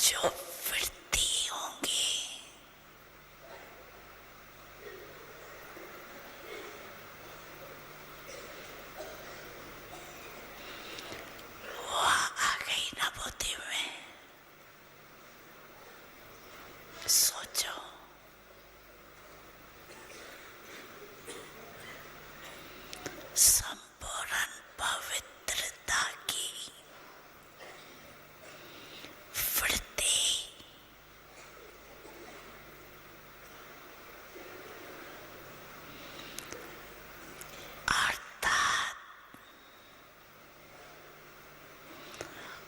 जो वृत्ति होंगी वो आ गई ना बुद्धि में। सोचो, संपूर्ण पवित्रता की वृत्ति अर्थात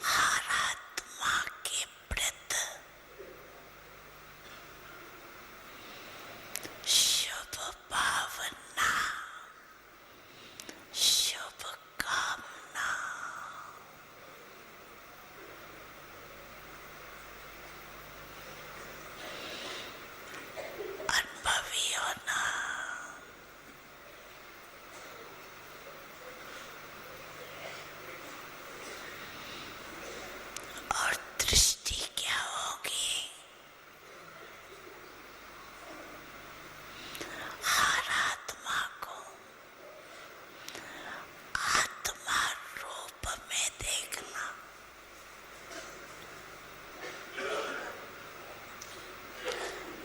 हर आत्मा के प्रति शुभ भावना, शुभ कामना, अनुभवी होना। और दृष्टि क्या होगी? हर आत्मा को आत्मा रूप में देखना।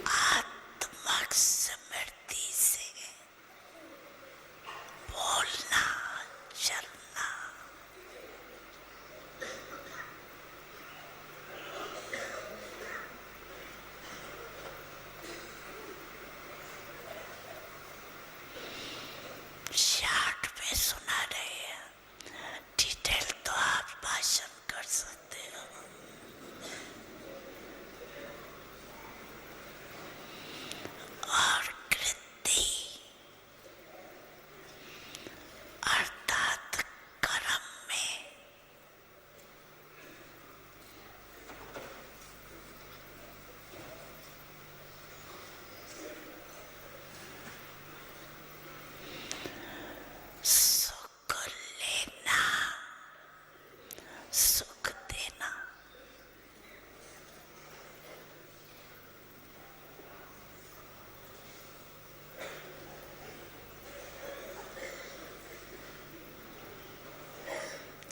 आत्मक स्मृति से बोलना, चलना। शार्ट में सुना रहे हैं, डिटेल तो आप भाषण कर सकते हो। और कृति अर्थात कर्म में सुख लेना, सुख देना।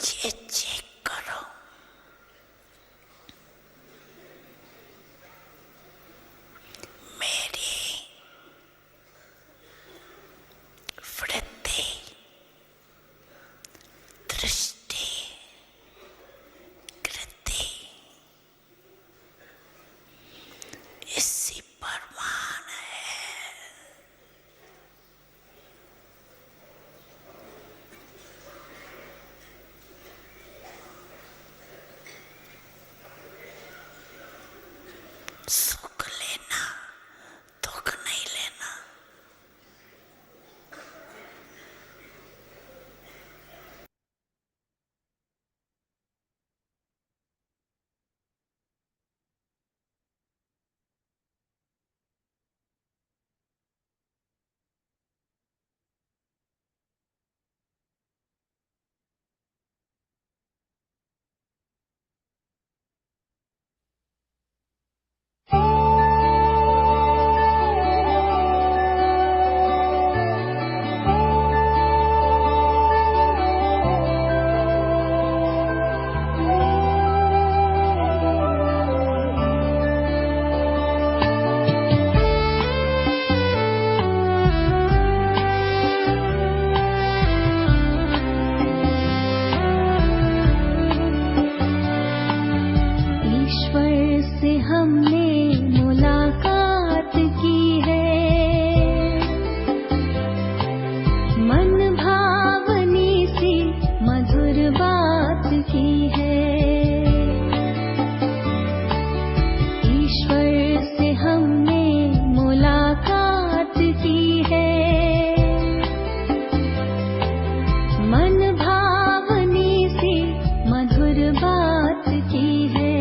ये चेक करो, मेरी वृत्ति, दृष्टि, कृति इसी प्रमाण है। सुख लेना, दुख नहीं लेना। ईश्वर से हमने मुलाकात की है, मन भावनी से मधुर बात की है। ईश्वर से हमने मुलाकात की है, मन भावनी से मधुर बात की है।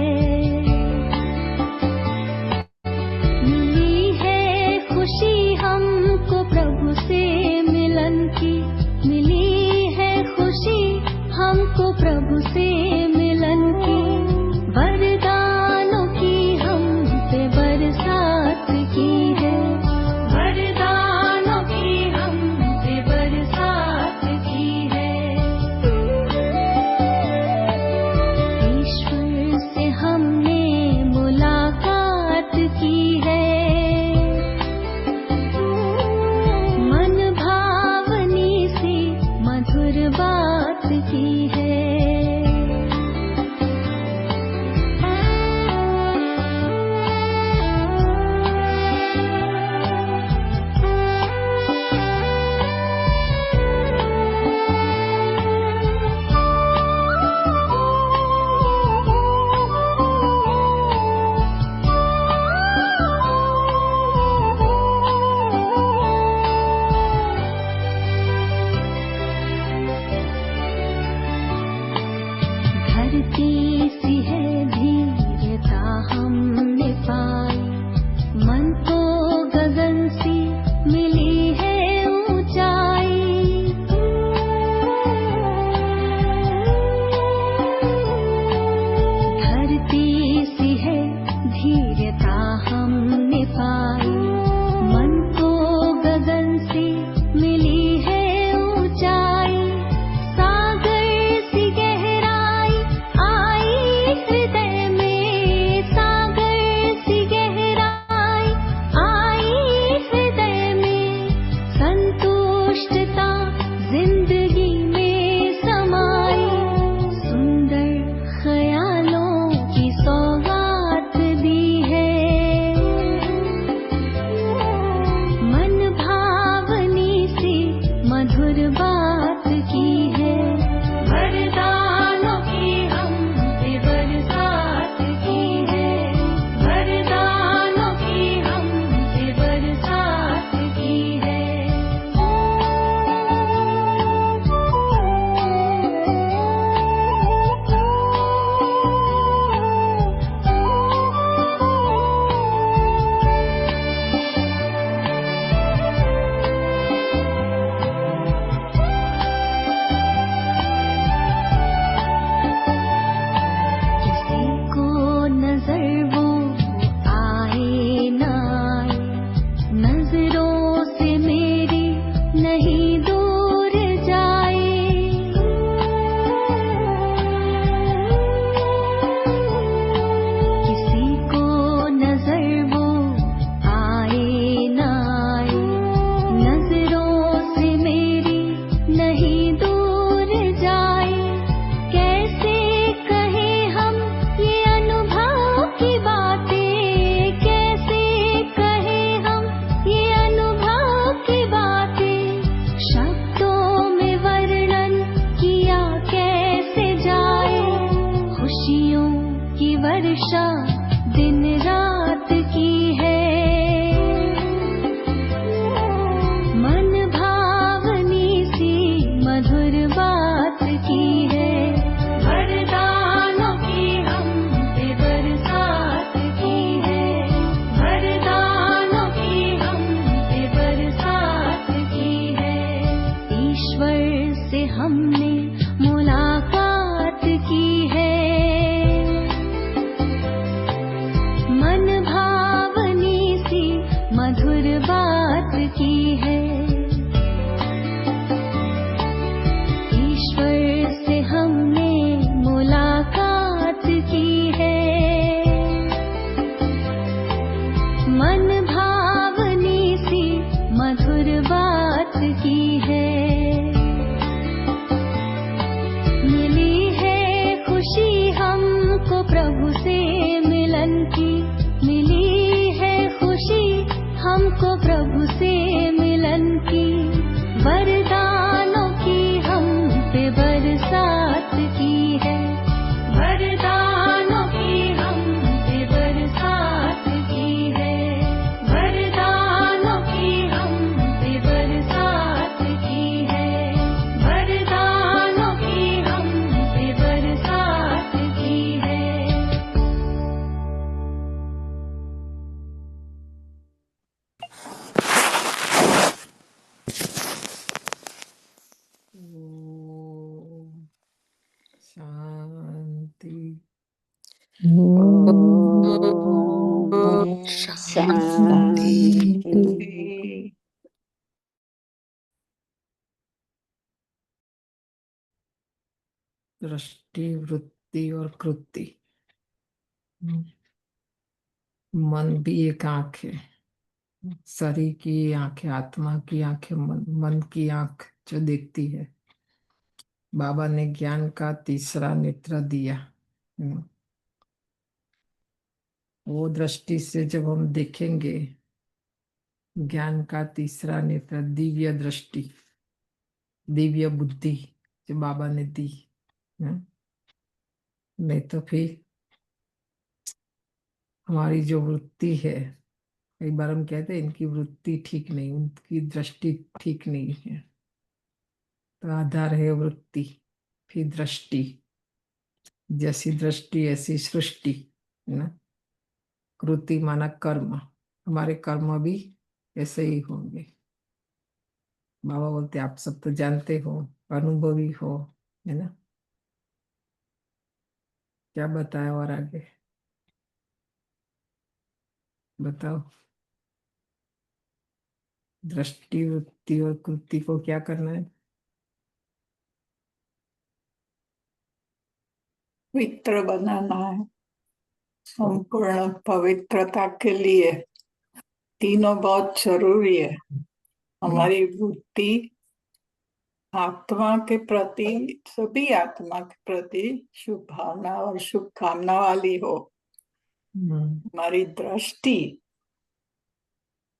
वर्षा दिन रात की है। मन भावनी सी मधुर बात की है। वरदानों की हम पे बरसात की है। वरदानों की हम पे बरसात की है। ईश्वर से हमने मुलाकात की है। मन भावनी सी मधुर बात की है। ईश्वर से हमने मुलाकात की है। मन भावनी सी मधुर बात की है। मिली है खुशी हमको प्रभु से मिलन की। मिली है खुशी हमको प्रभु से मिलन की। वरदानों की हम पे बरसात की है। वरदानों की हम पे बरसात की है। वरदानों की हम पे बरसात की है। वरदानों की हम पे बरसात की है। ओम शांति। ओम शांति। दृष्टि, वृत्ति और कृति। मन भी एक आंख है। शरीर की आंखें, आत्मा की आंखें, मन की आंख जो देखती है। बाबा ने ज्ञान का तीसरा नेत्र दिया। वो दृष्टि से जब हम देखेंगे, ज्ञान का तीसरा नेत्र, दिव्य दृष्टि, दिव्य बुद्धि जो बाबा ने दी। नहीं तो फिर हमारी जो वृत्ति है, कई बार हम कहते हैं इनकी वृत्ति ठीक नहीं, उनकी दृष्टि ठीक नहीं है। तो आधार है वृत्ति, फिर दृष्टि। जैसी दृष्टि ऐसी सृष्टि, है ना। कृति माना कर्म, हमारे कर्म भी ऐसे ही होंगे। बाबा बोलते आप सब तो जानते हो, अनुभवी हो, है ना। क्या बताया और आगे बताओ। दृष्टि, वृत्ति और कृति को क्या करना है? पवित्र बनाना है। संपूर्ण पवित्रता के लिए तीनों बहुत जरूरी है। हमारी बुद्धि आत्मा के प्रति, सभी आत्मा के प्रति शुभ भावना और शुभकामना वाली हो। हमारी दृष्टि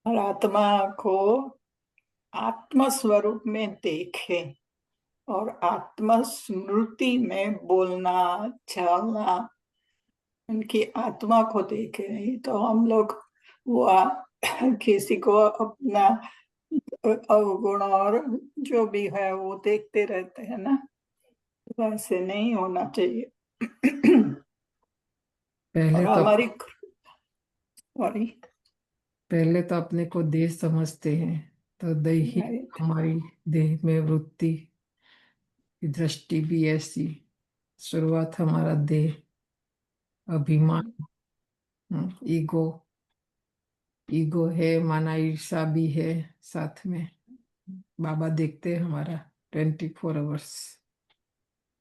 और आत्मा को आत्म स्वरूप में देखे और आत्म स्मृति में बोलना चलना, उनकी आत्मा को देखे। नहीं तो हम लोग वो किसी को अपना अवगुण और जो भी है वो देखते रहते हैं ना। वैसे नहीं होना चाहिए। पहले और तो हमारी सॉरी पहले तो अपने को देह समझते हैं, तो देही हमारी देह में वृत्ति, दृष्टि भी ऐसी। शुरुआत हमारा देह, अभिमान, ईगो। ईगो है माना ईर्षा भी है साथ में। बाबा देखते हैं हमारा 24 आवर्स।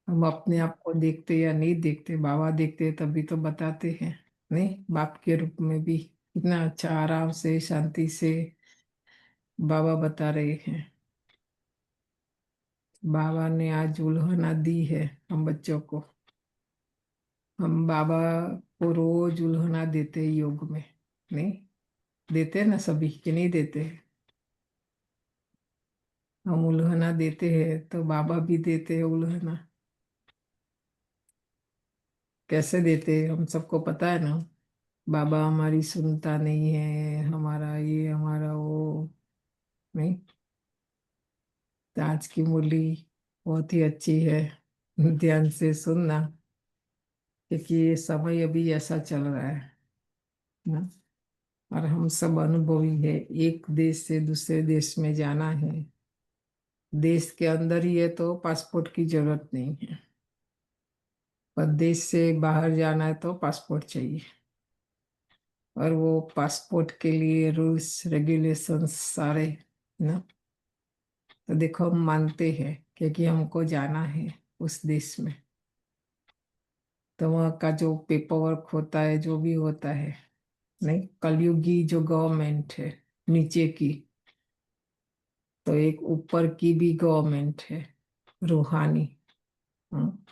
हम अपने आप को देखते या नहीं देखते, बाबा देखते हैं तभी तो बताते हैं। नहीं, बाप के रूप में भी इतना अच्छा आराम से शांति से बाबा बता रहे हैं। बाबा ने आज उल्हना दी है हम बच्चों को। हम बाबा को रोज उल्हना देते हैं योग में। नहीं देते हैं ना सभी, कि नहीं देते हैं? हम उल्हना देते हैं तो बाबा भी देते हैं उल्हना। कैसे देते हम सबको पता है ना। बाबा हमारी सुनता नहीं है, हमारा ये हमारा वो। नहीं, तो आज की मुरली बहुत ही अच्छी है। ध्यान से सुनना, क्योंकि ये समय अभी ऐसा चल रहा है ना। और हम सब अनुभवी है। एक देश से दूसरे देश में जाना है, देश के अंदर ही है तो पासपोर्ट की जरूरत नहीं है, पर देश से बाहर जाना है तो पासपोर्ट चाहिए। और वो पासपोर्ट के लिए रूल्स रेगुलेशंस सारे ना। तो देखो हम मानते हैं क्योंकि हमको जाना है उस देश में। तो वहाँ का जो पेपर वर्क होता है, जो भी होता है, नहीं, कलयुगी जो गवर्नमेंट है नीचे की, तो एक ऊपर की भी गवर्नमेंट है रूहानी। हाँ,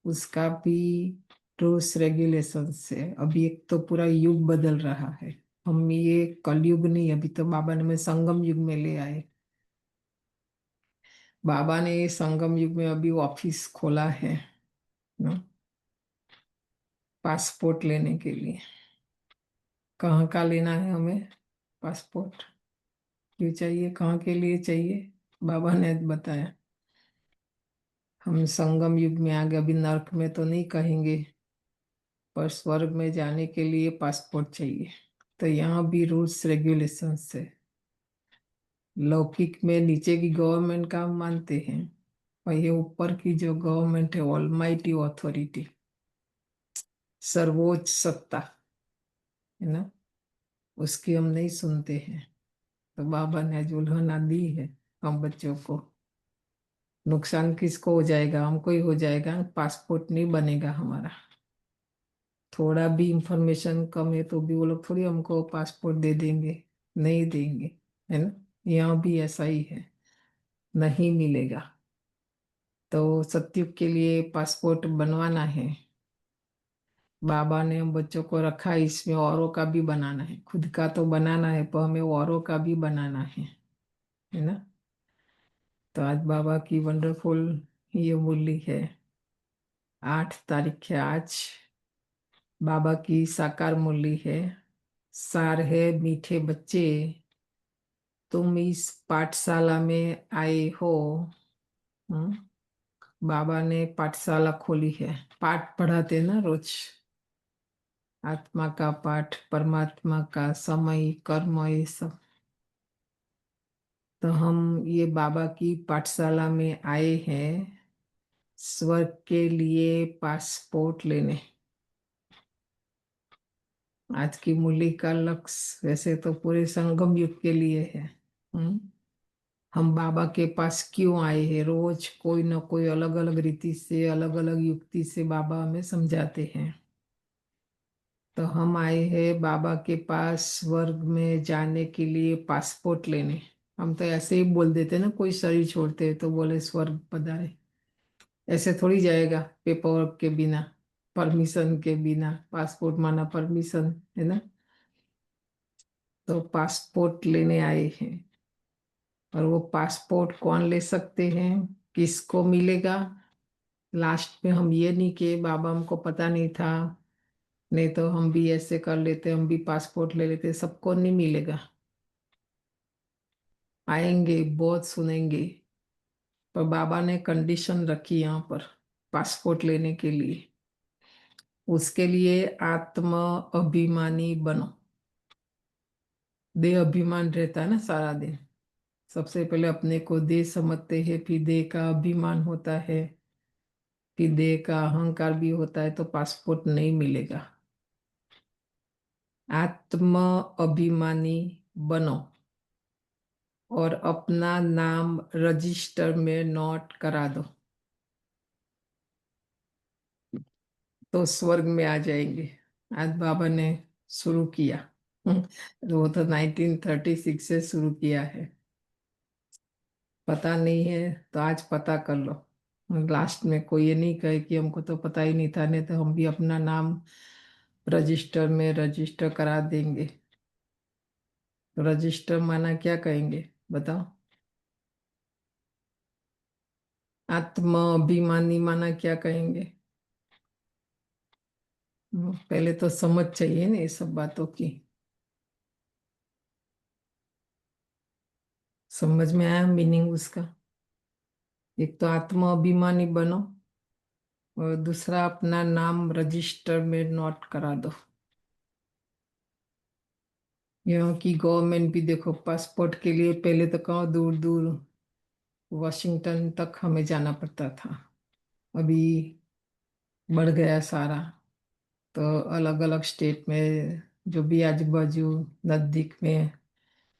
उसका भी रूल्स रेगुलेशन से अभी एक तो पूरा युग बदल रहा है। हम ये कलयुग नहीं, अभी तो बाबा ने हमें संगम युग में ले आए। बाबा ने ये संगम युग में अभी ऑफिस खोला है ना, पासपोर्ट लेने के लिए। कहाँ का लेना है हमें पासपोर्ट, क्यों चाहिए, कहाँ के लिए चाहिए, बाबा ने बताया। हम संगम युग में आ गए, अभी नर्क में तो नहीं कहेंगे, पर स्वर्ग में जाने के लिए पासपोर्ट चाहिए। तो यहाँ भी रूल्स रेगुलेशंस है। लौकिक में नीचे की गवर्नमेंट का हम मानते हैं, और ये ऊपर की जो गवर्नमेंट है, ऑलमाइटी अथॉरिटी, सर्वोच्च सत्ता है ना, उसकी हम नहीं सुनते हैं। तो बाबा ने जो उल्हना दी है हम बच्चों को, नुकसान किसको हो जाएगा, हमको ही हो जाएगा। पासपोर्ट नहीं बनेगा हमारा। थोड़ा भी इंफॉर्मेशन कम है तो भी वो लोग थोड़ी हमको पासपोर्ट दे देंगे, नहीं देंगे, है ना। यहाँ भी ऐसा ही है, नहीं मिलेगा। तो सतयुग के लिए पासपोर्ट बनवाना है। बाबा ने हम बच्चों को रखा है, इसमें औरों का भी बनाना है। खुद का तो बनाना है, पर हमें औरों का भी बनाना है ना। तो आज बाबा की वंडरफुल ये मुरली है। 8 तारीख है आज, बाबा की साकार मुरली है। सार है, मीठे बच्चे, तुम इस पाठशाला में आए हो। हम्म, बाबा ने पाठशाला खोली है, पाठ पढ़ाते ना रोज। आत्मा का पाठ, परमात्मा का, समय, कर्म, ये सब। तो हम ये बाबा की पाठशाला में आए हैं स्वर्ग के लिए पासपोर्ट लेने। आज की मूली का लक्ष्य वैसे तो पूरे संगम युग के लिए है। हम्म, हम बाबा के पास क्यों आए हैं, रोज कोई ना कोई अलग अलग रीति से, अलग अलग युक्ति से बाबा हमें समझाते हैं। तो हम आए हैं बाबा के पास स्वर्ग में जाने के लिए पासपोर्ट लेने। हम तो ऐसे ही बोल देते ना, कोई शरीर छोड़ते हैं तो बोले स्वर्ग पधारे। ऐसे थोड़ी जाएगा पेपर वर्क के बिना, परमिशन के बिना। पासपोर्ट माना परमिशन, है ना। तो पासपोर्ट लेने आए हैं। और वो पासपोर्ट कौन ले सकते हैं, किसको मिलेगा। लास्ट में हम ये नहीं कि बाबा हमको पता नहीं था, नहीं तो हम भी ऐसे कर लेते, हम भी पासपोर्ट ले लेते। सबको नहीं मिलेगा। आएंगे, बहुत सुनेंगे, पर बाबा ने कंडीशन रखी यहाँ पर पासपोर्ट लेने के लिए। उसके लिए आत्म अभिमानी बनो। देह अभिमान रहता है ना सारा दिन। सबसे पहले अपने को देह समझते हैं, फिर देह का अभिमान होता है, फिर देह का अहंकार भी होता है, तो पासपोर्ट नहीं मिलेगा। आत्म अभिमानी बनो और अपना नाम रजिस्टर में नोट करा दो, तो स्वर्ग में आ जाएंगे। आज बाबा ने शुरू किया। वो तो 1936 से शुरू किया है। पता नहीं है तो आज पता कर लो। लास्ट में कोई ये नहीं कहे कि हमको तो पता ही नहीं था, नहीं तो हम भी अपना नाम रजिस्टर में रजिस्टर करा देंगे। तो रजिस्टर माना क्या कहेंगे बताओ। आत्म अभिमानी माना क्या कहेंगे। पहले तो समझ चाहिए ना ये सब बातों की। समझ में आया मीनिंग उसका? एक तो आत्मा अभिमानी बनो, और दूसरा अपना नाम रजिस्टर में नोट करा दो। यहाँ की गवर्नमेंट भी देखो, पासपोर्ट के लिए पहले तो कहाँ दूर दूर वॉशिंगटन तक हमें जाना पड़ता था। अभी बढ़ गया सारा। तो अलग अलग स्टेट में जो भी आजू बाजू नजदीक में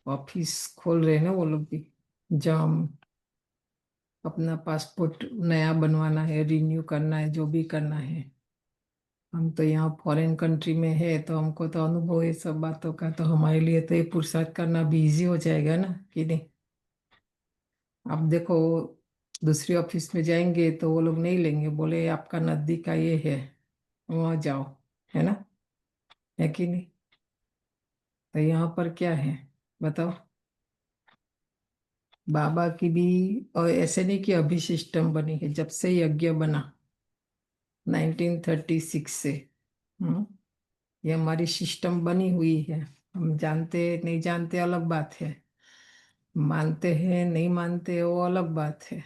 ऑफिस खोल रहे हैं ना, वो लोग भी, जहाँ हम अपना पासपोर्ट नया बनवाना है, रिन्यू करना है, जो भी करना है। हम तो यहाँ फॉरेन कंट्री में है, तो हमको तो अनुभव है सब बातों का, तो हमारे लिए तो ये पुरुषार्थ करना भी इजी हो जाएगा ना, कि नहीं? आप देखो, दूसरी ऑफिस में जाएंगे तो वो लोग नहीं लेंगे, बोले आपका नजदीक का ये है, वहाँ जाओ, है ना? है कि नहीं? तो यहाँ पर क्या है, बताओ? बाबा की भी, और ऐसे नहीं कि अभी सिस्टम बनी है, जब से यज्ञ बना 1936 से। हम्म ये हमारी सिस्टम बनी हुई है। हम जानते नहीं जानते अलग बात है, मानते हैं नहीं मानते वो अलग बात है।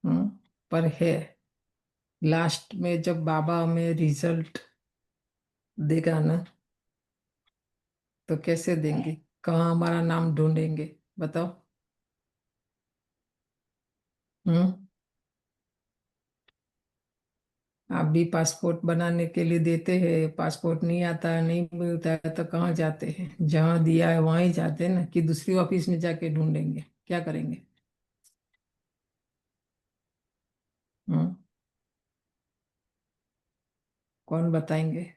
हम्म पर है। लास्ट में जब बाबा हमें रिजल्ट देगा ना, तो कैसे देंगे? कहाँ हमारा नाम ढूंढेंगे, बताओ? हम्म आप भी पासपोर्ट बनाने के लिए देते हैं, पासपोर्ट नहीं आता है, नहीं मिलता है, तो कहाँ जाते हैं? जहाँ दिया है वहाँ ही जाते हैं ना, कि दूसरी ऑफिस में जाके ढूंढेंगे? क्या करेंगे? हम्म कौन बताएंगे?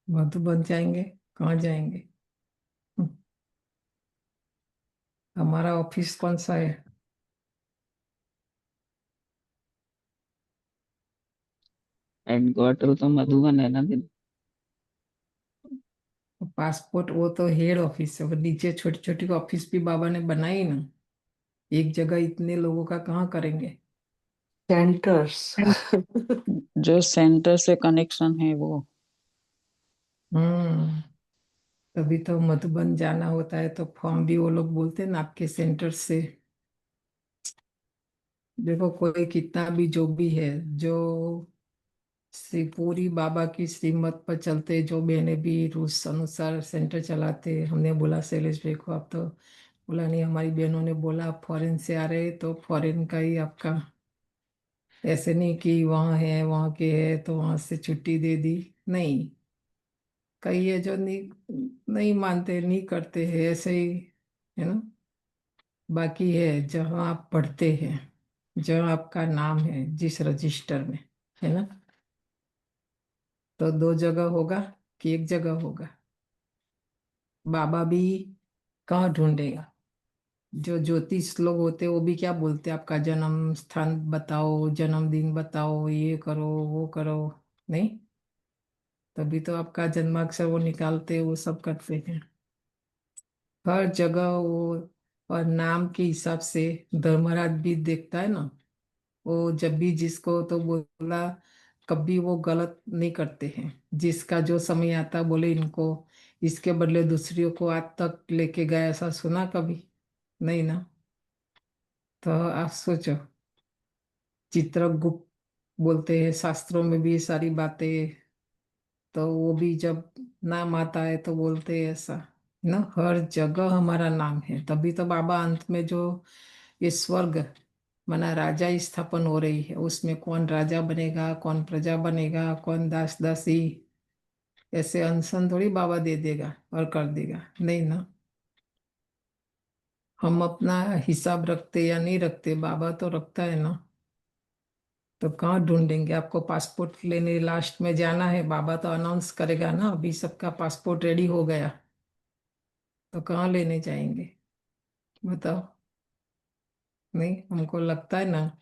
मधुबन जाएंगे? कहाँ जाएंगे? हम्म, हमारा ऑफिस कौन सा है? हेडक्वार्टर तो मधुबन है ना दिल्ली। पासपोर्ट वो तो हेड ऑफिस है, वो नीचे छोटी छोटी ऑफिस भी बाबा ने बनाई ना। एक जगह इतने लोगों का कहाँ करेंगे? सेंटर्स। जो सेंटर से कनेक्शन है वो। हम्म तभी तो मधुबन जाना होता है, तो फॉर्म भी वो लोग बोलते हैं ना, आपके सेंटर से। देखो, कोई कितना भी जो भी है, जो श्री पूरी बाबा की श्रीमत पर चलते, जो बहने भी रूल्स अनुसार सेंटर चलाते, हमने बोला शैलेश भाई को, आप तो बोला नहीं, हमारी बहनों ने बोला आप फॉरेन से आ रहे तो फॉरेन का ही आपका, ऐसे नहीं कि वहाँ है वहाँ के है तो वहाँ से छुट्टी दे दी। नहीं, कई है जो नहीं नहीं मानते, नहीं करते हैं, ऐसे ही, है ना? बाकी है जहाँ आप पढ़ते हैं, जहाँ आपका नाम है जिस रजिस्टर में, है ना? तो दो जगह होगा कि एक जगह होगा? बाबा भी कहाँ ढूंढेगा? जो ज्योतिष लोग होते हैं वो भी क्या बोलते हैं, आपका जन्म स्थान बताओ, जन्मदिन बताओ, ये करो वो करो। नहीं, तभी तो आपका जन्माक्षर वो निकालते हैं, वो सब करते हैं हर जगह वो। और नाम के हिसाब से धर्मराज भी देखता है ना, वो जब भी जिसको तो बोला, कभी वो गलत नहीं करते हैं। जिसका जो समय आता बोले इनको, इसके बदले दूसरियों को आज तक लेके गए, ऐसा सुना कभी? नहीं ना। तो आप सोचो, चित्रगुप्त बोलते हैं शास्त्रों में भी ये सारी बातें, तो वो भी जब नाम आता है तो बोलते हैं ऐसा ना, हर जगह हमारा नाम है। तभी तो बाबा अंत में जो ये स्वर्ग माना राजा स्थापन हो रही है, उसमें कौन राजा बनेगा, कौन प्रजा बनेगा, कौन दास दासी, ऐसे अनशन थोड़ी बाबा दे देगा और कर देगा, नहीं ना। हम अपना हिसाब रखते या नहीं रखते, बाबा तो रखता है ना। तो कहाँ ढूंढेंगे? आपको पासपोर्ट लेने लास्ट में जाना है, बाबा तो अनाउंस करेगा ना, अभी सबका पासपोर्ट रेडी हो गया, तो कहाँ लेने जाएंगे, बताओ? नहीं, हमको लगता है ना,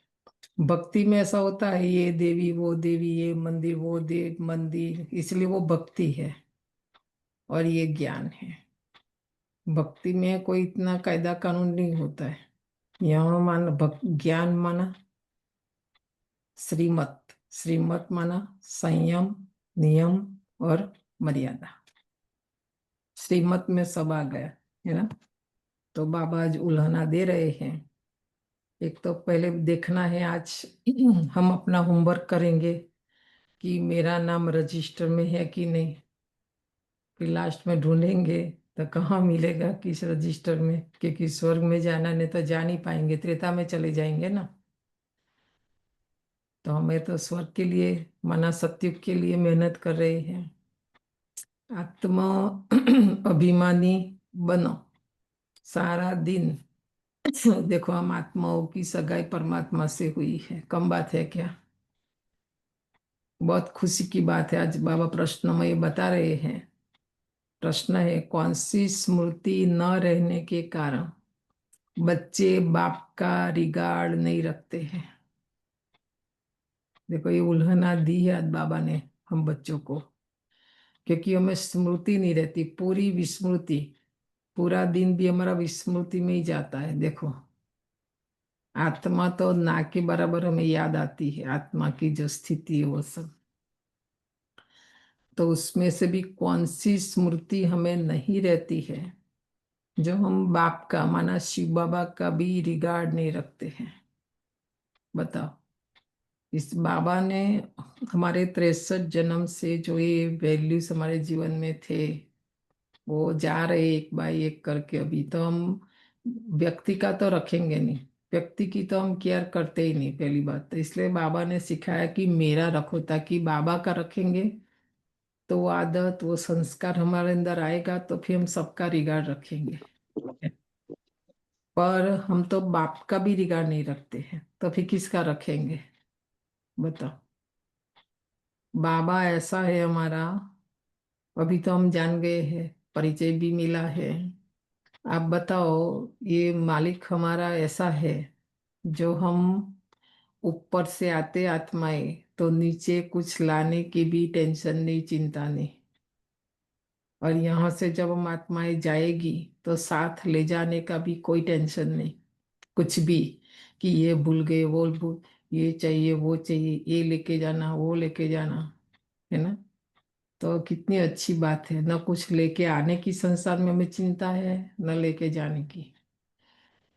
भक्ति में ऐसा होता है, ये देवी वो देवी, ये मंदिर वो देव मंदिर, इसलिए वो भक्ति है। और ये ज्ञान है। भक्ति में कोई इतना कायदा कानून नहीं होता है। यम माना ज्ञान माना श्रीमत, श्रीमत माना संयम, नियम और मर्यादा। श्रीमत में सब आ गया है ना। तो बाबा आज उल्हाना दे रहे हैं। एक तो पहले देखना है, आज हम अपना होमवर्क करेंगे कि मेरा नाम रजिस्टर में है कि नहीं। फिर लास्ट में ढूंढेंगे तो कहाँ मिलेगा, किस रजिस्टर में, क्योंकि स्वर्ग में जाना नहीं तो जा नहीं पाएंगे, त्रेता में चले जाएंगे ना। तो हमें तो स्वर्ग के लिए, माना सत्युग के लिए मेहनत कर रहे हैं। आत्मा अभिमानी बनो सारा दिन। देखो, हम आत्माओं की सगाई परमात्मा से हुई है, कम बात है क्या। बहुत खुशी की बात है। आज बाबा प्रश्न में ये बता रहे हैं। प्रश्न है, कौन सी स्मृति न रहने के कारण बच्चे बाप का रिगार्ड नहीं रखते हैं। देखो, ये उल्हना दी है आज बाबा ने हम बच्चों को, क्योंकि हमें स्मृति नहीं रहती, पूरी विस्मृति। पूरा दिन भी हमारा विस्मृति में ही जाता है। देखो, आत्मा तो ना के बराबर हमें याद आती है, आत्मा की जो स्थिति है वो सब। तो उसमें से भी कौन सी स्मृति हमें नहीं रहती है, जो हम बाप का, माना शिव बाबा का भी रिगार्ड नहीं रखते हैं। बताओ, इस बाबा ने हमारे 63 जन्म से जो ये वैल्यूज हमारे जीवन में थे, वो जा रहे एक बाई एक करके। अभी तो हम व्यक्ति का तो रखेंगे नहीं, व्यक्ति की तो हम केयर करते ही नहीं, पहली बात तो। इसलिए बाबा ने सिखाया कि मेरा रखो, ताकि बाबा का रखेंगे तो वो आदत, वो संस्कार हमारे अंदर आएगा, तो फिर हम सबका रिगार्ड रखेंगे। पर हम तो बाप का भी रिगार्ड नहीं रखते हैं, तो फिर किसका रखेंगे। बताओ, बाबा ऐसा है हमारा। अभी तो हम जान गए हैं, परिचय भी मिला है। आप बताओ, ये मालिक हमारा ऐसा है, जो हम ऊपर से आते आत्माएं तो नीचे कुछ लाने की भी टेंशन नहीं, चिंता नहीं। और यहाँ से जब हम आत्माएं जाएगी तो साथ ले जाने का भी कोई टेंशन नहीं, कुछ भी, कि ये भूल गए, वो भूल, ये चाहिए, वो चाहिए, ये लेके जाना, वो लेके जाना, है ना। तो कितनी अच्छी बात है। न कुछ लेके आने की संसार में हमें चिंता है, न लेके जाने की।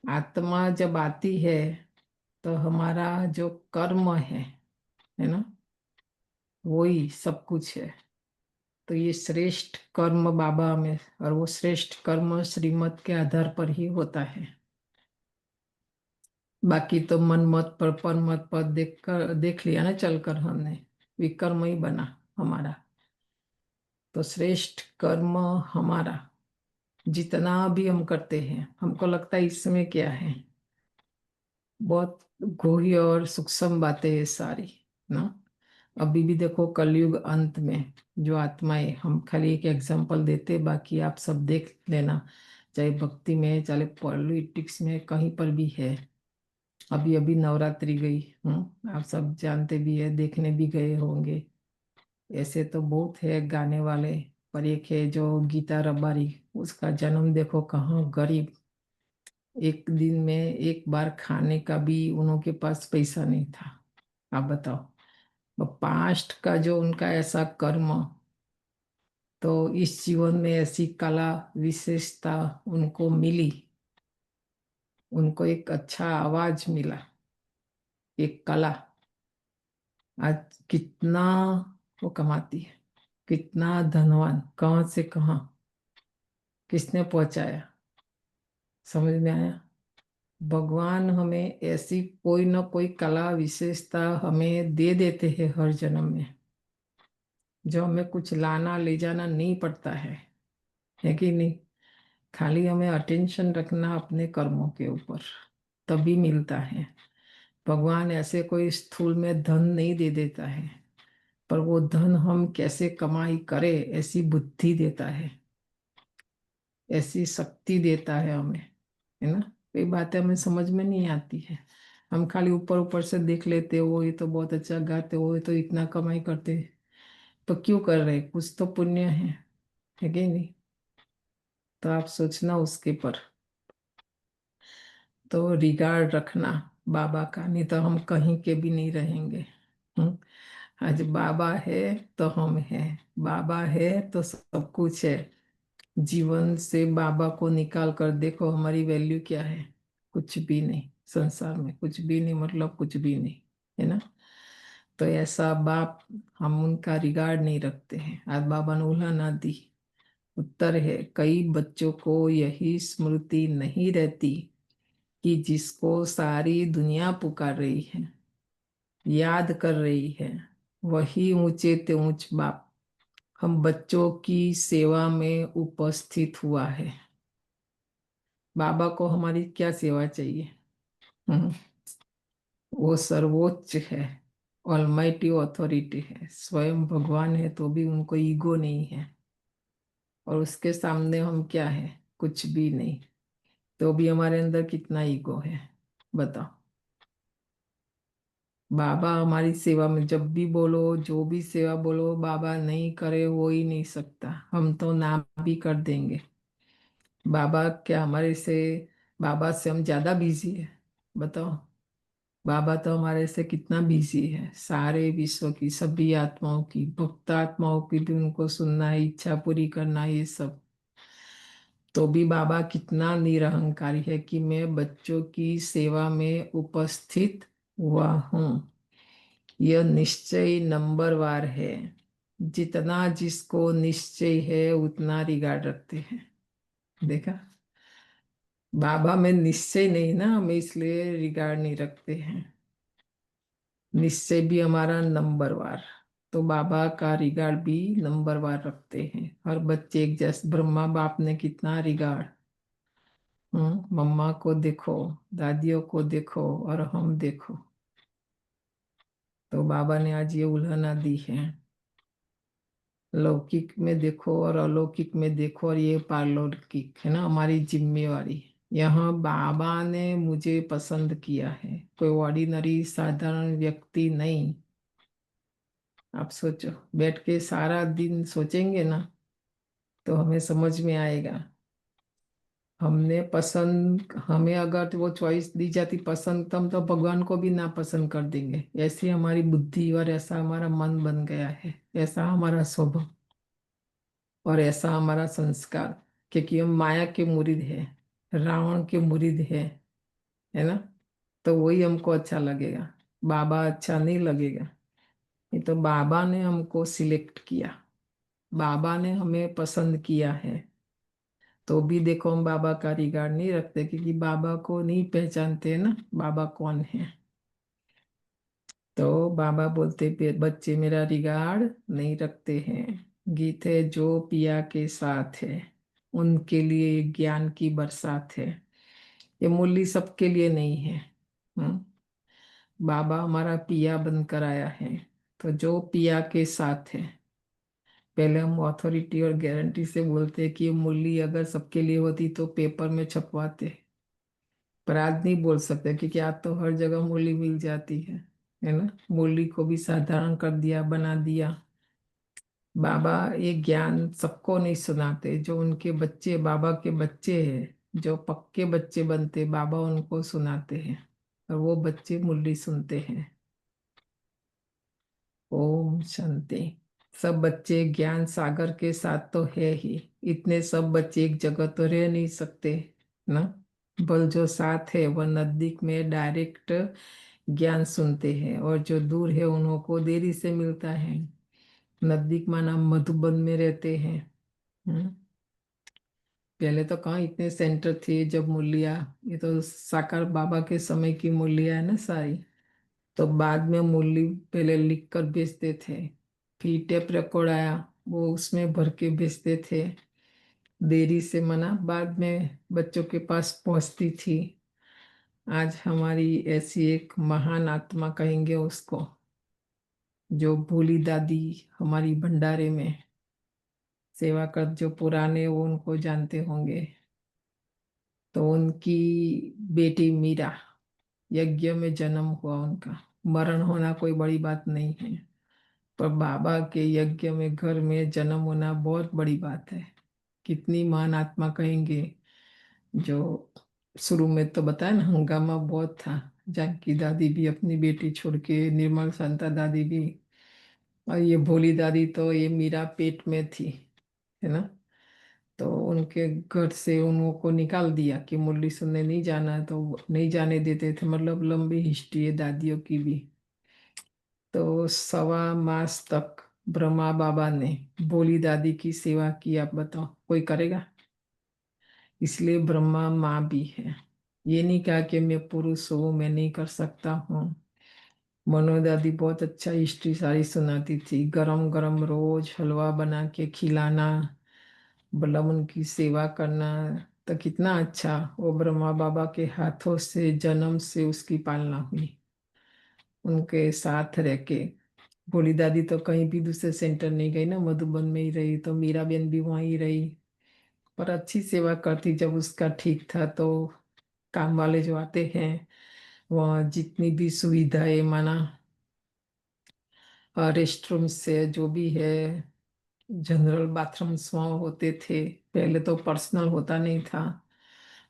आत्मा जब आती है तो हमारा जो कर्म है ना, वही सब कुछ है। तो ये श्रेष्ठ कर्म बाबा में, और वो श्रेष्ठ कर्म श्रीमत के आधार पर ही होता है। बाकी तो मन मत पर, मत पर देख लिया ना चलकर हमने, विकर्म ही बना हमारा। तो श्रेष्ठ कर्म हमारा जितना भी हम करते हैं, हमको लगता है इसमें क्या है, बहुत गूढ़ी और सूक्ष्म बातें ये सारी ना। अभी भी देखो, कलयुग अंत में जो आत्माएं, हम खाली एक एग्जांपल देते, बाकी आप सब देख लेना, चाहे भक्ति में, चाहे पॉलिटिक्स में, कहीं पर भी है। अभी अभी नवरात्रि गई, आप सब जानते भी है, देखने भी गए होंगे। ऐसे तो बहुत है गाने वाले, पर एक है जो गीता रबारी, उसका जन्म देखो कहाँ, गरीब। एक दिन में एक बार खाने का भी उनके पास पैसा नहीं था। आप बताओ, वो पास्ट का जो उनका ऐसा कर्म, तो इस जीवन में ऐसी कला विशेषता उनको मिली, उनको एक अच्छा आवाज मिला, एक कला। आज कितना वो कमाती है, कितना धनवान, कहाँ से कहाँ, किसने पहुंचाया, समझ में आया। भगवान हमें ऐसी कोई ना कोई कला विशेषता हमें दे देते हैं हर जन्म में, जो हमें कुछ लाना ले जाना नहीं पड़ता है कि नहीं। खाली हमें अटेंशन रखना अपने कर्मों के ऊपर, तभी मिलता है। भगवान ऐसे कोई स्थूल में धन नहीं दे देता है, पर वो धन हम कैसे कमाई करें ऐसी बुद्धि देता है, ऐसी शक्ति देता है हमें, है ना। कई बातें हमें समझ में नहीं आती है, हम खाली ऊपर ऊपर से देख लेते, वो ये तो बहुत अच्छा गाते, वो ये तो इतना कमाई करते। तो क्यों कर रहे, कुछ तो पुण्य है कि नहीं। तो आप सोचना उसके पर। तो रिगार्ड रखना बाबा का, नहीं तो हम कहीं के भी नहीं रहेंगे। आज बाबा है तो हम हैं, बाबा है तो सब कुछ है। जीवन से बाबा को निकाल कर देखो हमारी वैल्यू क्या है, कुछ भी नहीं संसार में, कुछ भी नहीं, मतलब कुछ भी नहीं, है ना। तो ऐसा बाप, हम उनका रिगार्ड नहीं रखते हैं। आज बाबा ने उल्हाना दी, उत्तर है कई बच्चों को यही स्मृति नहीं रहती कि जिसको सारी दुनिया पुकार रही है, याद कर रही है, वही ऊंचे ते ऊंच बाप हम बच्चों की सेवा में उपस्थित हुआ है। बाबा को हमारी क्या सेवा चाहिए? हम्म, वो सर्वोच्च है, ऑलमाइटी ऑथोरिटी है, स्वयं भगवान है, तो भी उनको ईगो नहीं है। और उसके सामने हम क्या है? कुछ भी नहीं। तो भी हमारे अंदर कितना ईगो है, बताओ। बाबा हमारी सेवा में जब भी बोलो, जो भी सेवा बोलो, बाबा नहीं करे हो ही नहीं सकता। हम तो नाम भी कर देंगे। बाबा क्या हमारे से, बाबा से हम ज्यादा बिजी है? बताओ। बाबा तो हमारे से कितना बिजी है, सारे विश्व की सभी आत्माओं की, भक्त आत्माओं की भी उनको सुनना है, इच्छा पूरी करना, ये सब। तो भी बाबा कितना निरहंकारी है कि मैं बच्चों की सेवा में उपस्थित हुआ हूँ। यह निश्चय नंबरवार है। जितना जिसको निश्चय है उतना रिगार्ड रखते हैं। देखा, बाबा में निश्चय नहीं ना, हम इसलिए रिगार्ड नहीं रखते हैं। निश्चय भी हमारा नंबरवार, तो बाबा का रिगार्ड भी नंबरवार रखते हैं। हर बच्चे एक जैसे, ब्रह्मा बाप ने कितना रिगार्ड। मम्मा को देखो, दादियों को देखो, और हम देखो। तो बाबा ने आज ये उल्हाना दी है, लौकिक में देखो और अलौकिक में देखो, और ये पारलौकिक है ना हमारी जिम्मेवारी। यहाँ बाबा ने मुझे पसंद किया है, कोई ऑर्डिनरी साधारण व्यक्ति नहीं। आप सोचो, बैठ के सारा दिन सोचेंगे ना, तो हमें समझ में आएगा। हमने पसंद, हमें अगर वो चॉइस दी जाती पसंद, तो हम तो भगवान को भी ना पसंद कर देंगे। ऐसी हमारी बुद्धि और ऐसा हमारा मन बन गया है, ऐसा हमारा स्वभाव और ऐसा हमारा संस्कार, क्योंकि हम माया के मुरीद है, रावण के मुरीद है ना। तो वही हमको अच्छा लगेगा, बाबा अच्छा नहीं लगेगा। ये तो बाबा ने हमको सिलेक्ट किया, बाबा ने हमें पसंद किया है। तो भी देखो हम बाबा का रिगार्ड नहीं रखते, क्योंकि बाबा को नहीं पहचानते ना बाबा कौन है। तो बाबा बोलते बच्चे मेरा रिगार्ड नहीं रखते हैं। गीत है जो पिया के साथ है, उनके लिए ज्ञान की बरसात है। ये मुरली सबके लिए नहीं है। हम्म बाबा हमारा पिया बनकर आया है, तो जो पिया के साथ है। पहले हम अथॉरिटी और गारंटी से बोलते हैं कि ये मुरली अगर सबके लिए होती तो पेपर में छपवाते, पर आज नहीं बोल सकते, क्योंकि आज तो हर जगह मुरली मिल जाती है ना। मुरली को भी साधारण कर दिया, बना दिया। बाबा ये ज्ञान सबको नहीं सुनाते। जो उनके बच्चे बाबा के बच्चे हैं, जो पक्के बच्चे बनते, बाबा उनको सुनाते हैं, और वो बच्चे मुरली सुनते हैं। ओम शांति। सब बच्चे ज्ञान सागर के साथ तो है ही, इतने सब बच्चे एक जगह तो रह नहीं सकते ना। बल जो साथ है वह नजदीक में डायरेक्ट ज्ञान सुनते हैं, और जो दूर है उन्हों को देरी से मिलता है। नजदीक माना मधुबन में रहते हैं। हम्म, पहले तो कहाँ इतने सेंटर थे जब मुरलिया, ये तो साकार बाबा के समय की मुरलिया है ना सारी। तो बाद में मुरली पहले लिख कर भेजते थे, फिर टेप रिकॉर्ड आया, वो उसमें भर के भेजते थे। देरी से मना बाद में बच्चों के पास पहुंचती थी। आज हमारी ऐसी एक महान आत्मा कहेंगे उसको, जो भोली दादी हमारी भंडारे में सेवा कर, जो पुराने वो उनको जानते होंगे। तो उनकी बेटी मीरा, यज्ञ में जन्म हुआ उनका। मरण होना कोई बड़ी बात नहीं है, पर बाबा के यज्ञ में घर में जन्म होना बहुत बड़ी बात है। कितनी महान आत्मा कहेंगे जो शुरू में तो बताया ना, हंगामा बहुत था। जानकी दादी भी अपनी बेटी छोड़ के, निर्मल शांता दादी भी, और ये भोली दादी तो ये मीरा पेट में थी, है ना। तो उनके घर से उनको निकाल दिया कि मुरली सुनने नहीं जाना, तो वो नहीं जाने देते थे। मतलब लंबी हिस्ट्री है दादियों की भी। तो 1.25 मास तक ब्रह्मा बाबा ने भोली दादी की सेवा की। आप बताओ कोई करेगा? इसलिए ब्रह्मा माँ भी है। ये नहीं कहा कि मैं पुरुष हूँ, मैं नहीं कर सकता हूँ। मनो दादी बहुत अच्छा हिस्ट्री सारी सुनाती थी। गरम गरम रोज हलवा बना के खिलाना, मतलब उनकी सेवा करना। तो कितना अच्छा, वो ब्रह्मा बाबा के हाथों से जन्म से उसकी पालना हुई, उनके साथ रह के। भोली दादी तो कहीं भी दूसरे सेंटर नहीं गई ना, मधुबन में ही रही। तो मीरा बहन भी वहीं रही, पर अच्छी सेवा करती। जब उसका ठीक था तो काम वाले जो आते हैं, वहाँ जितनी भी सुविधाएं माना, रेस्ट रूम से जो भी है, जनरल बाथरूम्स वहाँ होते थे। पहले तो पर्सनल होता नहीं था।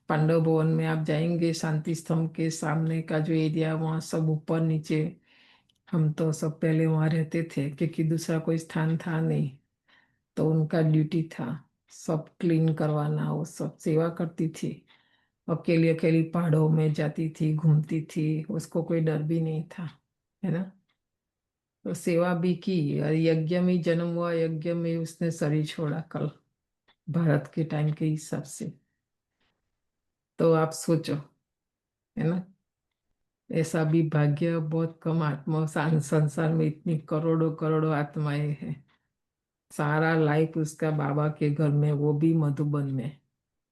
पांडव भवन में आप जाएंगे, शांति स्तंभ के सामने का जो एरिया, वहाँ सब ऊपर नीचे, हम तो सब पहले वहाँ रहते थे क्योंकि दूसरा कोई स्थान था नहीं। तो उनका ड्यूटी था सब क्लीन करवाना, वो सब सेवा करती थी। अकेली अकेली पहाड़ों में जाती थी, घूमती थी, उसको कोई डर भी नहीं था, है ना। तो सेवा भी की, और यज्ञ में ही जन्म हुआ, यज्ञ में ही उसने शरीर छोड़ा कल, भारत के टाइम के हिसाब से। तो आप सोचो, है ना। ऐसा भी भाग्य बहुत कम आत्मा, संसार में इतनी करोड़ों करोड़ों आत्माएं हैं। सारा लाइफ उसका बाबा के घर में, वो भी मधुबन में।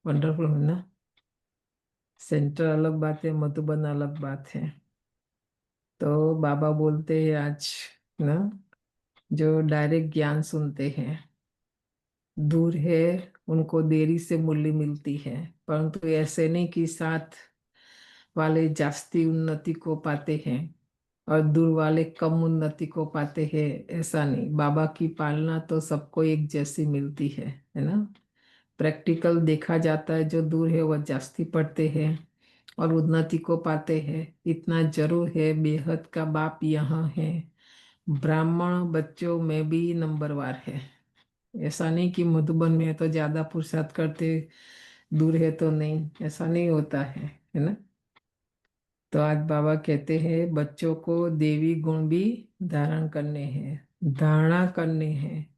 वंडरफुल है ना। सेंटर अलग बात है, मधुबन अलग बात है। तो बाबा बोलते हैं आज ना, जो डायरेक्ट ज्ञान सुनते हैं, दूर है, उनको देरी से मूल्य मिलती है। परंतु ऐसे नहीं कि साथ वाले जास्ती उन्नति को पाते हैं और दूर वाले कम उन्नति को पाते हैं, ऐसा नहीं। बाबा की पालना तो सबको एक जैसी मिलती है ना। प्रैक्टिकल देखा जाता है, जो दूर है वह जास्ती पढ़ते हैं और उन्नति को पाते हैं। इतना जरूर है, बेहद का बाप यहाँ है, ब्राह्मण बच्चों में भी नंबरवार है। ऐसा नहीं कि मधुबन में है तो ज्यादा पुरुषार्थ करते, दूर है तो नहीं, ऐसा नहीं होता है ना। तो आज बाबा कहते हैं बच्चों को देवी गुण भी धारण करने हैं, धारणा करने हैं,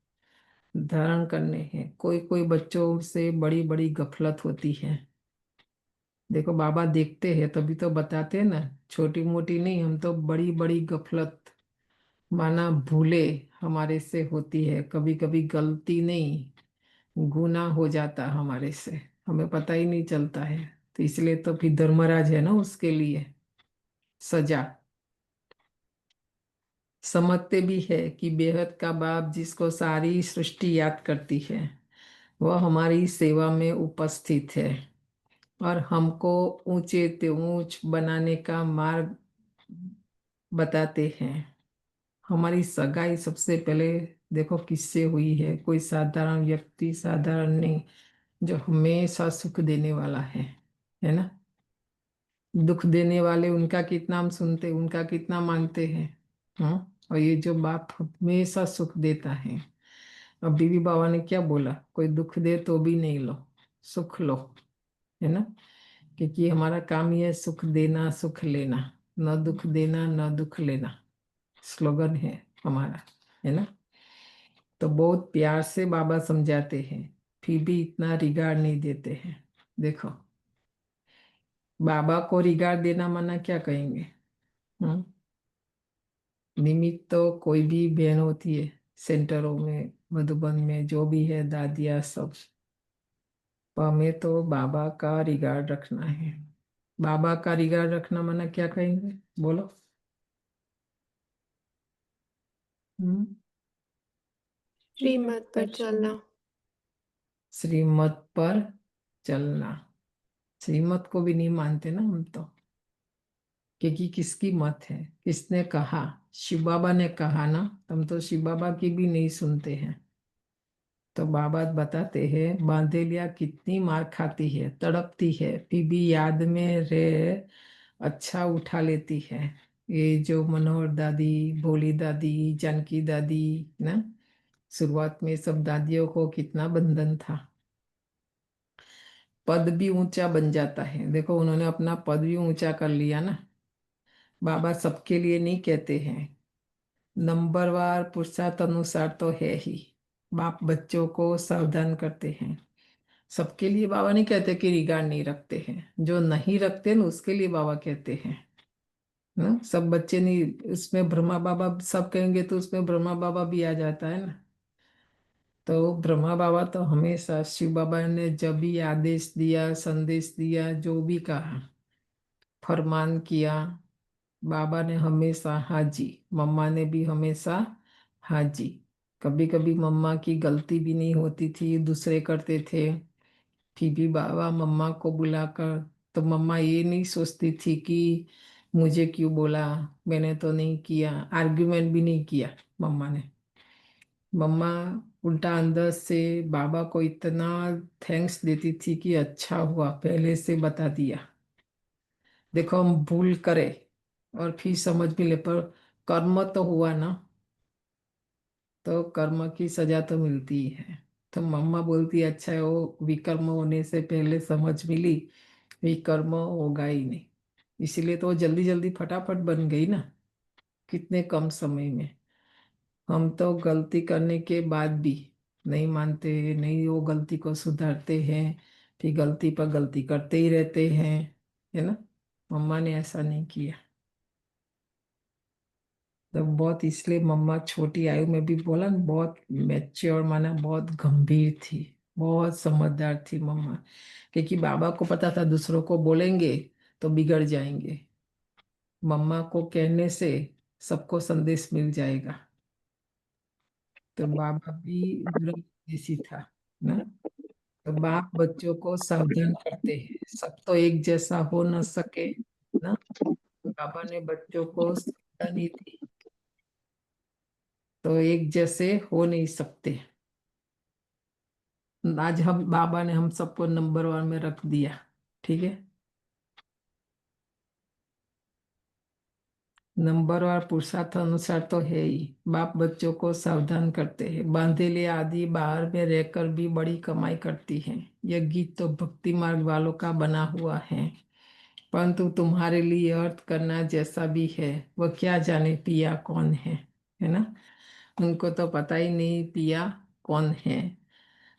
धारण करने हैं। कोई कोई बच्चों से बड़ी बड़ी गफलत होती है। देखो बाबा देखते हैं तभी तो बताते हैं ना, छोटी मोटी नहीं, हम तो बड़ी बड़ी गफलत माना भूले हमारे से होती है। कभी कभी गलती नहीं, गुनाह हो जाता हमारे से, हमें पता ही नहीं चलता है। तो इसलिए तो फिर धर्मराज है ना उसके लिए सजा। समझते भी है कि बेहद का बाप जिसको सारी सृष्टि याद करती है, वह हमारी सेवा में उपस्थित है और हमको ऊंचे ते ऊंच बनाने का मार्ग बताते हैं। हमारी सगाई सबसे पहले देखो किससे हुई है? कोई साधारण व्यक्ति, साधारण नहीं, जो हमेशा सुख देने वाला है ना। दुख देने वाले उनका कितना हम सुनते, उनका कितना मानते हैं। और ये जो बाप हमेशा सुख देता है। अब बीबी बाबा ने क्या बोला, कोई दुख दे तो भी नहीं लो, सुख लो, है ना। क्योंकि हमारा काम ही है सुख देना सुख लेना, न दुख देना न दुख लेना, स्लोगन है हमारा, है ना। तो बहुत प्यार से बाबा समझाते हैं, फिर भी इतना रिगार्ड नहीं देते हैं। देखो बाबा को रिगार्ड देना माना क्या कहेंगे? हम्म निमित्त तो कोई भी बहन होती है सेंटरों में, मधुबन में जो भी है, दादिया सब। पर हमें तो बाबा का रिगार्ड रखना है। बाबा का रिगार्ड रखना माना क्या कहेंगे, बोलो। हम्म श्रीमत पर चलना। श्रीमत पर चलना। श्रीमत को भी नहीं मानते ना हम तो, क्योंकि किसकी मत है, किसने कहा? शिव बाबा ने कहा ना, हम तो शिव बाबा की भी नहीं सुनते हैं। तो बाबा बताते हैं बांधेलिया कितनी मार खाती है, तड़पती है, फिर भी याद में रह अच्छा उठा लेती है। ये जो मनोहर दादी, भोली दादी, जानकी दादी ना, शुरुआत में सब दादियों को कितना बंधन था। पद भी ऊंचा बन जाता है, देखो उन्होंने अपना पद भी ऊंचा कर लिया ना। बाबा सबके लिए नहीं कहते हैं, नंबरवार पुरुषार्थ अनुसार तो है ही। बाप बच्चों को सावधान करते हैं, सबके लिए बाबा नहीं कहते कि रिगार्ड नहीं रखते हैं, जो नहीं रखते ना उसके लिए बाबा कहते हैं ना। सब बच्चे नहीं, उसमें ब्रह्मा बाबा सब कहेंगे तो उसमें ब्रह्मा बाबा भी आ जाता है ना। तो ब्रह्मा बाबा तो हमेशा शिव बाबा ने जब भी आदेश दिया, संदेश दिया, जो भी कहा, फरमान किया, बाबा ने हमेशा हाजी, मम्मा ने भी हमेशा हाजी। कभी कभी मम्मा की गलती भी नहीं होती थी, दूसरे करते थे, फिर भी बाबा मम्मा को बुलाकर, तो मम्मा ये नहीं सोचती थी कि मुझे क्यों बोला, मैंने तो नहीं किया, आर्ग्यूमेंट भी नहीं किया मम्मा ने। मम्मा उल्टा अंदर से बाबा को इतना थैंक्स देती थी कि अच्छा हुआ पहले से बता दिया। देखो हम भूल करें और फिर समझ भी ले, पर कर्म तो हुआ ना, तो कर्म की सजा तो मिलती ही है। तो मम्मा बोलती अच्छा है, वो विकर्म होने से पहले समझ मिली, विकर्म होगा ही नहीं, इसीलिए तो वो जल्दी जल्दी फटाफट बन गई ना, कितने कम समय में। हम तो गलती करने के बाद भी नहीं मानते, नहीं वो गलती को सुधारते हैं, फिर गलती पर गलती करते ही रहते हैं, है ना। मम्मा ने ऐसा नहीं किया। तो बहुत, इसलिए मम्मा छोटी आयु में भी बोला ना, बहुत मैच्योर, माना बहुत गंभीर थी, बहुत समझदार थी मम्मा। क्योंकि बाबा को पता था दूसरों को बोलेंगे तो बिगड़ जाएंगे, मम्मा को कहने से सबको संदेश मिल जाएगा। तो बाबा भी जैसी था ना। तो बाप बच्चों को सावधान करते हैं, सब तो एक जैसा हो न सके ना। बाबा ने बच्चों को सावधानी दी, तो एक जैसे हो नहीं सकते। आज हम बाबा ने हम सबको नंबर वन में रख दिया, ठीक है। नंबर और पुरुषार्थ अनुसार तो है ही। बाप बच्चों को सावधान करते हैं, बांधेले आदि बाहर में रहकर भी बड़ी कमाई करती हैं। यह गीत तो भक्ति मार्ग वालों का बना हुआ है, परंतु तुम्हारे लिए अर्थ करना जैसा भी है, वह क्या जाने पिया कौन है ना। उनको तो पता ही नहीं पिया कौन है।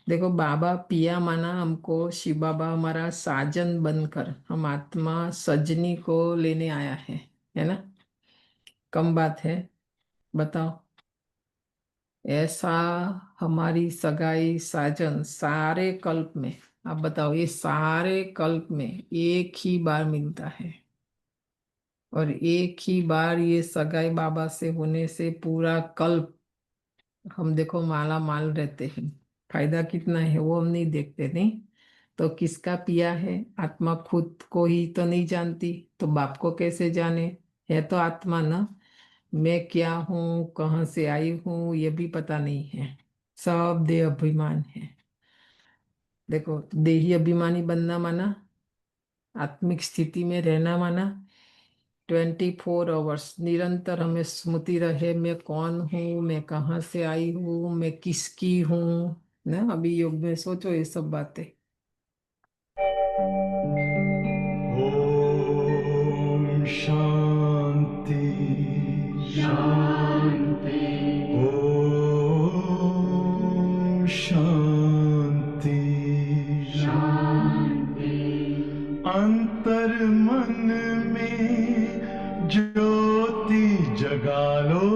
देखो बाबा पिया माना हमको, शिव बाबा हमारा साजन बनकर हम आत्मा सजनी को लेने आया है ना। कम बात है, बताओ। ऐसा हमारी सगाई साजन सारे कल्प में, आप बताओ, ये सारे कल्प में एक ही बार मिलता है, और एक ही बार ये सगाई बाबा से होने से पूरा कल्प हम देखो माला माल रहते हैं। फायदा कितना है वो हम नहीं देखते, नहीं तो किसका पिया है। आत्मा खुद को ही तो नहीं जानती, तो बाप को कैसे जाने। है तो आत्मा ना, मैं क्या हूँ, कहाँ से आई हूँ, ये भी पता नहीं है। सब देह अभिमान है। देखो देही अभिमानी बनना माना, आत्मिक स्थिति में रहना माना 24 आवर्स निरंतर हमें स्मृति रहे, मैं कौन हूँ, मैं कहाँ से आई हूँ, मैं किसकी हूँ ना। अभी योग में सोचो ये सब बातें। ओम शांति शांति। ओम शांति शांति। अंतर मन में ज्योति जगा लो,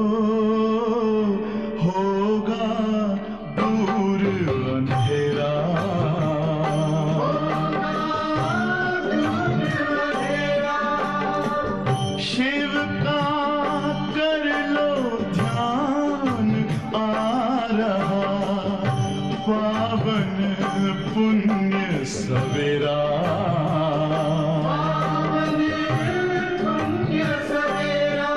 होगा दूर अंधेरा। शिव का कर लो ध्यान, आ रहा पावन पुण्य सवेरा। पावन पुण्य सवेरा।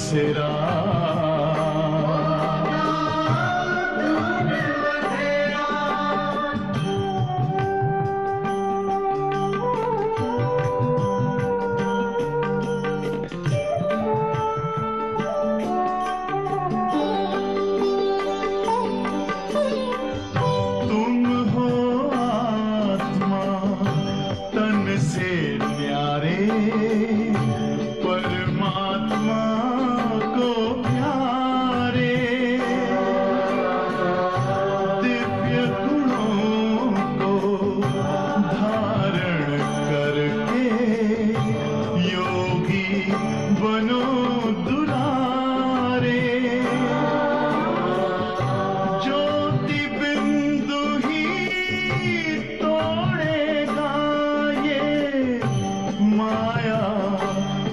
बसेरा। तुम हो आत्मा तन से न्यारे, परमात्मा को प्यारे। दिव्य गुणों को धारण करके योगी बनो दुलारे। ज्योति बिंदु ही तोड़ेगा ये माया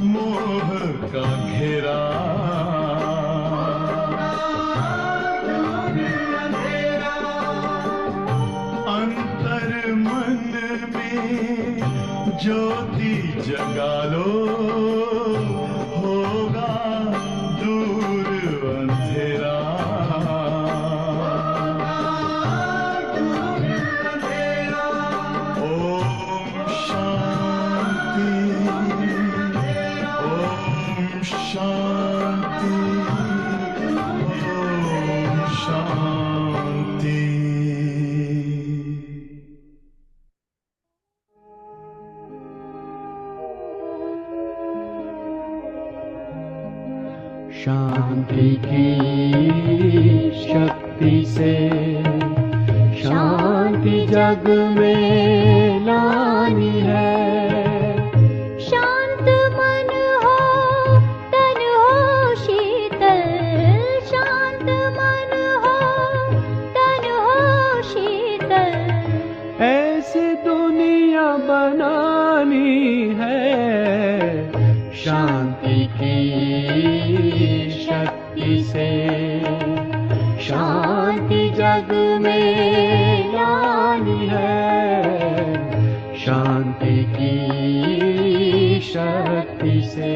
मोह का घेरा। अंतर मन में ज्योति जगा लो, होगा दूर अंधेरा। ओम शांति, ओम शांति, ओम शांति। शांति की शक्ति से शांति जग में लानी है। शांत मन हो तन हो शीतल, शांत मन हो तन हो शीतल। ऐसी दुनिया बनानी है। शांति की शक्ति से शांति जग में लानी है। शांति की शक्ति से।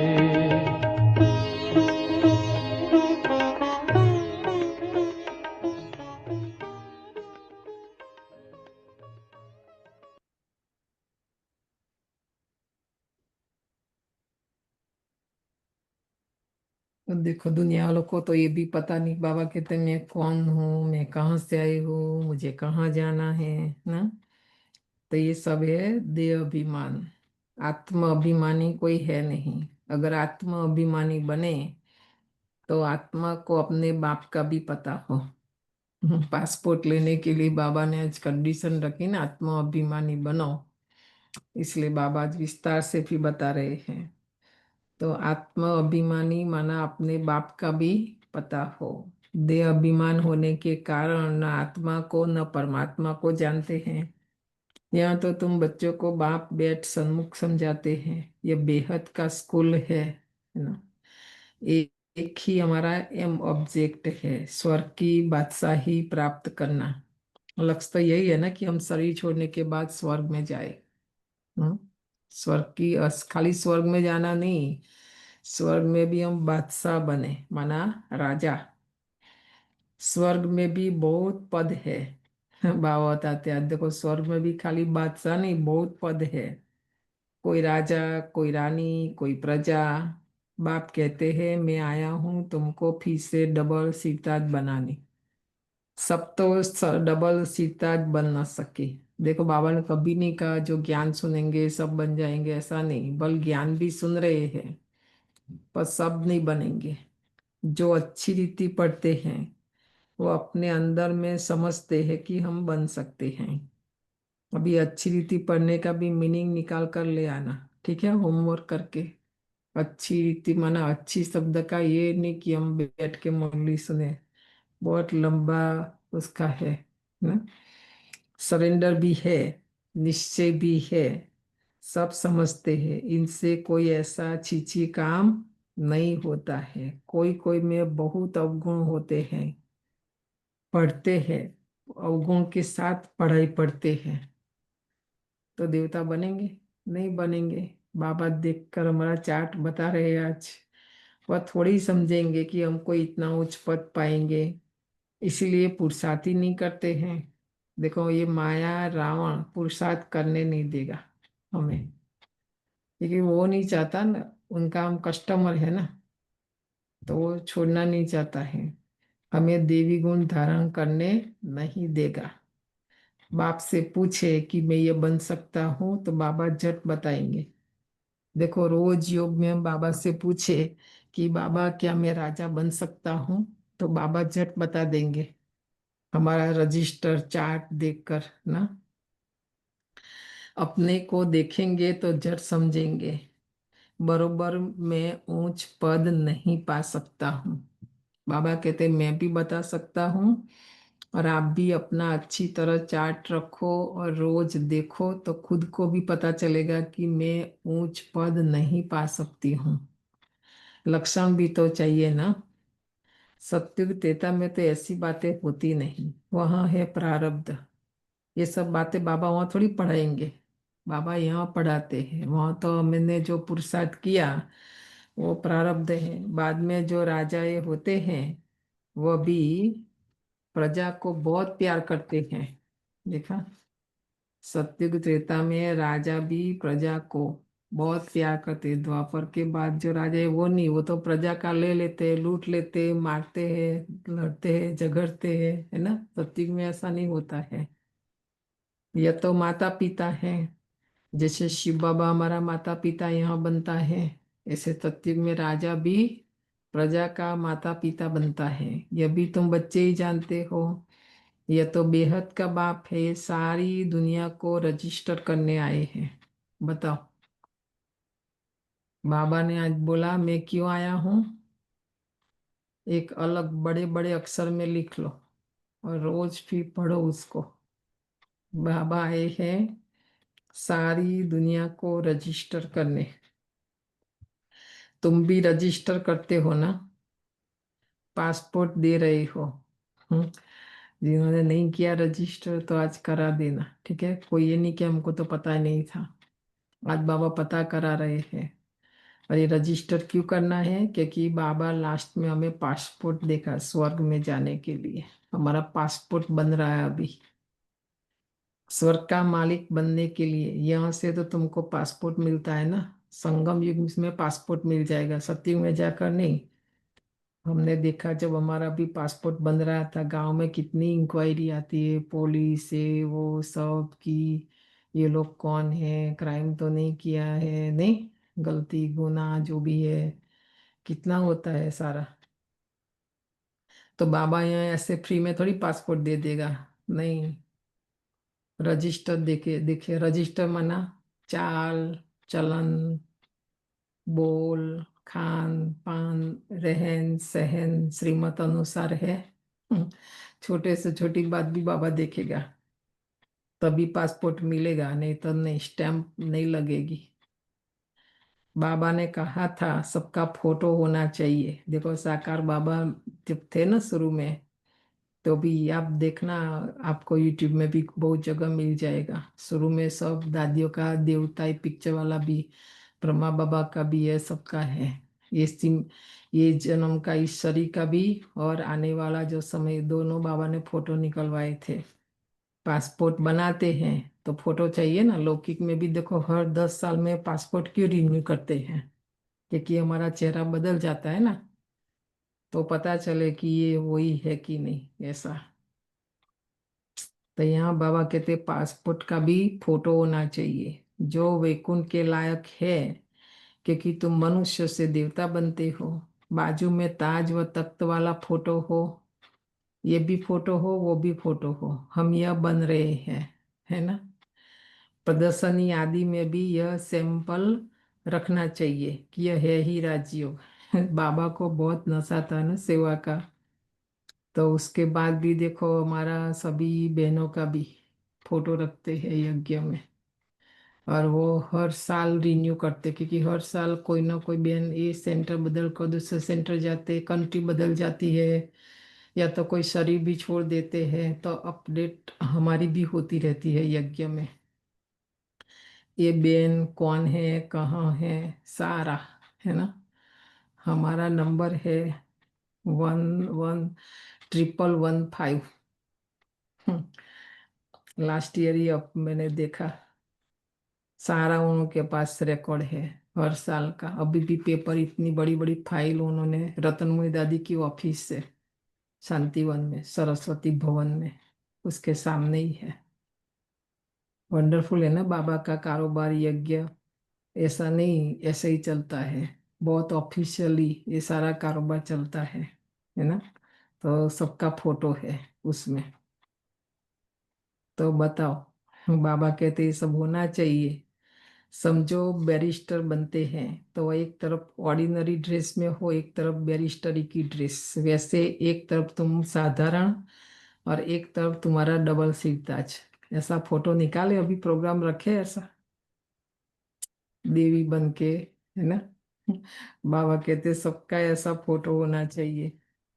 तो देखो दुनिया वालों को तो ये भी पता नहीं, बाबा कहते मैं कौन हूँ, मैं कहाँ से आई हूँ, मुझे कहाँ जाना है ना। तो ये सब है देह अभिमान। आत्म अभिमानी कोई है नहीं। अगर आत्म अभिमानी बने तो आत्मा को अपने बाप का भी पता हो। पासपोर्ट लेने के लिए बाबा ने आज कंडीशन रखी ना, आत्म अभिमानी बनो। इसलिए बाबा आज विस्तार से भी बता रहे हैं। तो आत्म अभिमानी माना अपने बाप का भी पता हो। देह अभिमान होने के कारण न आत्मा को न परमात्मा को जानते हैं। यहाँ तो तुम बच्चों को बाप बेट सन्मुख समझाते हैं। ये बेहद का स्कूल है ना। एक ही हमारा एम ऑब्जेक्ट है, स्वर्ग की बादशाही प्राप्त करना। लक्ष्य तो यही है ना कि हम शरीर छोड़ने के बाद स्वर्ग में जाए। स्वर्ग की खाली स्वर्ग में जाना नहीं, स्वर्ग में भी हम बादशाह बने, माना राजा। स्वर्ग में भी बहुत पद है। बाबा बताते हैं देखो स्वर्ग में भी खाली बादशाह नहीं, बहुत पद है। कोई राजा, कोई रानी, कोई प्रजा। बाप कहते हैं मैं आया हूँ तुमको फिर से डबल सीताज बनाने। सब तो डबल सीताज बन ना सके। देखो बाबा ने कभी नहीं कहा जो ज्ञान सुनेंगे सब बन जाएंगे, ऐसा नहीं। बल ज्ञान भी सुन रहे हैं पर सब नहीं बनेंगे। जो अच्छी रीति पढ़ते हैं वो अपने अंदर में समझते हैं कि हम बन सकते हैं। अभी अच्छी रीति पढ़ने का भी मीनिंग निकाल कर ले आना, ठीक है, होमवर्क करके। अच्छी रीति माना अच्छी शब्द का ये नहीं कि हम बैठ के मुरली सुने, बहुत लंबा उसका है ना। सरेंडर भी है, निश्चय भी है, सब समझते हैं। इनसे कोई ऐसा छीछी काम नहीं होता है। कोई कोई में बहुत अवगुण होते हैं, पढ़ते हैं, अवगुण के साथ पढ़ाई पढ़ते हैं तो देवता बनेंगे? नहीं बनेंगे। बाबा देखकर हमारा चार्ट बता रहे हैं आज। वह थोड़ी ही समझेंगे कि हमको इतना उच्च पद पाएंगे, इसीलिए पुरुषार्थ ही नहीं करते हैं। देखो ये माया रावण पुरुषार्थ करने नहीं देगा हमें, क्योंकि वो नहीं चाहता ना, उनका हम कस्टमर है ना, तो वो छोड़ना नहीं चाहता है, हमें देवी गुण धारण करने नहीं देगा। बाप से पूछे कि मैं ये बन सकता हूँ तो बाबा झट बताएंगे। देखो रोज योग में हम बाबा से पूछे कि बाबा क्या मैं राजा बन सकता हूँ, तो बाबा झट बता देंगे, हमारा रजिस्टर चार्ट देखकर ना। अपने को देखेंगे तो झट समझेंगे, बरोबर मैं ऊंच पद नहीं पा सकता हूँ। बाबा कहते मैं भी बता सकता हूँ, और आप भी अपना अच्छी तरह चार्ट रखो और रोज देखो तो खुद को भी पता चलेगा कि मैं ऊंच पद नहीं पा सकती हूँ। लक्षण भी तो चाहिए ना। सत्युग त्रेता में तो ऐसी बातें होती नहीं, वहाँ है प्रारब्ध। ये सब बातें बाबा वहाँ थोड़ी पढ़ाएंगे, बाबा यहाँ पढ़ाते हैं। वहाँ तो मैंने जो पुरुषार्थ किया वो प्रारब्ध है। बाद में जो राजा ये होते हैं वो भी प्रजा को बहुत प्यार करते हैं। देखा, सत्युग त्रेता में राजा भी प्रजा को बहुत प्यार करते। द्वापर के बाद जो राजा है वो नहीं, वो तो प्रजा का ले लेते हैं, लूट लेते हैं, मारते हैं, लड़ते हैं, झगड़ते हैं, है ना। सत्युग में ऐसा नहीं होता है। यह तो माता पिता है, जैसे शिव बाबा हमारा माता पिता यहाँ बनता है, ऐसे सत्युग में राजा भी प्रजा का माता पिता बनता है। यह भी तुम बच्चे ही जानते हो। यह तो बेहद का बाप है, ये सारी दुनिया को रजिस्टर करने आए हैं। बताओ, बाबा ने आज बोला मैं क्यों आया हूँ, एक अलग बड़े बड़े अक्षर में लिख लो और रोज फिर पढ़ो उसको। बाबा आए हैं सारी दुनिया को रजिस्टर करने। तुम भी रजिस्टर करते हो ना, पासपोर्ट दे रहे हो। हम्म, जिन्होंने नहीं किया रजिस्टर तो आज करा देना, ठीक है। कोई ये नहीं कि हमको तो पता ही नहीं था, आज बाबा पता करा रहे हैं। और ये रजिस्टर क्यों करना है, क्योंकि बाबा लास्ट में हमें पासपोर्ट देगा स्वर्ग में जाने के लिए। हमारा पासपोर्ट बन रहा है अभी, स्वर्ग का मालिक बनने के लिए। यहाँ से तो तुमको पासपोर्ट मिलता है ना, संगम युग में पासपोर्ट मिल जाएगा, सतयुग में जाकर नहीं। हमने देखा जब हमारा भी पासपोर्ट बन रहा था, गांव में कितनी इंक्वायरी आती है, पुलिस से वो सब की ये लोग कौन है, क्राइम तो नहीं किया है, नहीं गलती गुनाह जो भी है कितना होता है सारा। तो बाबा यहाँ ऐसे फ्री में थोड़ी पासपोर्ट दे देगा, नहीं। रजिस्टर देखे देखे, रजिस्टर माना चाल चलन, बोल, खान पान, रहन सहन श्रीमत अनुसार है। छोटे से छोटी बात भी बाबा देखेगा, तभी पासपोर्ट मिलेगा, नहीं तो नहीं, स्टैंप नहीं लगेगी। बाबा ने कहा था सबका फोटो होना चाहिए। देखो साकार बाबा जब थे ना शुरू में, तो भी आप देखना, आपको यूट्यूब में भी बहुत जगह मिल जाएगा। शुरू में सब दादियों का देवता पिक्चर वाला भी, ब्रह्मा बाबा का भी है, सबका है। ये सिम, ये जन्म का इस शरीर का भी और आने वाला जो समय, दोनों बाबा ने फोटो निकलवाए थे। पासपोर्ट बनाते हैं तो फोटो चाहिए ना। लौकिक में भी देखो हर 10 साल में पासपोर्ट क्यों रिन्यू करते हैं, क्योंकि हमारा चेहरा बदल जाता है ना, तो पता चले कि ये वही है कि नहीं ऐसा। तो यहाँ बाबा कहते पासपोर्ट का भी फोटो होना चाहिए, जो वैकुंठ के लायक है, क्योंकि तुम मनुष्य से देवता बनते हो। बाजू में ताज व तख्त वाला फोटो हो, ये भी फोटो हो, वो भी फोटो हो, हम यह बन रहे हैं, है ना। प्रदर्शनी आदि में भी यह सैंपल रखना चाहिए कि यह है ही राजयोग। बाबा को बहुत नशा था ना सेवा का, तो उसके बाद भी देखो हमारा सभी बहनों का भी फोटो रखते हैं यज्ञ में। और वो हर साल रिन्यू करते, क्योंकि हर साल कोई ना कोई बहन ये सेंटर बदल कर दूसरे सेंटर जाते, कंट्री बदल जाती है, या तो कोई शरीर भी छोड़ देते हैं, तो अपडेट हमारी भी होती रहती है यज्ञ में। ये बहन कौन है, कहाँ है, सारा, है ना। हमारा नंबर है 11,115। लास्ट ईयर ही अब मैंने देखा, सारा उनके पास रिकॉर्ड है हर साल का। अभी भी पेपर, इतनी बड़ी बड़ी फाइल उन्होंने रतनमयी दादी की ऑफिस से, शांतिवन में, सरस्वती भवन में, उसके सामने ही है। वंडरफुल है ना बाबा का कारोबार, यज्ञ ऐसा नहीं, ऐसे ही चलता है। बहुत ऑफिशियली ये सारा कारोबार चलता है ना। तो सबका फोटो है उसमें। तो बताओ, बाबा कहते ये सब होना चाहिए। समझो बैरिस्टर बनते हैं तो वह एक तरफ ऑर्डिनरी ड्रेस में हो, एक तरफ बैरिस्टरी की ड्रेस, वैसे एक तरफ तुम साधारण और एक तरफ तुम्हारा डबल सिरताज। ऐसा फोटो निकाले, अभी प्रोग्राम रखे ऐसा, देवी बन के, है ना। बाबा कहते सबका ऐसा फोटो होना चाहिए।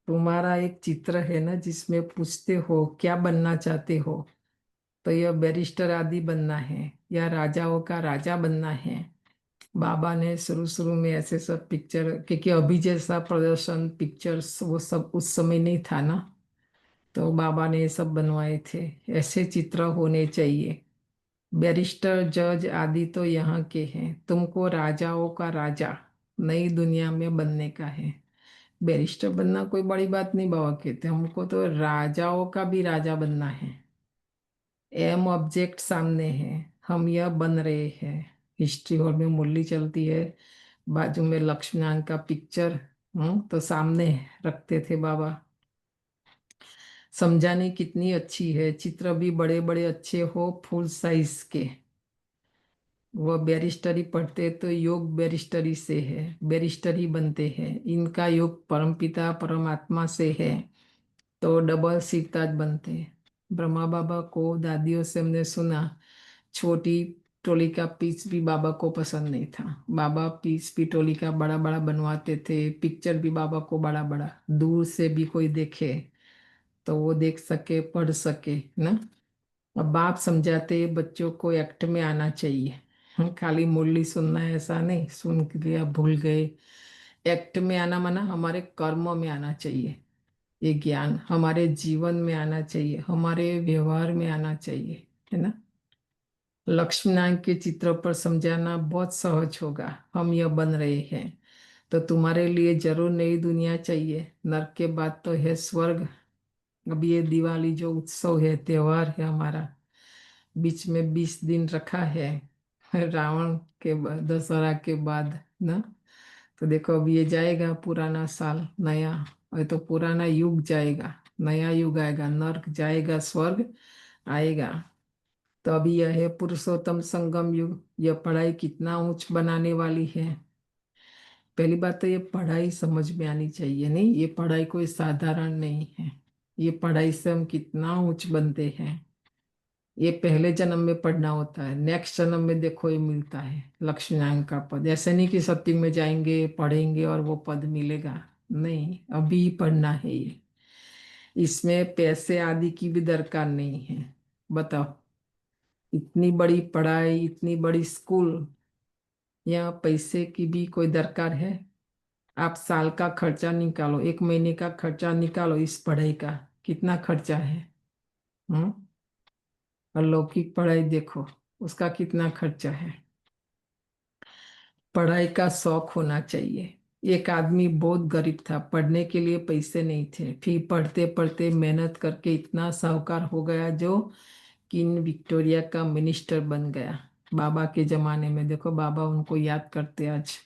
तुम्हारा एक चित्र है ना जिसमें पूछते हो क्या बनना चाहते हो, तो यह बैरिस्टर आदि बनना है या राजाओं का राजा बनना है। बाबा ने शुरू शुरू में ऐसे सब पिक्चर, क्योंकि अभी जैसा प्रदर्शन पिक्चर्स वो सब उस समय नहीं था ना, तो बाबा ने ये सब बनवाए थे। ऐसे चित्र होने चाहिए। बैरिस्टर जज आदि तो यहाँ के हैं, तुमको राजाओं का राजा नई दुनिया में बनने का है। बैरिस्टर बनना कोई बड़ी बात नहीं, बाबा कहते हमको तो राजाओं का भी राजा बनना है। एम ऑब्जेक्ट सामने है, हम यह बन रहे हैं। हिस्ट्री हॉल में मुरली चलती है, बाजू में लक्ष्मीनारायण का पिक्चर, तो सामने रखते थे बाबा। समझाने कितनी अच्छी है, चित्र भी बड़े बड़े अच्छे हो, फुल साइज के। वह बैरिस्टरी पढ़ते तो योग बैरिस्टरी से है, बैरिस्टरी बनते हैं। इनका योग परमपिता परमात्मा से है, तो डबल सिरताज बनते हैं। ब्रह्मा बाबा को दादियों से हमने सुना, छोटी टोली का पीस भी बाबा को पसंद नहीं था। बाबा पीस भी टोली का बड़ा बड़ा बनवाते थे, पिक्चर भी बाबा को बड़ा बड़ा, दूर से भी कोई देखे तो वो देख सके, पढ़ सके ना। अब बाप समझाते बच्चों को एक्ट में आना चाहिए। खाली मुरली सुनना है ऐसा नहीं, सुन के लिया भूल गए। एक्ट में आना माना हमारे कर्मों में आना चाहिए, ये ज्ञान हमारे जीवन में आना चाहिए, हमारे व्यवहार में आना चाहिए, है ना। लक्ष्मी नारायण के चित्र पर समझाना बहुत सहज होगा। हम यह बन रहे हैं तो तुम्हारे लिए जरूर नई दुनिया चाहिए, नरक के बाद तो है स्वर्ग। अब ये दिवाली जो उत्सव है, त्योहार है हमारा, बीच में 20 दिन रखा है रावण के दशहरा के बाद ना। तो देखो अब ये जाएगा पुराना साल, नया, और तो पुराना युग जाएगा, नया युग आएगा, नर्क जाएगा, स्वर्ग आएगा। तो अभी यह है पुरुषोत्तम संगम युग। यह पढ़ाई कितना ऊंच बनाने वाली है। पहली बात तो ये पढ़ाई समझ में आनी चाहिए, नहीं ये पढ़ाई कोई साधारण नहीं है। ये पढ़ाई से हम कितना ऊंच बनते हैं। ये पहले जन्म में पढ़ना होता है, नेक्स्ट जन्म में देखो ये मिलता है लक्ष्मी नारायण का पद। ऐसे नहीं कि सत्युग में जाएंगे पढ़ेंगे और वो पद मिलेगा, नहीं, अभी पढ़ना है ये। इसमें पैसे आदि की भी दरकार नहीं है। बताओ, इतनी बड़ी पढ़ाई, इतनी बड़ी स्कूल, यहाँ पैसे की भी कोई दरकार है? आप साल का खर्चा निकालो, एक महीने का खर्चा निकालो, इस पढ़ाई का कितना खर्चा है। हम्म और लौकिक पढ़ाई देखो, उसका कितना खर्चा है। पढ़ाई का शौक होना चाहिए। एक आदमी बहुत गरीब था, पढ़ने के लिए पैसे नहीं थे, फिर पढ़ते पढ़ते मेहनत करके इतना साहूकार हो गया जो किंग विक्टोरिया का मिनिस्टर बन गया। बाबा के जमाने में देखो, बाबा उनको याद करते आज।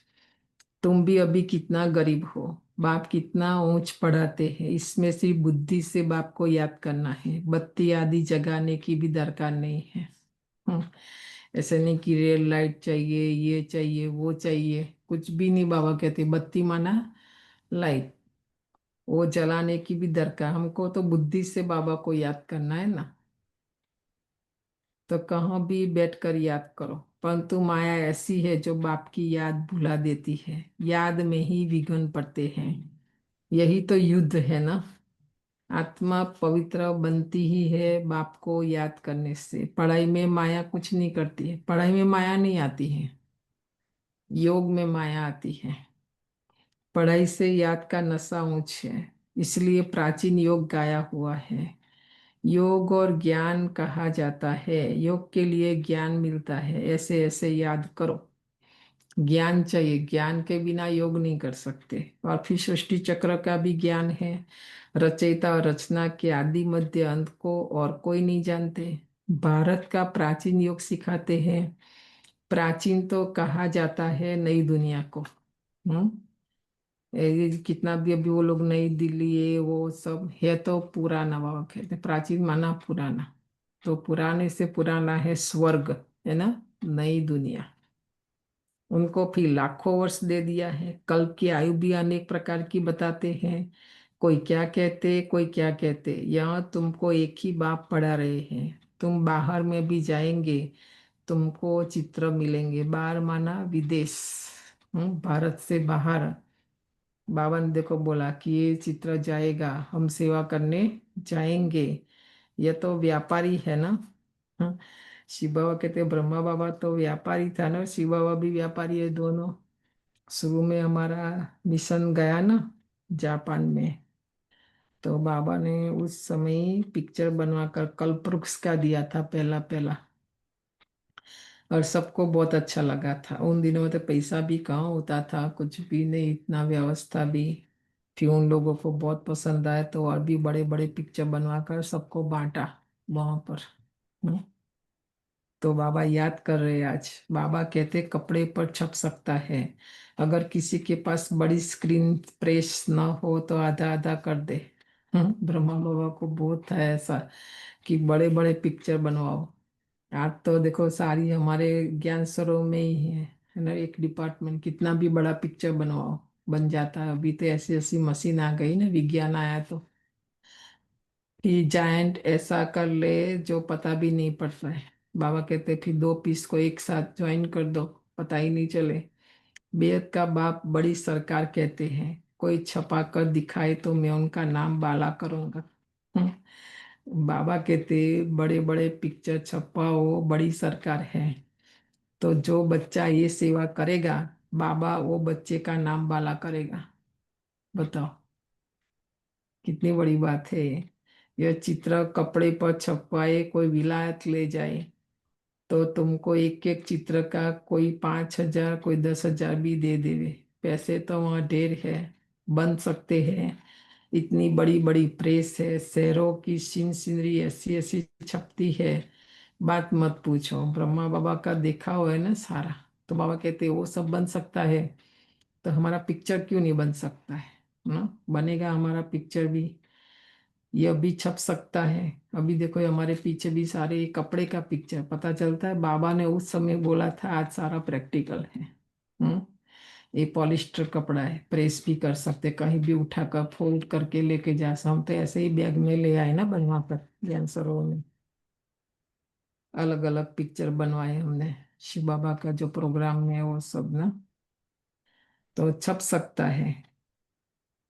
तुम भी अभी कितना गरीब हो, बाप कितना ऊंच पढ़ाते हैं। इसमें सिर्फ बुद्धि से बाप को याद करना है, बत्ती आदि जगाने की भी दरकार नहीं है। हम्म, ऐसे नहीं कि रेल लाइट चाहिए, ये चाहिए, वो चाहिए, कुछ भी नहीं। बाबा कहते बत्ती माना लाइट, वो जलाने की भी दरकार, हमको तो बुद्धि से बाबा को याद करना है ना। तो कहाँ भी बैठकर याद करो, परंतु माया ऐसी है जो बाप की याद भुला देती है, याद में ही विघ्न पड़ते हैं। यही तो युद्ध है ना। आत्मा पवित्र बनती ही है बाप को याद करने से। पढ़ाई में माया कुछ नहीं करती है, पढ़ाई में माया नहीं आती है, योग में माया आती है। पढ़ाई से याद का नशा ऊंच है, इसलिए प्राचीन योग गाया हुआ है। योग और ज्ञान कहा जाता है, योग के लिए ज्ञान मिलता है, ऐसे ऐसे याद करो। ज्ञान चाहिए, ज्ञान के बिना योग नहीं कर सकते। और फिर सृष्टि चक्र का भी ज्ञान है। रचयिता और रचना के आदि मध्य अंत को और कोई नहीं जानते। भारत का प्राचीन योग सिखाते हैं। प्राचीन तो कहा जाता है नई दुनिया को। हम्म ये कितना भी अभी वो लोग नई दिल्ली है वो सब है तो पुराना, बाबा कहते प्राचीन माना पुराना। तो पुराने से पुराना है स्वर्ग, है ना, नई दुनिया। उनको फिर लाखों वर्ष दे दिया है। कल्प की आयु भी अनेक प्रकार की बताते हैं। कोई क्या कहते, कोई क्या कहते। यहाँ तुमको एक ही बात पढ़ा रहे हैं। तुम बाहर में भी जाएंगे, तुमको चित्र मिलेंगे। बाहर माना विदेश, भारत से बाहर। बाबा ने देखो बोला कि ये चित्र जाएगा, हम सेवा करने जाएंगे। ये तो व्यापारी है ना। हाँ, शिव बाबा कहते ब्रह्मा बाबा तो व्यापारी था ना, शिव बाबा भी व्यापारी है, दोनों। शुरू में हमारा मिशन गया ना जापान में, तो बाबा ने उस समय पिक्चर बनवाकर कल्पवृक्ष का दिया था पहला पहला। और सबको बहुत अच्छा लगा था। उन दिनों में तो पैसा भी कहाँ होता था, कुछ भी नहीं, इतना व्यवस्था भी। फिर उन लोगों को बहुत पसंद आया तो और भी बड़े बड़े पिक्चर बनवाकर सबको बांटा वहां पर। हम्म। तो बाबा याद कर रहे आज। बाबा कहते कपड़े पर छप सकता है। अगर किसी के पास बड़ी स्क्रीन प्रेस ना हो तो आधा आधा कर दे। ब्रह्मा बाबा को बहुत था ऐसा कि बड़े बड़े पिक्चर बनवाओ। आज तो देखो सारी हमारे ज्ञान सरोवर में ही है ना, एक डिपार्टमेंट कितना भी बड़ा पिक्चर बनवाओ बन जाता है। अभी तो ऐसी ऐसी मशीन आ गई ना, विज्ञान आया तो कि जायंट ऐसा कर ले जो पता भी नहीं पड़ता है। बाबा कहते फिर दो पीस को एक साथ ज्वाइन कर दो, पता ही नहीं चले। बेद का बाप बड़ी सरकार कहते हैं, कोई छपा कर दिखाए तो मैं उनका नाम बाला करूंगा। बाबा कहते बड़े बड़े पिक्चर छपाओ, बड़ी सरकार है। तो जो बच्चा ये सेवा करेगा, बाबा वो बच्चे का नाम बाला करेगा। बताओ कितनी बड़ी बात है ये। यह चित्र कपड़े पर छपवाए कोई विलायत ले जाए तो तुमको एक एक चित्र का कोई 5,000 कोई 10,000 भी दे देवे। पैसे तो वहाँ ढेर है, बन सकते हैं। इतनी बड़ी बड़ी प्रेस है, शहरों की सीन सीनरी ऐसी ऐसी छपती है, बात मत पूछो। ब्रह्मा बाबा का देखा हुआ है ना सारा। तो बाबा कहते वो सब बन सकता है, तो हमारा पिक्चर क्यों नहीं बन सकता है ना। बनेगा हमारा पिक्चर भी, ये भी छप सकता है। अभी देखो ये हमारे पीछे भी सारे ये कपड़े का पिक्चर पता चलता है। बाबा ने उस समय बोला था, आज सारा प्रैक्टिकल है। हम्म ये पॉलिस्टर कपड़ा है, प्रेस भी कर सकते, कहीं भी उठाकर फोल्ड करके लेके जा सकते। हम तो ऐसे ही बैग में ले आए ना बनवा कर ज्ञान सरोवर में। अलग अलग पिक्चर बनवाए हमने, शिव बाबा का जो प्रोग्राम में वो सब ना, तो छप सकता है।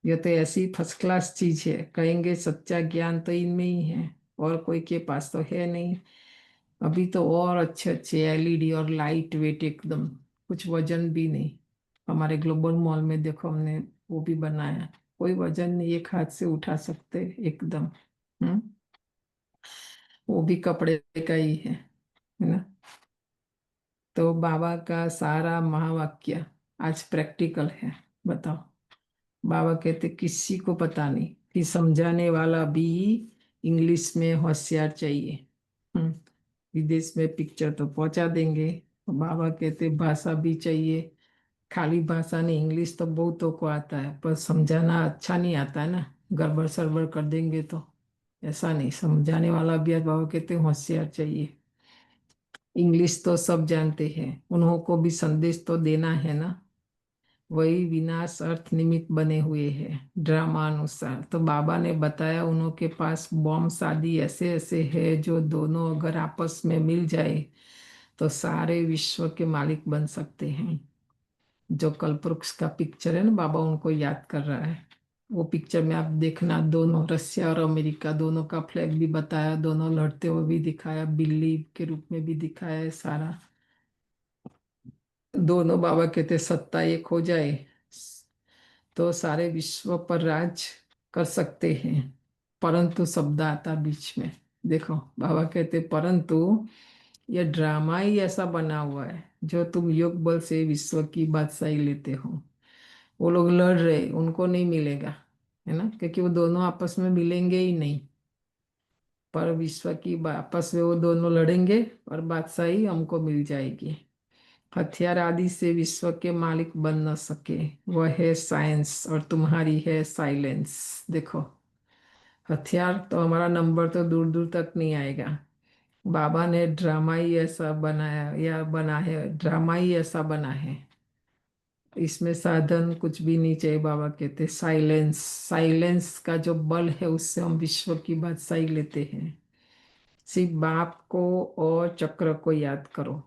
ये तो ऐसी फर्स्ट क्लास चीज है, कहेंगे सच्चा ज्ञान तो इनमें ही है, और कोई के पास तो है नहीं। अभी तो और अच्छे अच्छे एलईडी और लाइट वेट एकदम, कुछ वजन भी नहीं। हमारे ग्लोबल मॉल में देखो हमने वो भी बनाया, कोई वजन नहीं, एक हाथ से उठा सकते एकदम। हम्म वो भी कपड़े का ही है ना। तो बाबा का सारा महावाक्य आज प्रैक्टिकल है। बताओ, बाबा कहते किसी को पता नहीं, कि समझाने वाला भी इंग्लिश में होशियार चाहिए। विदेश में पिक्चर तो पहुंचा देंगे। बाबा कहते भाषा भी चाहिए। खाली भाषा नहीं, इंग्लिश तो बहुतों को आता है, पर समझाना अच्छा नहीं आता है ना, गड़बड़ सड़बड़ कर देंगे तो। ऐसा नहीं, समझाने वाला भी आज बाबा कहते होशियार चाहिए। इंग्लिश तो सब जानते हैं, उन्हों को भी संदेश तो देना है ना। वही विनाश अर्थ निमित्त बने हुए हैं ड्रामा अनुसार। तो बाबा ने बताया उन्हों के पास बॉम्ब शादी ऐसे ऐसे है जो दोनों अगर आपस में मिल जाए तो सारे विश्व के मालिक बन सकते हैं। जो कल्पवृक्ष का पिक्चर है ना, बाबा उनको याद कर रहा है। वो पिक्चर में आप देखना, दोनों रसिया और अमेरिका दोनों का फ्लैग भी बताया, दोनों लड़ते हुए भी दिखाया, बिल्ली के रूप में भी दिखाया है सारा। दोनों बाबा कहते सत्ता एक हो जाए तो सारे विश्व पर राज कर सकते हैं। परंतु शब्द आता बीच में। देखो बाबा कहते परंतु ये ड्रामा ही ऐसा बना हुआ है जो तुम योग बल से विश्व की बादशाही लेते हो। वो लोग लड़ रहे, उनको नहीं मिलेगा, है ना, क्योंकि वो दोनों आपस में मिलेंगे ही नहीं। पर विश्व की आपस में वो दोनों लड़ेंगे और बादशाही हमको मिल जाएगी। हथियार आदि से विश्व के मालिक बन न सके, वह है साइंस और तुम्हारी है साइलेंस। देखो हथियार तो हमारा नंबर तो दूर दूर तक नहीं आएगा। बाबा ने ड्रामा ही ऐसा बनाया या बना है, ड्रामा ही ऐसा बना है। इसमें साधन कुछ भी नहीं चाहिए। बाबा कहते साइलेंस, साइलेंस का जो बल है उससे हम विश्व की बादशाही लेते हैं। सिर्फ बाप को और चक्र को याद करो,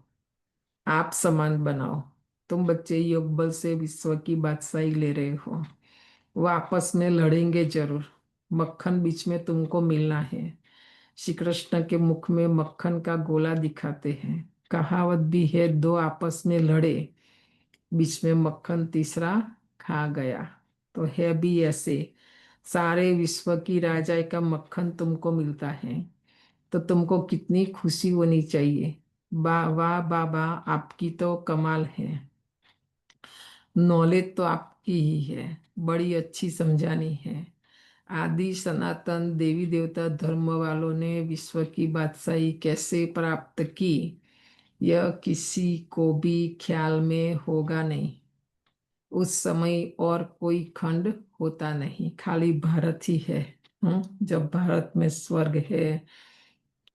आप समान बनाओ। तुम बच्चे योग बल से विश्व की बादशाही ले रहे हो। वो आपस में लड़ेंगे जरूर, मक्खन बीच में तुमको मिलना है। श्री कृष्ण के मुख में मक्खन का गोला दिखाते हैं। कहावत भी है, दो आपस में लड़े, बीच में मक्खन तीसरा खा गया। तो है भी ऐसे, सारे विश्व की राजाई का मक्खन तुमको मिलता है, तो तुमको कितनी खुशी होनी चाहिए। वाह बाबा, आपकी तो कमाल है। नॉलेज तो आपकी ही है, बड़ी अच्छी समझानी है। आदि सनातन देवी देवता धर्म वालों ने विश्व की बादशाही कैसे प्राप्त की, यह किसी को भी ख्याल में होगा नहीं। उस समय और कोई खंड होता नहीं, खाली भारत ही है। जब भारत में स्वर्ग है,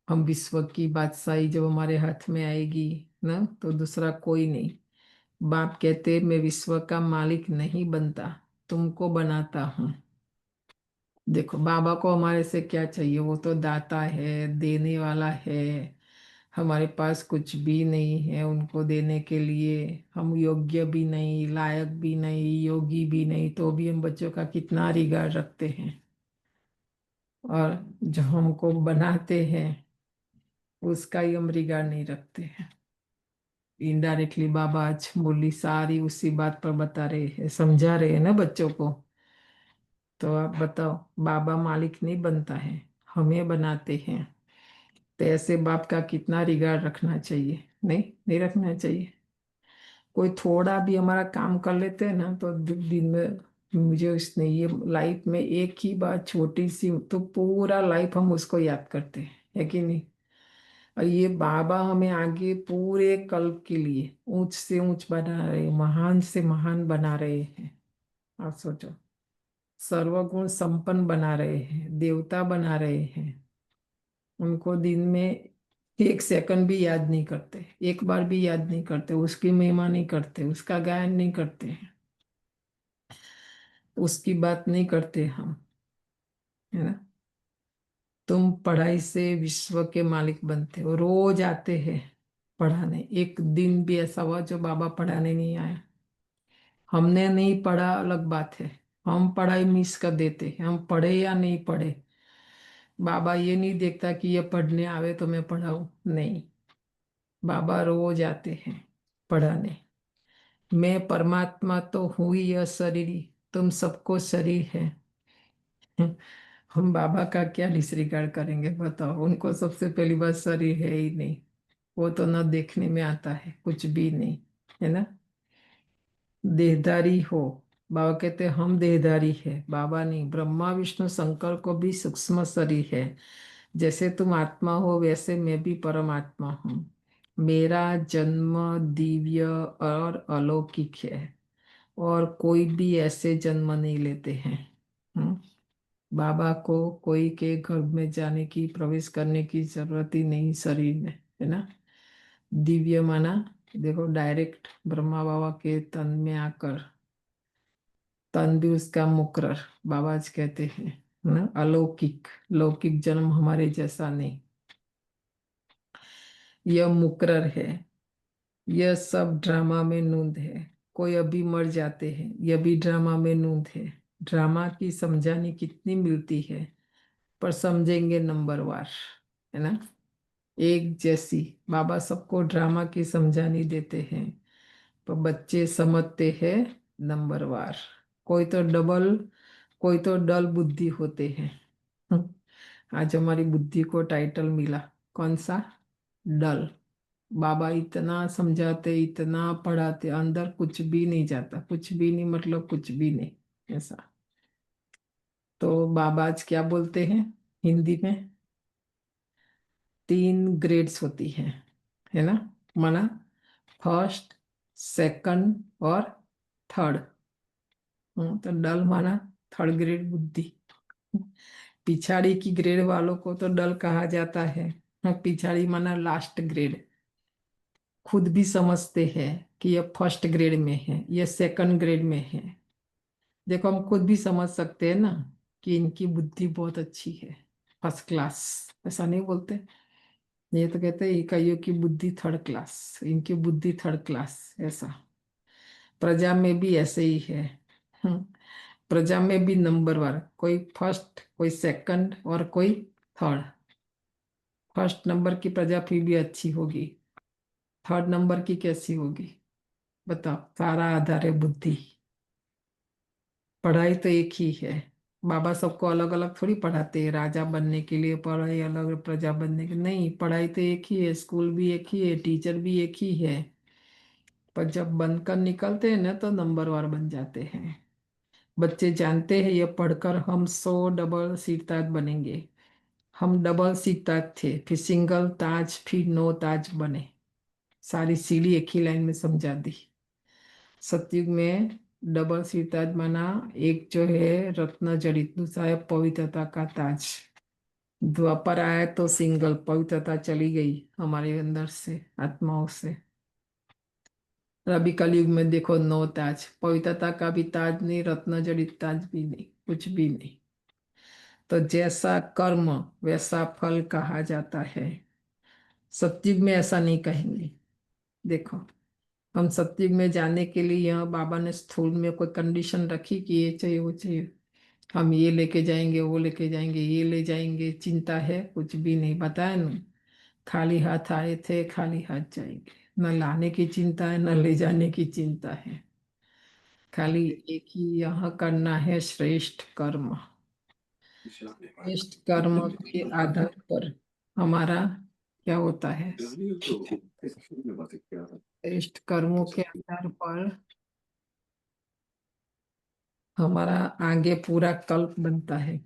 हम विश्व की बादशाही जब हमारे हाथ में आएगी ना, तो दूसरा कोई नहीं। बाप कहते मैं विश्व का मालिक नहीं बनता, तुमको बनाता हूँ। देखो बाबा को हमारे से क्या चाहिए, वो तो दाता है, देने वाला है। हमारे पास कुछ भी नहीं है उनको देने के लिए। हम योग्य भी नहीं, लायक भी नहीं, योगी भी नहीं, तो भी हम बच्चों का कितना रिगार्ड रखते हैं। और जो हमको बनाते हैं उसका ही हम रिगार्ड नहीं रखते हैं। इनडायरेक्टली बाबा आज बोली सारी उसी बात पर बता रहे हैं, समझा रहे हैं ना बच्चों को। तो आप बताओ, बाबा मालिक नहीं बनता है, हमें बनाते हैं। तो ऐसे बाप का कितना रिगार्ड रखना चाहिए। नहीं, नहीं रखना चाहिए। कोई थोड़ा भी हमारा काम कर लेते हैं ना, तो दिन में मुझे इसने ये लाइफ में एक ही बात छोटी सी, तो पूरा लाइफ हम उसको याद करते हैं, है कि नहीं। और ये बाबा हमें आगे पूरे कल के लिए ऊंच से ऊंच बना रहे, महान से महान बना रहे हैं। आप सोचो, सर्वगुण संपन्न बना रहे हैं, देवता बना रहे हैं। उनको दिन में एक सेकंड भी याद नहीं करते, एक बार भी याद नहीं करते, उसकी महिमा नहीं करते, उसका गायन नहीं करते हैं, उसकी बात नहीं करते हम, है ना। तुम पढ़ाई से विश्व के मालिक बनते हो, रोज आते हैं पढ़ाने। एक दिन भी ऐसा हुआ जो बाबा पढ़ाने नहीं आया। हमने नहीं पढ़ा अलग बात है, हम पढ़ाई मिस कर देते हैं, हम पढ़े या नहीं पढ़े। बाबा ये नहीं देखता कि ये पढ़ने आवे तो मैं पढ़ाऊं, नहीं। बाबा रोज आते हैं पढ़ाने। मैं परमात्मा तो हूँ ही, यह शरीर ही, तुम सबको शरीर है। हम बाबा का क्या डिसरिगार्ड करेंगे बताओ। उनको सबसे पहली बात शरीर है ही नहीं, वो तो ना देखने में आता है, कुछ भी नहीं, है ना। देहधारी हो, बाबा कहते हैं हम देहधारी है, बाबा नहीं। ब्रह्मा विष्णु शंकर को भी सूक्ष्म शरीर है। जैसे तुम आत्मा हो वैसे मैं भी परमात्मा हूँ। मेरा जन्म दिव्य और अलौकिक है, और कोई भी ऐसे जन्म नहीं लेते हैं। हम्म? बाबा को कोई के गर्भ में जाने की, प्रवेश करने की जरूरत ही नहीं शरीर में, है ना। दिव्य माना, देखो डायरेक्ट ब्रह्मा बाबा के तन में आकर, तन भी उसका मुकर्रर, बाबा जी कहते हैं, है ना। अलौकिक, लौकिक जन्म हमारे जैसा नहीं, यह मुकर्रर है। यह सब ड्रामा में नूंद है। कोई अभी मर जाते हैं, यह भी ड्रामा में नूंद है। ड्रामा की समझानी कितनी मिलती है, पर समझेंगे नंबरवार, है ना। एक जैसी बाबा सबको ड्रामा की समझानी देते हैं, पर बच्चे समझते हैं नंबरवार। कोई तो डबल, कोई तो डल बुद्धि होते हैं। आज हमारी बुद्धि को टाइटल मिला, कौन सा? डल। बाबा इतना समझाते, इतना पढ़ाते, अंदर कुछ भी नहीं जाता, कुछ भी नहीं, मतलब कुछ भी नहीं ऐसा। तो बाबा आज क्या बोलते हैं हिंदी में? 3 ग्रेड्स होती हैं, है ना? माना फर्स्ट, सेकंड और थर्ड। तो डल माना थर्ड ग्रेड बुद्धि। पिछाड़ी की ग्रेड वालों को तो डल कहा जाता है। पिछाड़ी माना लास्ट ग्रेड। खुद भी समझते हैं कि ये फर्स्ट ग्रेड में है, ये सेकंड ग्रेड में है। देखो हम खुद भी समझ सकते हैं ना कि इनकी बुद्धि बहुत अच्छी है, फर्स्ट क्लास। ऐसा नहीं बोलते? ये तो कहते हैं इकाइयों की बुद्धि थर्ड क्लास, इनकी बुद्धि थर्ड क्लास। ऐसा प्रजा में भी ऐसे ही है। हम्म, प्रजा में भी नंबर वन, कोई फर्स्ट, कोई सेकंड और कोई थर्ड। फर्स्ट नंबर की प्रजा फिर भी अच्छी होगी, थर्ड नंबर की कैसी होगी? बताओ। सारा आधार है बुद्धि। पढ़ाई तो एक ही है। बाबा सबको अलग अलग थोड़ी पढ़ाते हैं, राजा बनने के लिए पढ़ाई अलग, प्रजा बनने के नहीं। पढ़ाई तो एक ही है, स्कूल भी एक ही है, टीचर भी एक ही है। पर जब बनकर निकलते हैं ना तो नंबरवार बन जाते हैं। बच्चे जानते हैं ये पढ़कर हम 100 डबल सीरताज बनेंगे। हम डबल सीरताज थे, फिर सिंगल ताज, फिर 9 ताज बने। सारी सीढ़ी एक ही लाइन में समझा दी। सतयुग में डबल सीरताज माना, एक जो है रत्न जड़ित, दूसरा है पवित्रता का ताज। द्वापर आया तो सिंगल, पवित्रता चली गई हमारे अंदर से, आत्माओं से। और अभी कलयुग में देखो 9 ताज, पवित्रता का भी ताज नहीं, रत्न जड़ित ताज भी नहीं, कुछ भी नहीं। तो जैसा कर्म वैसा फल कहा जाता है। सतयुग में ऐसा नहीं कहेंगे। देखो हम सतयुग में जाने के लिए यहाँ बाबा ने स्थूल में कोई कंडीशन रखी कि ये चाहिए वो चाहिए, हम ये लेके जाएंगे, वो लेके जाएंगे, ये ले जाएंगे। चिंता है? कुछ भी नहीं बताया ना। खाली हाथ आए थे, खाली हाथ जाएंगे। न लाने की चिंता है, न ले जाने की चिंता है। खाली एक ही यहाँ करना है, श्रेष्ठ कर्म। श्रेष्ठ कर्म के आधार पर हमारा क्या होता है? श्रेष्ठ कर्मों के आधार पर हमारा आगे पूरा कल्प बनता है।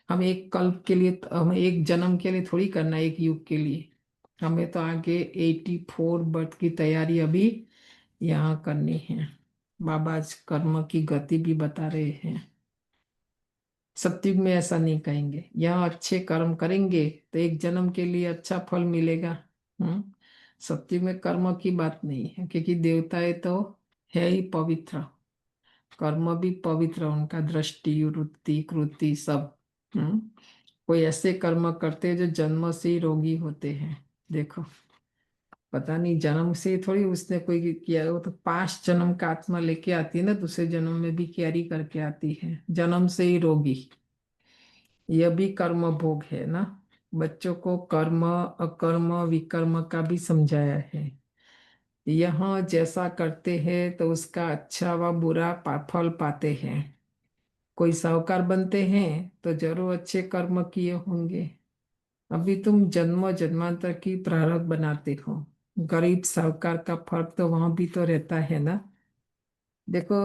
हम एक कल्प के लिए, हमें एक जन्म के लिए थोड़ी करना है, एक युग के लिए। हमें तो आगे 84 बर्थ की तैयारी अभी यहाँ करनी है। बाबा आज कर्म की गति भी बता रहे हैं। सतयुग में ऐसा नहीं कहेंगे, यहाँ अच्छे कर्म करेंगे तो एक जन्म के लिए अच्छा फल मिलेगा। सतयुग में कर्म की बात नहीं है, क्योंकि देवताएं तो है ही पवित्र। कर्म भी पवित्र, उनका दृष्टि, वृत्ति, कृति सब। हम्म कोई ऐसे कर्म करते हैं जो जन्म से ही रोगी होते हैं। देखो पता नहीं जन्म से थोड़ी उसने कोई किया, वो तो 5 जन्म का आत्मा लेके आती है ना, दूसरे जन्म में भी कैरी करके आती है, जन्म से ही रोगी। यह भी कर्म भोग है ना। बच्चों को कर्म, अकर्म, विकर्म का भी समझाया है। यहाँ जैसा करते हैं तो उसका अच्छा व बुरा फल पाते हैं। कोई साहूकार बनते हैं तो जरूर अच्छे कर्म किए होंगे। अभी तुम जन्म जन्मांतर की प्रारब्ध बनाते हो। गरीब साहूकार का फर्क तो वहां भी तो रहता है ना। देखो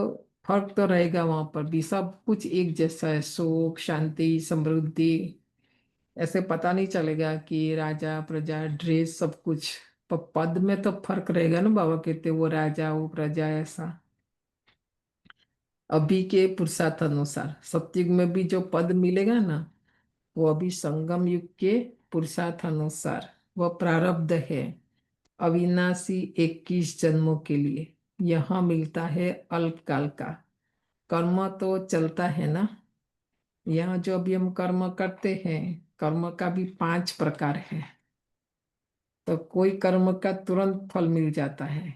फर्क तो रहेगा, वहां पर भी सब कुछ एक जैसा है, सुख शांति समृद्धि। ऐसे पता नहीं चलेगा कि राजा प्रजा ड्रेस सब कुछ, पर पद में तो फर्क रहेगा ना। बाबा कहते वो राजा वो प्रजा ऐसा। अभी के पुरुषार्थ अनुसार सतयुग में भी जो पद मिलेगा ना, वो अभी संगम युग के पुरुषार्थ अनुसार वह प्रारब्ध है। अविनाशी 21 जन्मों के लिए यहाँ मिलता है अल्पकाल का। कर्म तो चलता है ना। यहाँ जो अभी हम कर्म करते हैं, कर्म का भी 5 प्रकार है। तो कोई कर्म का तुरंत फल मिल जाता है,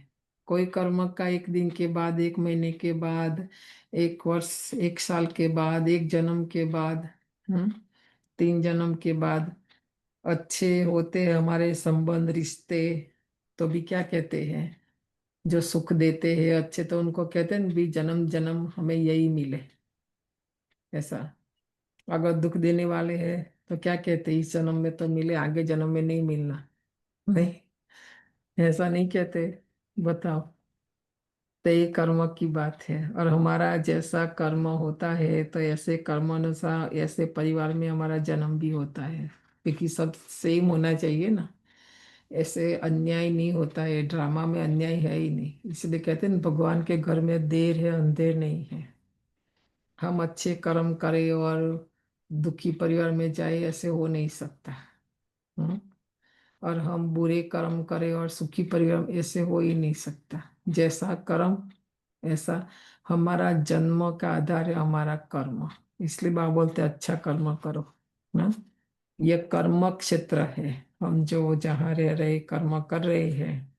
कोई कर्म का 1 दिन के बाद, 1 महीने के बाद, 1 वर्ष, 1 साल के बाद, 1 जन्म के बाद, 3 जन्म के बाद। अच्छे होते हैं हमारे संबंध रिश्ते तो भी क्या कहते हैं? जो सुख देते हैं अच्छे, तो उनको कहते हैं भी जन्म जन्म हमें यही मिले, ऐसा। अगर दुख देने वाले हैं तो क्या कहते हैं, इस जन्म में तो मिले, आगे जन्म में नहीं मिलना। नहीं, ऐसा नहीं कहते। बताओ। तो ये कर्म की बात है, और हमारा जैसा कर्म होता है तो ऐसे कर्म अनुसार ऐसे परिवार में हमारा जन्म भी होता है, क्योंकि सब सेम होना चाहिए ना। ऐसे अन्याय नहीं होता है, ड्रामा में अन्याय है ही नहीं। इसलिए कहते हैं ना, भगवान के घर में देर है अंधेर नहीं है। हम अच्छे कर्म करें और दुखी परिवार में जाए, ऐसे हो नहीं सकता। हम्म? और हम बुरे कर्म करें और सुखी परिवार में, ऐसे हो ही नहीं सकता। जैसा कर्म ऐसा, हमारा जन्म का आधार है हमारा कर्म। इसलिए बाबा बोलते हैं, अच्छा कर्म करो ना। ये कर्म क्षेत्र है। हम जो जहाँ रह रहे कर्म कर रहे हैं,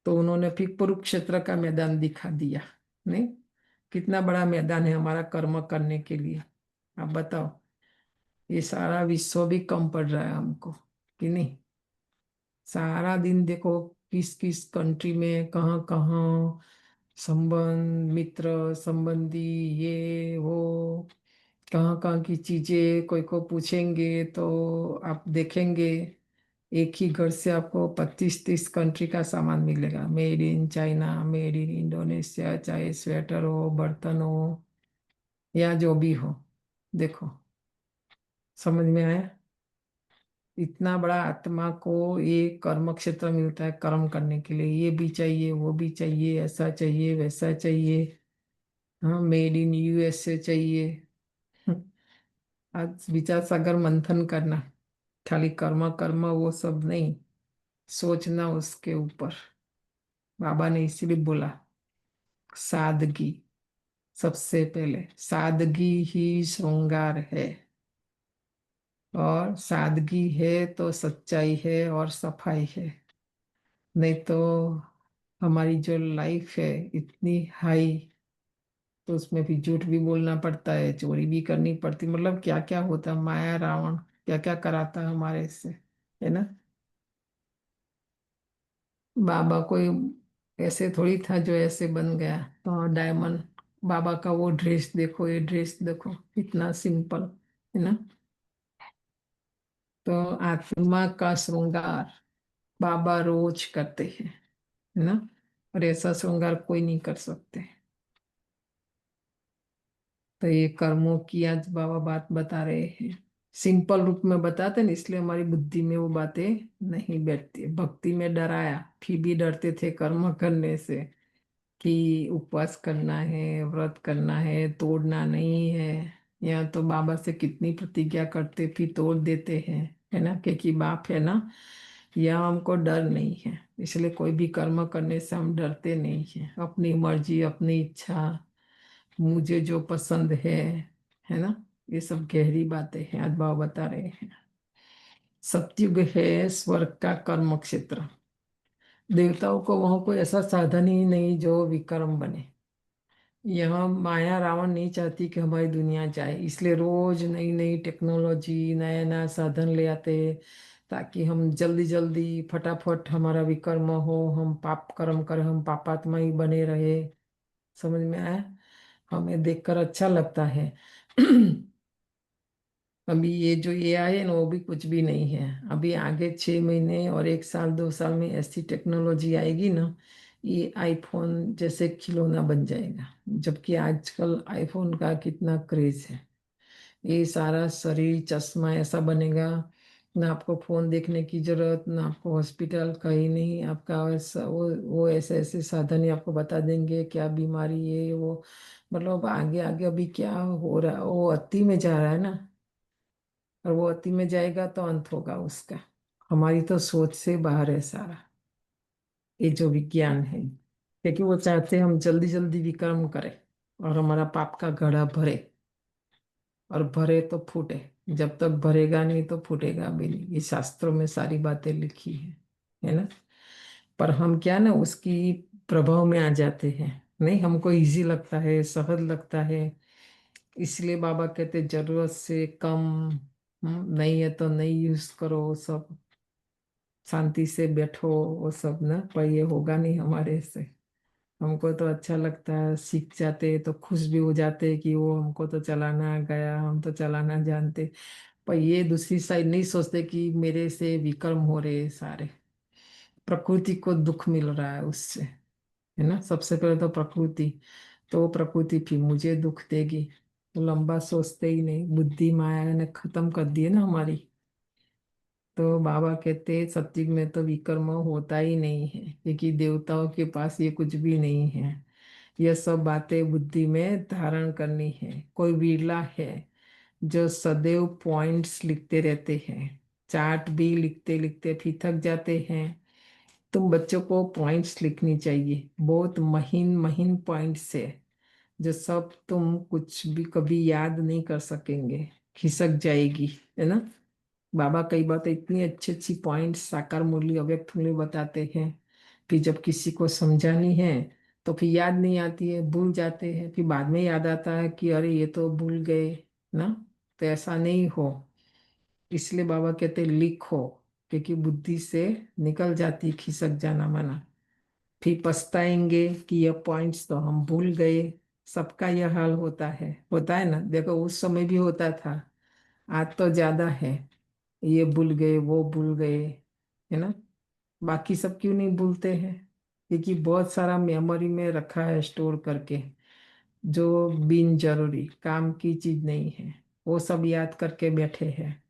तो उन्होंने फिर कुरुक्षेत्र का मैदान दिखा दिया। नहीं, कितना बड़ा मैदान है हमारा कर्म करने के लिए। आप बताओ, ये सारा विश्व भी कम पड़ रहा है हमको कि नहीं। सारा दिन देखो, किस किस कंट्री में कहाँ कहाँ संबंध, मित्र संबंधी, ये वो, कहाँ कहाँ की चीजें। कोई को पूछेंगे तो आप देखेंगे, एक ही घर से आपको 25-30 कंट्री का सामान मिलेगा। Made in China, made in Indonesia, चाहे स्वेटर हो, बर्तन हो, या जो भी हो। देखो, समझ में आया। इतना बड़ा आत्मा को ये कर्म क्षेत्र मिलता है कर्म करने के लिए। ये भी चाहिए, वो भी चाहिए, ऐसा चाहिए, वैसा चाहिए। हाँ, मेड इन यूएसए चाहिए। आज विचार सागर मंथन करना, खाली कर्म कर्म वो सब नहीं, सोचना उसके ऊपर। बाबा ने इसीलिए बोला, सादगी। सबसे पहले सादगी ही श्रृंगार है, और सादगी है तो सच्चाई है और सफाई है। नहीं तो हमारी जो लाइफ है इतनी हाई, तो उसमें भी झूठ भी बोलना पड़ता है, चोरी भी करनी पड़ती, मतलब क्या क्या होता है। माया रावण क्या क्या कराता है हमारे से, है ना। बाबा कोई ऐसे थोड़ी था जो ऐसे बन गया। तो डायमंड, बाबा का वो ड्रेस देखो, ये ड्रेस देखो, कितना सिंपल, है ना। तो आत्मा का श्रृंगार बाबा रोज करते हैं, है ना। और ऐसा श्रृंगार कोई नहीं कर सकते। तो ये कर्मों की आज बाबा बात बता रहे हैं, सिंपल रूप में बताते हैं ना, इसलिए हमारी बुद्धि में वो बातें नहीं बैठती। भक्ति में डराया, फिर भी डरते थे कर्म करने से, कि उपवास करना है, व्रत करना है, तोड़ना नहीं है। या तो बाबा से कितनी प्रतिज्ञा करते फिर तोड़ देते हैं, है ना, क्योंकि बाप है ना। या हमको डर नहीं है, इसलिए कोई भी कर्म करने से हम डरते नहीं हैं। अपनी मर्जी, अपनी इच्छा, मुझे जो पसंद है ना। ये सब गहरी बातें हैं, आज बाबा बता रहे हैं। सतयुग है स्वर्ग का कर्म क्षेत्र। देवताओं को वहां कोई ऐसा साधन ही नहीं जो विक्रम बने। यहाँ माया रावण नहीं चाहती कि हमारी दुनिया जाए, इसलिए रोज नई नई टेक्नोलॉजी, नया नया साधन ले आते हैं, ताकि हम जल्दी जल्दी फटाफट हमारा विकर्म हो, हम पाप कर्म करें, हम पापात्मा ही बने रहे। समझ में आया। हमें देखकर अच्छा लगता है। अभी ये जो AI है ना, वो भी कुछ भी नहीं है। अभी आगे 6 महीने और 1 साल 2 साल में ऐसी टेक्नोलॉजी आएगी ना, ये आईफोन जैसे खिलौना बन जाएगा। जबकि आजकल आईफोन का कितना क्रेज है। ये सारा शरीर चश्मा ऐसा बनेगा, ना आपको फोन देखने की जरूरत, ना आपको हॉस्पिटल, कहीं नहीं आपका। वो ऐसे ऐसे साधन ही आपको बता देंगे क्या बीमारी है वो। मतलब आगे आगे अभी क्या हो रहा है, वो अति में जा रहा है ना। और वो अति में जाएगा तो अंत होगा उसका। हमारी तो सोच से बाहर है सारा ये जो विज्ञान है, क्योंकि वो चाहते हैं हम जल्दी जल्दी विक्रम करें और हमारा पाप का घड़ा भरे। और भरे तो फूटे, जब तक भरेगा नहीं तो फूटेगा भी नहीं। ये शास्त्रों में सारी बातें लिखी है ना। पर हम क्या ना, उसकी प्रभाव में आ जाते हैं। नहीं, हमको इजी लगता है, सहज लगता है। इसलिए बाबा कहते जरूरत से कम, नहीं है तो नहीं यूज करो सब। शांति से बैठो, वो सब ना, पर ये होगा नहीं हमारे से। हमको तो अच्छा लगता है, सीख जाते तो खुश भी हो जाते कि वो हमको तो चलाना गया, हम तो चलाना जानते। पर ये दूसरी साइड नहीं सोचते कि मेरे से विकर्म हो रहे हैं सारे, प्रकृति को दुख मिल रहा है उससे, है ना। सबसे पहले तो प्रकृति, तो प्रकृति फिर मुझे दुख देगी, तो लंबा सोचते ही नहीं, बुद्धि माया ने खत्म कर दी है ना हमारी। तो बाबा कहते सत्युग में तो विकर्म होता ही नहीं है, क्योंकि देवताओं के पास ये कुछ भी नहीं है। यह सब बातें बुद्धि में धारण करनी है। कोई विरला है जो सदैव पॉइंट्स लिखते रहते हैं, चार्ट भी लिखते लिखते फिर थक जाते हैं। तुम बच्चों को पॉइंट्स लिखनी चाहिए, बहुत महीन महीन पॉइंट्स है, जो सब तुम कुछ भी कभी याद नहीं कर सकेंगे, खिसक जाएगी, है ना। बाबा कई बात इतनी अच्छी अच्छी पॉइंट्स साकार मूल्य अव्यक्त मूल्य बताते हैं, फिर जब किसी को समझानी है तो फिर याद नहीं आती है, भूल जाते हैं, फिर बाद में याद आता है कि अरे ये तो भूल गए ना। तो ऐसा नहीं हो, इसलिए बाबा कहते लिखो, क्योंकि बुद्धि से निकल जाती खिसक जाना माना, फिर पछताएंगे कि ये पॉइंट्स तो हम भूल गए। सबका यह हाल होता है ना, देखो उस समय भी होता था, आज तो ज्यादा है, ये भूल गए वो भूल गए, है ना। बाकी सब क्यों नहीं भूलते हैं, क्योंकि बहुत सारा मेमोरी में रखा है स्टोर करके, जो बिन जरूरी काम की चीज नहीं है, वो सब याद करके बैठे हैं।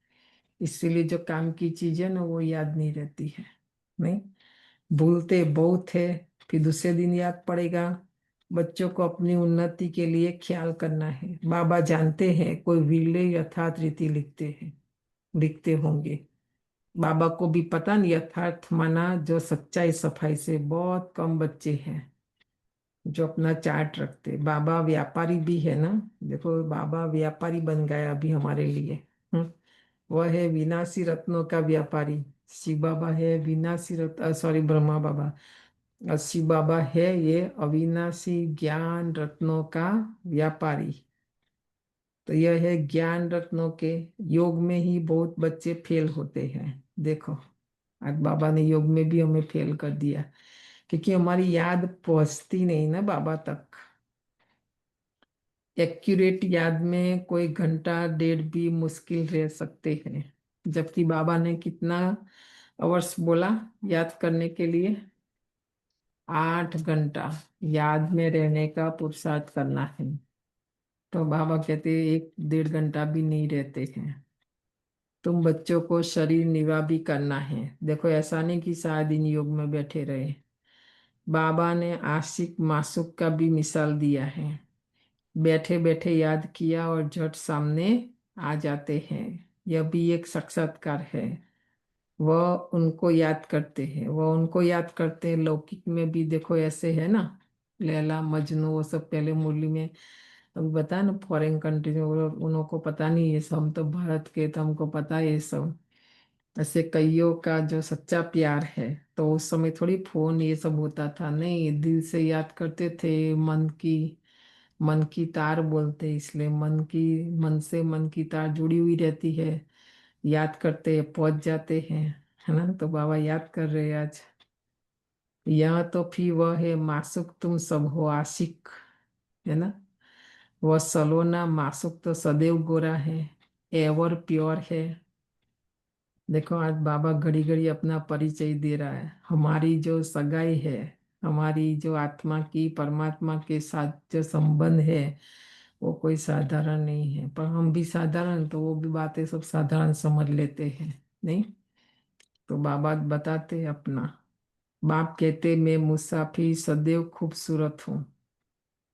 इसीलिए जो काम की चीज है ना वो याद नहीं रहती है, नहीं, भूलते बहुत है, फिर दूसरे दिन याद पड़ेगा। बच्चों को अपनी उन्नति के लिए ख्याल करना है। बाबा जानते हैं कोई विरले यथार्थ रीति लिखते होंगे, बाबा को भी पता नहीं यथार्थ माना जो सच्चाई सफाई से बहुत कम बच्चे हैं जो अपना चार्ट रखते। बाबा व्यापारी भी है ना, देखो बाबा व्यापारी बन गया अभी हमारे लिए। वह है विनाशी रत्नों का व्यापारी। शिव बाबा है विनाशी रत्न, सॉरी ब्रह्मा बाबा, और शिव बाबा है ये अविनाशी ज्ञान रत्नों का व्यापारी। तो यह है ज्ञान रत्नों के। योग में ही बहुत बच्चे फेल होते हैं, देखो आज बाबा ने योग में भी हमें फेल कर दिया, क्योंकि हमारी याद पहुंचती नहीं ना बाबा तक। एक्यूरेट याद में कोई घंटा डेढ़ भी मुश्किल रह सकते हैं, जबकि बाबा ने कितना अवर्स बोला याद करने के लिए, 8 घंटा याद में रहने का पुरुषार्थ करना है। तो बाबा कहते 1 डेढ़ घंटा भी नहीं रहते हैं। तुम बच्चों को शरीर निवाह भी करना है। देखो ऐसा नहीं कि सारा दिन योग में बैठे रहे, बाबा ने आशिक मासूक का भी मिसाल दिया है, बैठे बैठे याद किया और झट सामने आ जाते हैं। यह भी एक साक्षात्कार है। वह उनको याद करते हैं। लौकिक में भी देखो ऐसे है ना, लैला मजनू वो सब पहले मुरली में अभी बताया ना, फॉरेन कंट्री में उनको पता नहीं ये सब, हम तो भारत के, तो हमको पता है ये सब। ऐसे कईयों का जो सच्चा प्यार है, तो उस समय थोड़ी फोन ये सब होता था, नहीं, दिल से याद करते थे। मन की तार बोलते, इसलिए मन की तार जुड़ी हुई रहती है, याद करते पहुंच जाते हैं, है ना। तो बाबा याद कर रहे हैं आज। यहाँ तो फिर वह है मासूक, तुम सब हो आशिक, है ना। वह सलोना मासूक तो सदैव गोरा है, एवर प्योर है। देखो आज बाबा घड़ी घड़ी अपना परिचय दे रहा है। हमारी जो सगाई है, हमारी जो आत्मा की परमात्मा के साथ जो संबंध है, वो कोई साधारण नहीं है। पर हम भी साधारण, तो वो भी बातें सब साधारण समझ लेते हैं, नहीं। तो बाबा बताते अपना, बाप कहते मैं मुसाफिर सदैव खूबसूरत हूँ।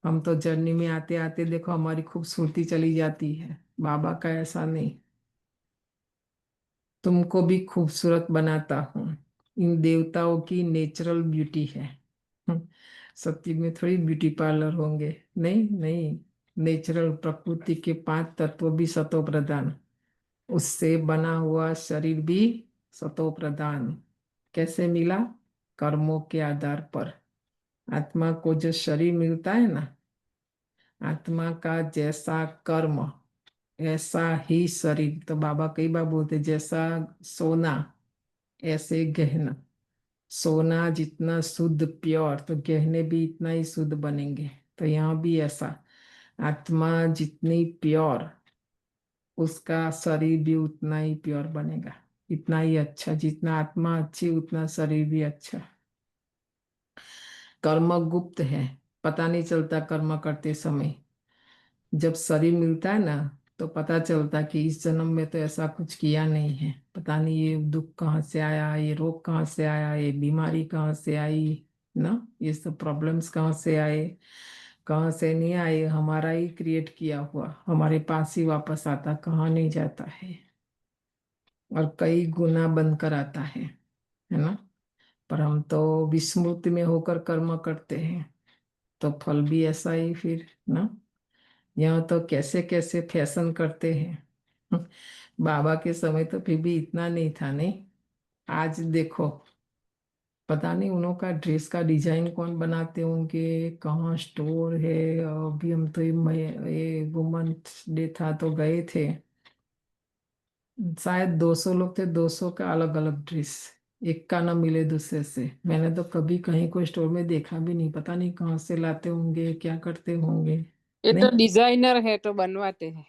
हम तो जर्नी में आते आते देखो हमारी खूबसूरती चली जाती है, बाबा का ऐसा नहीं। तुमको भी खूबसूरत बनाता हूँ। इन देवताओं की नेचुरल ब्यूटी है। सत्य में थोड़ी ब्यूटी पार्लर होंगे, नहीं नहीं, नेचुरल प्रकृति के 5 तत्व भी सतो प्रधान, उससे बना हुआ शरीर भी सतो प्रधान। कैसे मिला? कर्मों के आधार पर। आत्मा को जो शरीर मिलता है ना, आत्मा का जैसा कर्म ऐसा ही शरीर। तो बाबा कई बार बोलते जैसा सोना ऐसे गहना, सोना जितना शुद्ध प्योर तो गहने भी इतना ही शुद्ध बनेंगे। तो यहाँ भी ऐसा, आत्मा जितनी प्योर उसका शरीर भी उतना ही प्योर बनेगा, इतना ही अच्छा। जितना आत्मा अच्छी उतना शरीर भी अच्छा। कर्म गुप्त है, पता नहीं चलता कर्म करते समय। जब शरीर मिलता है ना तो पता चलता कि इस जन्म में तो ऐसा कुछ किया नहीं है, पता नहीं ये दुख कहाँ से आया, ये रोग कहाँ से आया, ये बीमारी कहाँ से आई ना, ये सब प्रॉब्लम्स कहाँ से आए, कहाँ से नहीं आए, हमारा ही क्रिएट किया हुआ हमारे पास ही वापस आता, कहाँ नहीं जाता है, और कई गुना बनकर आता है ना। पर हम तो विस्मृति में होकर कर्म करते हैं, तो फल भी ऐसा ही फिर ना। यहाँ तो कैसे कैसे फैशन करते हैं। बाबा के समय तो फिर भी इतना नहीं था नहीं। आज देखो, पता नहीं उन्हों का ड्रेस का डिजाइन कौन बनाते होंगे, कहाँ स्टोर है। अभी हम तो ये वुमेन्स डे था तो गए थे, शायद 200 लोग थे, 200 का अलग अलग ड्रेस, एक का ना मिले दूसरे से। मैंने तो कभी कहीं कोई स्टोर में देखा भी नहीं, पता नहीं कहाँ से लाते होंगे, क्या करते होंगे। ये तो नहीं। डिजाइनर है तो बनवाते हैं।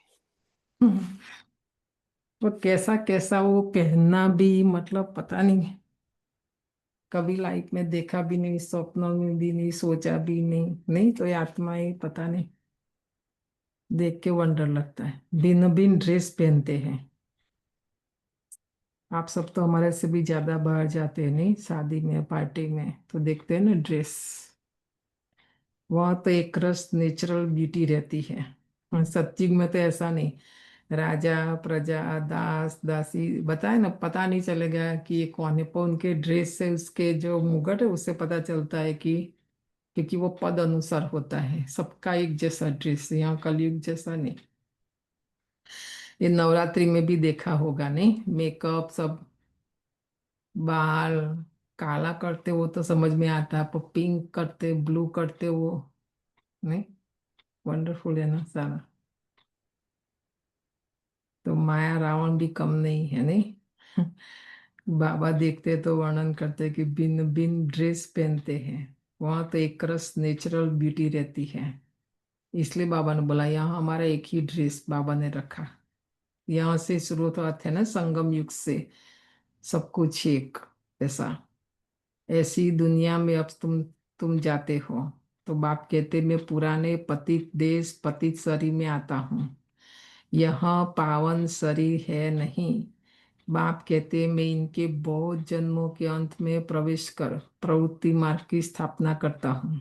वो कैसा कैसा वो पहनना भी, मतलब पता नहीं, कभी लाइफ में देखा भी नहीं, स्वप्नों में भी नहीं, सोचा भी नहीं। नहीं तो ये आत्मा ही, पता नहीं, देख के वंडर लगता है। भिन्न भिन्न ड्रेस पहनते हैं। आप सब तो हमारे से भी ज्यादा बाहर जाते हैं नहीं, शादी में पार्टी में तो देखते हैं ना ड्रेस। वहाँ तो एक रस नेचुरल ब्यूटी रहती है। सत्युग में तो ऐसा नहीं, राजा प्रजा दास दासी बताए ना, पता नहीं चलेगा कि ये कौन है, पर उनके ड्रेस से, उसके जो मुगट है उससे पता चलता है कि, क्योंकि वो पद अनुसार होता है, सबका एक जैसा ड्रेस। यहाँ कलयुग जैसा नहीं। ये नवरात्रि में भी देखा होगा नहीं, मेकअप सब, बाल काला करते वो तो समझ में आता है, पर पिंक करते, ब्लू करते वो नहीं। वंडरफुल है ना सारा। तो माया रावण भी कम नहीं है नहीं। बाबा देखते तो वर्णन करते कि भिन्न भिन्न ड्रेस पहनते हैं। वहां तो एक रस नेचुरल ब्यूटी रहती है। इसलिए बाबा ने बोला यहाँ हमारा एक ही ड्रेस बाबा ने रखा। यहाँ से शुरू तो आते हैं ना, संगम युग से सब कुछ एक ऐसा। ऐसी दुनिया में अब तुम जाते हो, तो बाप कहते मैं पुराने पतित देश पतित शरीर में आता हूँ, यहाँ पावन शरीर है नहीं। बाप कहते मैं इनके बहुत जन्मों के अंत में प्रवेश कर प्रवृत्ति मार्ग की स्थापना करता हूँ।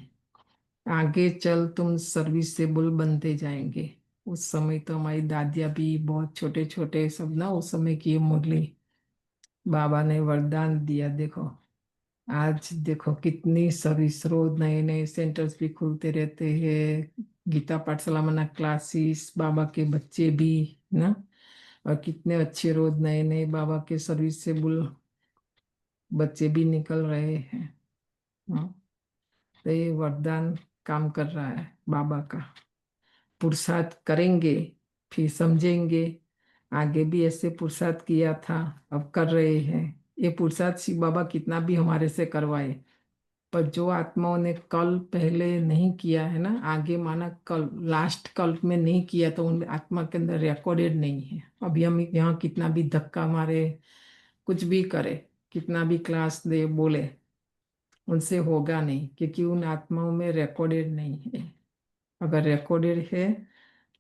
आगे चल तुम सर्विसेबल बनते जाएंगे। उस समय तो हमारी दादियाँ भी बहुत छोटे छोटे सब ना, उस समय की ये मुरली बाबा ने वरदान दिया। देखो आज देखो कितनी सर्विस, रोज नए नए सेंटर्स भी खुलते रहते हैं, गीता पाठशाला मना क्लासेस, बाबा के बच्चे भी ना, और कितने अच्छे रोज नए नए बाबा के सर्विस से बुल बच्चे भी निकल रहे हैं। हाँ, तो ये वरदान काम कर रहा है बाबा का। पुरुषार्थ करेंगे फिर समझेंगे। आगे भी ऐसे पुरुषार्थ किया था, अब कर रहे हैं। ये पुरुषार्थ शिव बाबा कितना भी हमारे से करवाए, पर जो आत्माओं ने कल पहले नहीं किया है ना, आगे माना कल लास्ट कल्प में नहीं किया, तो उन आत्मा के अंदर रिकॉर्डेड नहीं है। अभी हम यहाँ कितना भी धक्का मारे, कुछ भी करे, कितना भी क्लास दे बोले, उनसे होगा नहीं, क्योंकि उन आत्माओं में रिकॉर्डेड नहीं है। अगर रिकॉर्डेड है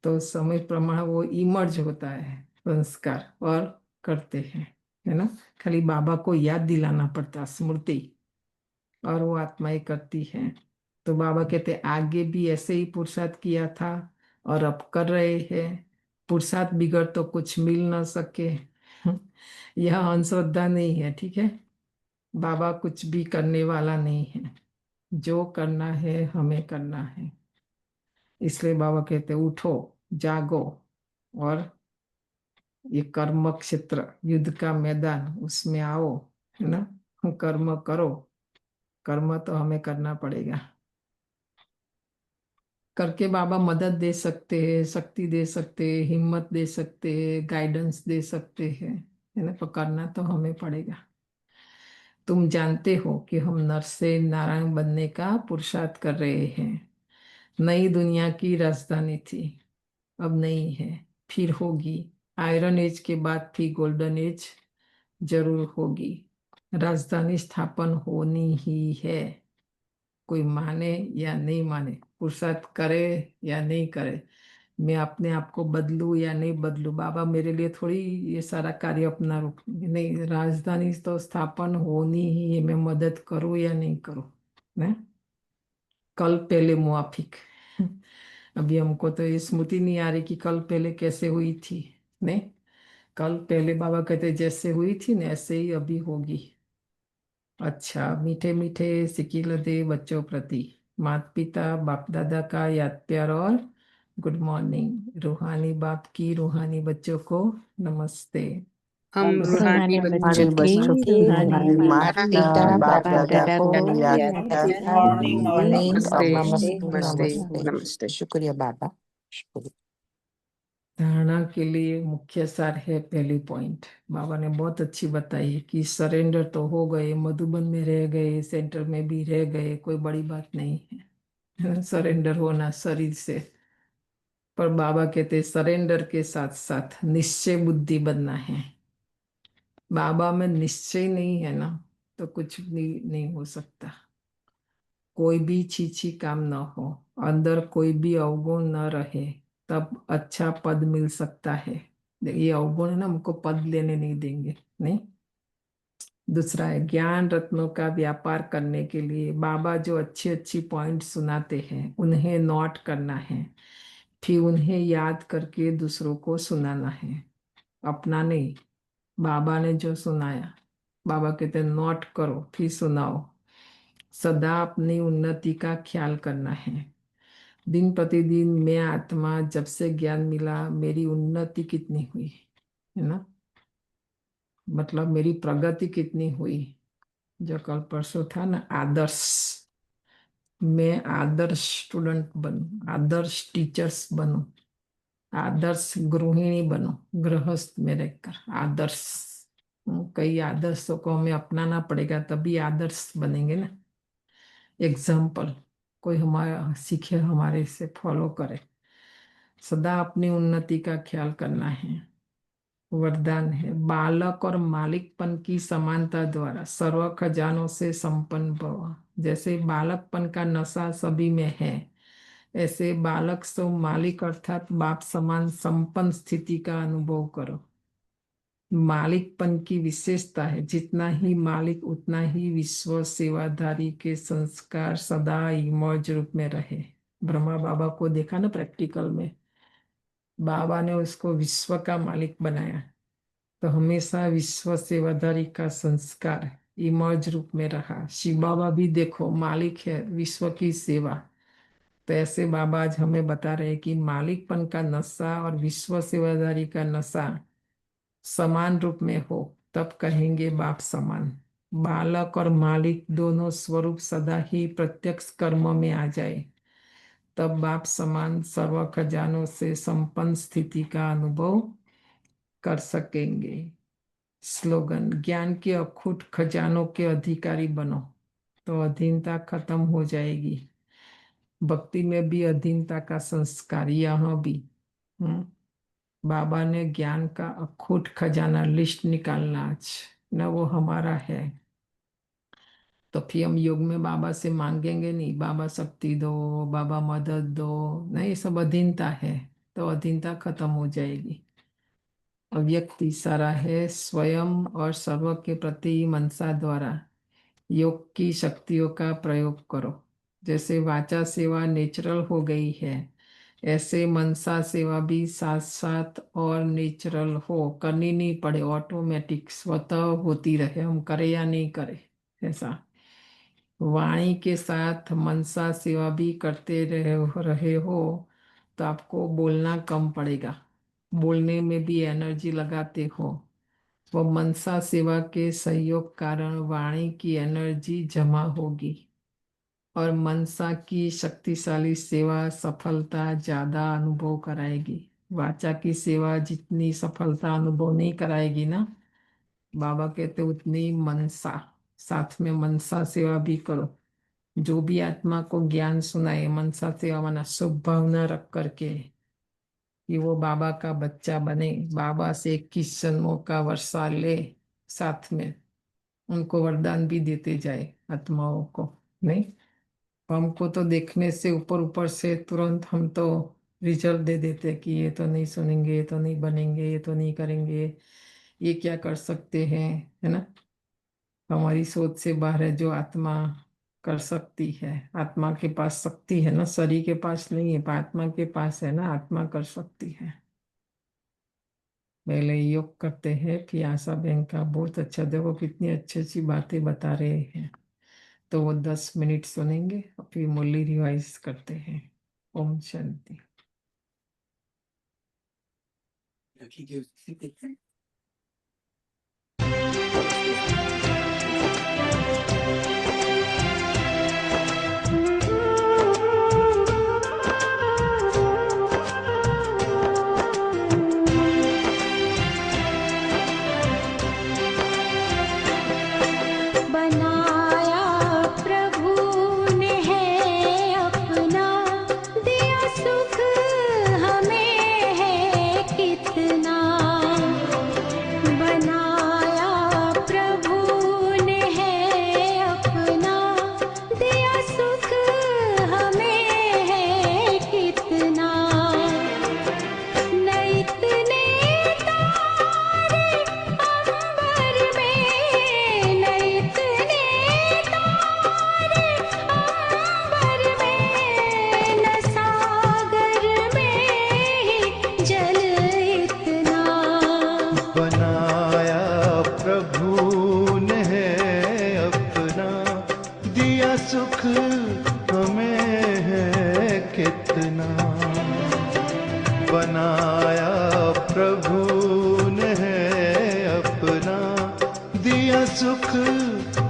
तो समय प्रमाण वो इमर्ज होता है संस्कार, और करते हैं, है ना। खाली बाबा को याद दिलाना पड़ता, स्मृति, और वो आत्माएं करती हैं। तो बाबा कहते आगे भी ऐसे ही पुरुषार्थ किया था और अब कर रहे हैं। पुरुषार्थ बिगड़ तो कुछ मिल ना सके। यह अंधश्रद्धा नहीं है, ठीक है। बाबा कुछ भी करने वाला नहीं है, जो करना है हमें करना है। इसलिए बाबा कहते उठो, जागो, और ये कर्म क्षेत्र, युद्ध का मैदान, उसमें आओ, है ना। कर्म करो, कर्म तो हमें करना पड़ेगा। करके बाबा मदद दे सकते हैं, शक्ति दे सकते हैं, हिम्मत दे सकते हैं, गाइडेंस दे सकते हैं, है ना। पर करना तो हमें पड़ेगा। तुम जानते हो कि हम नर से नारायण बनने का पुरुषार्थ कर रहे हैं। नई दुनिया की राजधानी थी, अब नहीं है, फिर होगी। आयरन एज के बाद फिर गोल्डन एज जरूर होगी। राजधानी स्थापन होनी ही है। कोई माने या नहीं माने, पुरुषार्थ करे या नहीं करे, मैं अपने आप को बदलूं या नहीं बदलूं, बाबा मेरे लिए थोड़ी ये सारा कार्य अपना रुक नहीं, राजधानी तो स्थापन होनी ही है, मैं मदद करूं या नहीं करूं। ना कल पहले मुआफिक अभी हमको तो ये स्मृति नहीं आ रही कि कल पहले कैसे हुई थी। नहीं, कल पहले बाबा कहते जैसे हुई थी ना ऐसे ही अभी होगी। अच्छा, मीठे मीठे सिकिल दे बच्चों प्रति माता पिता बाप दादा का याद प्यार और गुड मॉर्निंग। रूहानी बाप की रूहानी बच्चों को नमस्ते। हम रूहानी रूहानी बच्चों बच्चों की की रूहानी माता माता पिता बाप बाप दादा दादा को को याद याद प्यार गुड प्यार मॉर्निंग और नमस्ते नमस्ते। नमस्ते नमस्ते। शुक्रिया बाबा, शुक्रिया। धारणा के लिए मुख्य सार है पहली पॉइंट, बाबा ने बहुत अच्छी बताई है कि सरेंडर तो हो गए, मधुबन में रह गए, सेंटर में भी रह गए, कोई बड़ी बात नहीं है सरेंडर होना शरीर से। पर बाबा कहते सरेंडर के साथ साथ निश्चय बुद्धि बनना है। बाबा में निश्चय नहीं है ना तो कुछ भी नहीं हो सकता। कोई भी छीछी काम न हो, अंदर कोई भी अवगुण न रहे, तब अच्छा पद मिल सकता है। ये अवगुण है ना, हमको पद लेने नहीं देंगे। नहीं, दूसरा है ज्ञान रत्नों का व्यापार करने के लिए बाबा जो अच्छी अच्छी पॉइंट सुनाते हैं उन्हें नोट करना है, फिर उन्हें याद करके दूसरों को सुनाना है, अपना नहीं। बाबा ने जो सुनाया, बाबा कहते हैं नोट करो फिर सुनाओ। सदा अपनी उन्नति का ख्याल करना है। दिन प्रतिदिन मैं आत्मा जब से ज्ञान मिला मेरी उन्नति कितनी हुई है ना, मतलब मेरी प्रगति कितनी हुई। जो कल परसों था ना आदर्श, मैं आदर्श स्टूडेंट बनूं, आदर्श टीचर्स बनूं, आदर्श गृहिणी बनो, गृहस्थ में रहकर आदर्श। कई आदर्शों को हमें अपनाना पड़ेगा तभी आदर्श बनेंगे ना। एग्जाम्पल कोई हमारा सीखे, हमारे से फॉलो करे। सदा अपनी उन्नति का ख्याल करना है। वरदान है बालक और मालिकपन की समानता द्वारा सर्व खजानों से संपन्न भव। जैसे बालकपन का नशा सभी में है, ऐसे बालक सो मालिक अर्थात बाप समान संपन्न स्थिति का अनुभव करो। मालिकपन की विशेषता है जितना ही मालिक उतना ही विश्व सेवाधारी के संस्कार सदा इमर्ज रूप में रहे। ब्रह्मा बाबा को देखा ना प्रैक्टिकल में, बाबा ने उसको विश्व का मालिक बनाया, तो हमेशा विश्व सेवाधारी का संस्कार इमर्ज रूप में रहा। शिव बाबा भी देखो मालिक है विश्व की सेवा। तो ऐसे बाबा आज हमें बता रहे हैं कि मालिकपन का नशा और विश्व सेवाधारी का नशा समान रूप में हो तब कहेंगे बाप समान। बालक और मालिक दोनों स्वरूप सदा ही प्रत्यक्ष कर्म में आ जाए तब बाप समान सर्व खजानों से संपन्न स्थिति का अनुभव कर सकेंगे। स्लोगन ज्ञान के अखूट खजानों के अधिकारी बनो तो अधीनता खत्म हो जाएगी। भक्ति में भी अधीनता का संस्कार, यहाँ भी बाबा ने ज्ञान का अखूट खजाना लिस्ट निकालना आज न, वो हमारा है। तो फिर हम योग में बाबा से मांगेंगे नहीं बाबा शक्ति दो, बाबा मदद दो, नहीं, ये सब अधीनता है, तो अधीनता खत्म हो जाएगी। अव्यक्ति सारा है स्वयं और सर्व के प्रति मनसा द्वारा योग की शक्तियों का प्रयोग करो। जैसे वाचा सेवा नेचुरल हो गई है, ऐसे मनसा सेवा भी साथ साथ और नेचुरल हो, करनी नहीं पड़े, ऑटोमेटिक स्वतः होती रहे, हम करे या नहीं करे। ऐसा वाणी के साथ मनसा सेवा भी करते रहे हो तो आपको बोलना कम पड़ेगा, बोलने में भी एनर्जी लगाते हो, वो मनसा सेवा के सहयोग कारण वाणी की एनर्जी जमा होगी और मनसा की शक्तिशाली सेवा सफलता ज्यादा अनुभव कराएगी। वाचा की सेवा जितनी सफलता अनुभव नहीं कराएगी ना, बाबा कहते उतनी मनसा साथ में मनसा सेवा भी करो। जो भी आत्मा को ज्ञान सुनाए, मनसा सेवा माना शुभ भावना रख करके कि वो बाबा का बच्चा बने, बाबा से 21 जन्मों का वर्षा ले, साथ में उनको वरदान भी देते जाए आत्माओं को। नहीं, हमको तो देखने से ऊपर ऊपर से तुरंत हम तो रिजल्ट दे देते कि ये तो नहीं सुनेंगे, ये तो नहीं बनेंगे, ये तो नहीं करेंगे, ये क्या कर सकते हैं, है ना। हमारी सोच से बाहर है जो आत्मा कर सकती है। आत्मा के पास शक्ति है ना, शरीर के पास नहीं है, आत्मा के पास है ना, आत्मा कर सकती है। पहले योग करते हैं, फिर आशा बहन का बहुत अच्छा, देखो कितनी अच्छी अच्छी बातें बता रहे हैं। तो वो 10 मिनट सुनेंगे और फिर मुरली रिवाइज करते हैं। ओम शांति। बनाया प्रभु ने है अपना, दिया सुख हमें है कितना। बनाया प्रभु ने है अपना, दिया सुख हमें है कितना। न इतने तारे अंबर में, न इतने तारे अंबर में, न सागर में ही जल इतना। बनाया प्रभु ने है अपना, दिया सुख हमें है कितना। बनाया प्रभु ने है अपना, दिया सुख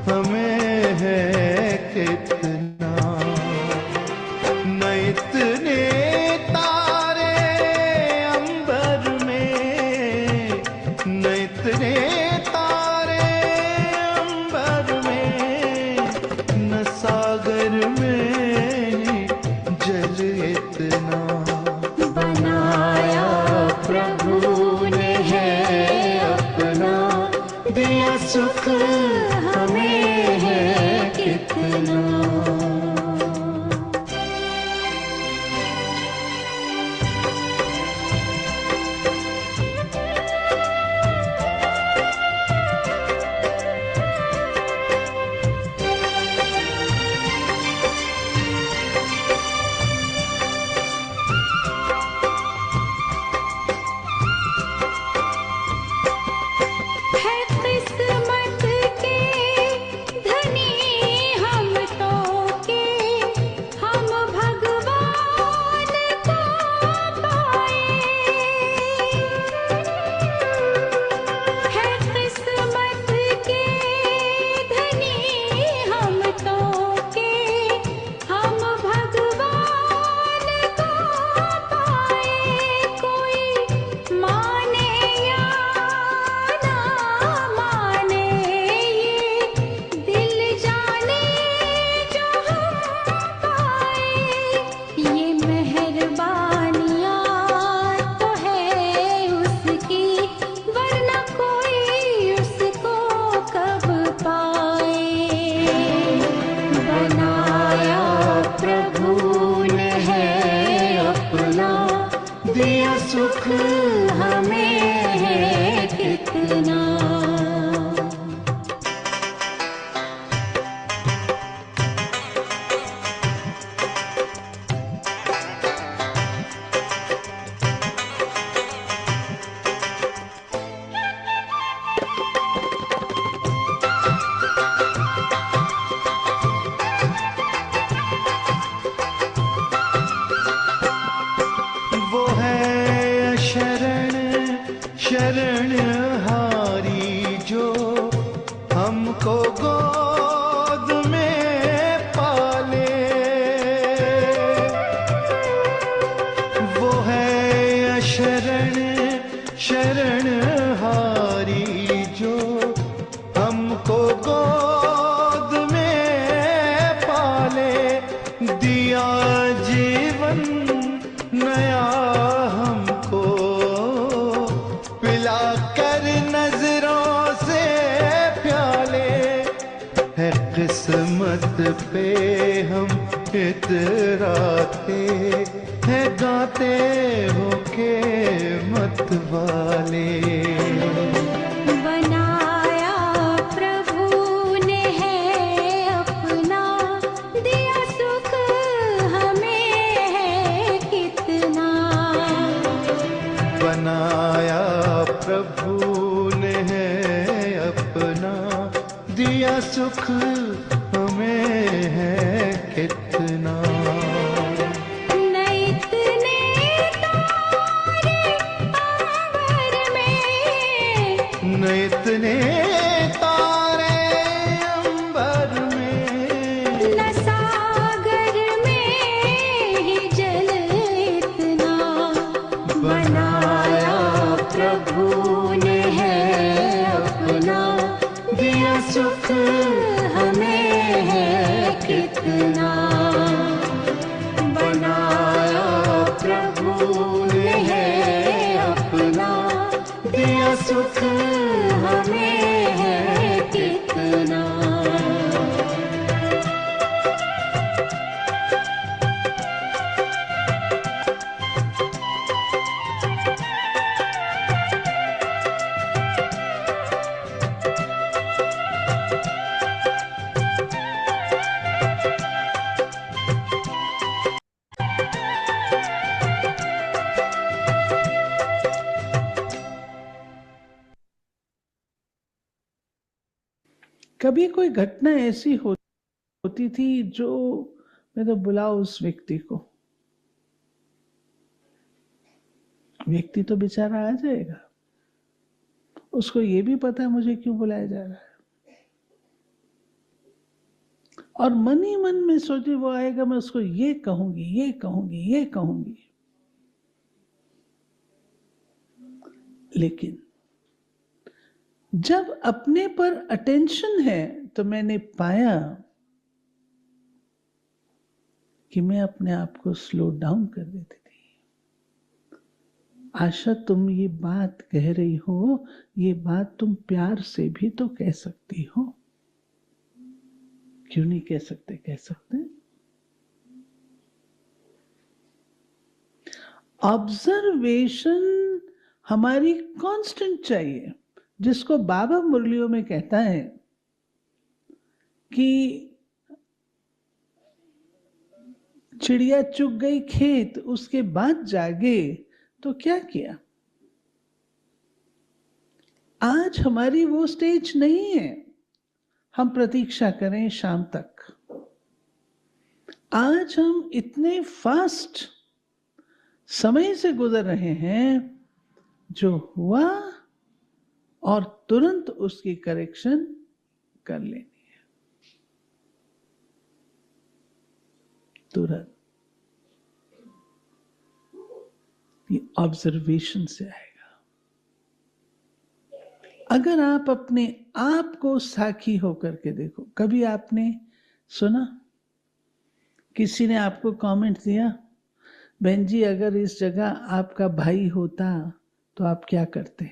हमें है कितना। न इतने तारे अंबर में, न इतने तारे अंबर में, न सागर में जल इतना। बनाया प्रभु ने है अपना, दिया सुख हमें है कितना। है किस्मत के धनी हम तो के, हम भगवान को पाए। है किस्मत के धनी हम तो के, हम भगवान को पाए। कोई माने या ना माने, ये दिल जाने जो हम पाए। ये मेहरबानियाँ तो है उसकी, वरना कोई उसको कब पाए। बनाया प्रभु ने है अपना, दिया सुख हमें है कितना। वो है शरण शरण हारी पे हम इतराते हैं, गाते हो के मत वाले। बनाया प्रभु ने है अपना, दिया सुख हमें है कितना। बनाया प्रभु ने है अपना, दिया सुख हमें है कितना। न इतने तारे अंबर में, न इतने तारे अंबर में, न सागर में ही जल इतना। बनाया प्रभु ने है अपना, दिया सुख हमें है कितना। बनाया प्रभु ने है अपना, दिया सुख हमें है कितना। कभी कोई घटना ऐसी होती थी जो मैं तो बुलाओ उस व्यक्ति को, व्यक्ति तो बेचारा आ जाएगा, उसको ये भी पता है मुझे क्यों बुलाया जा रहा है, और मन ही मन में सोचे वो आएगा, मैं उसको ये कहूंगी, ये कहूंगी, ये कहूंगी। लेकिन जब अपने पर अटेंशन है तो मैंने पाया कि मैं अपने आप को स्लो डाउन कर देती थी। आशा, तुम ये बात कह रही हो, ये बात तुम प्यार से भी तो कह सकती हो, क्यों नहीं कह सकते? कह सकते। ऑब्जर्वेशन हमारी कांस्टेंट चाहिए, जिसको बाबा मुरलियों में कहता है कि चिड़िया चुग गई खेत, उसके बाद जागे तो क्या किया। आज हमारी वो स्टेज नहीं है हम प्रतीक्षा करें शाम तक। आज हम इतने फास्ट समय से गुजर रहे हैं, जो हुआ और तुरंत उसकी करेक्शन कर लेनी है, तुरंत। ये ऑब्जर्वेशन से आएगा। अगर आप अपने आप को साखी होकर के देखो, कभी आपने सुना किसी ने आपको कमेंट दिया, बहन जी अगर इस जगह आपका भाई होता तो आप क्या करते?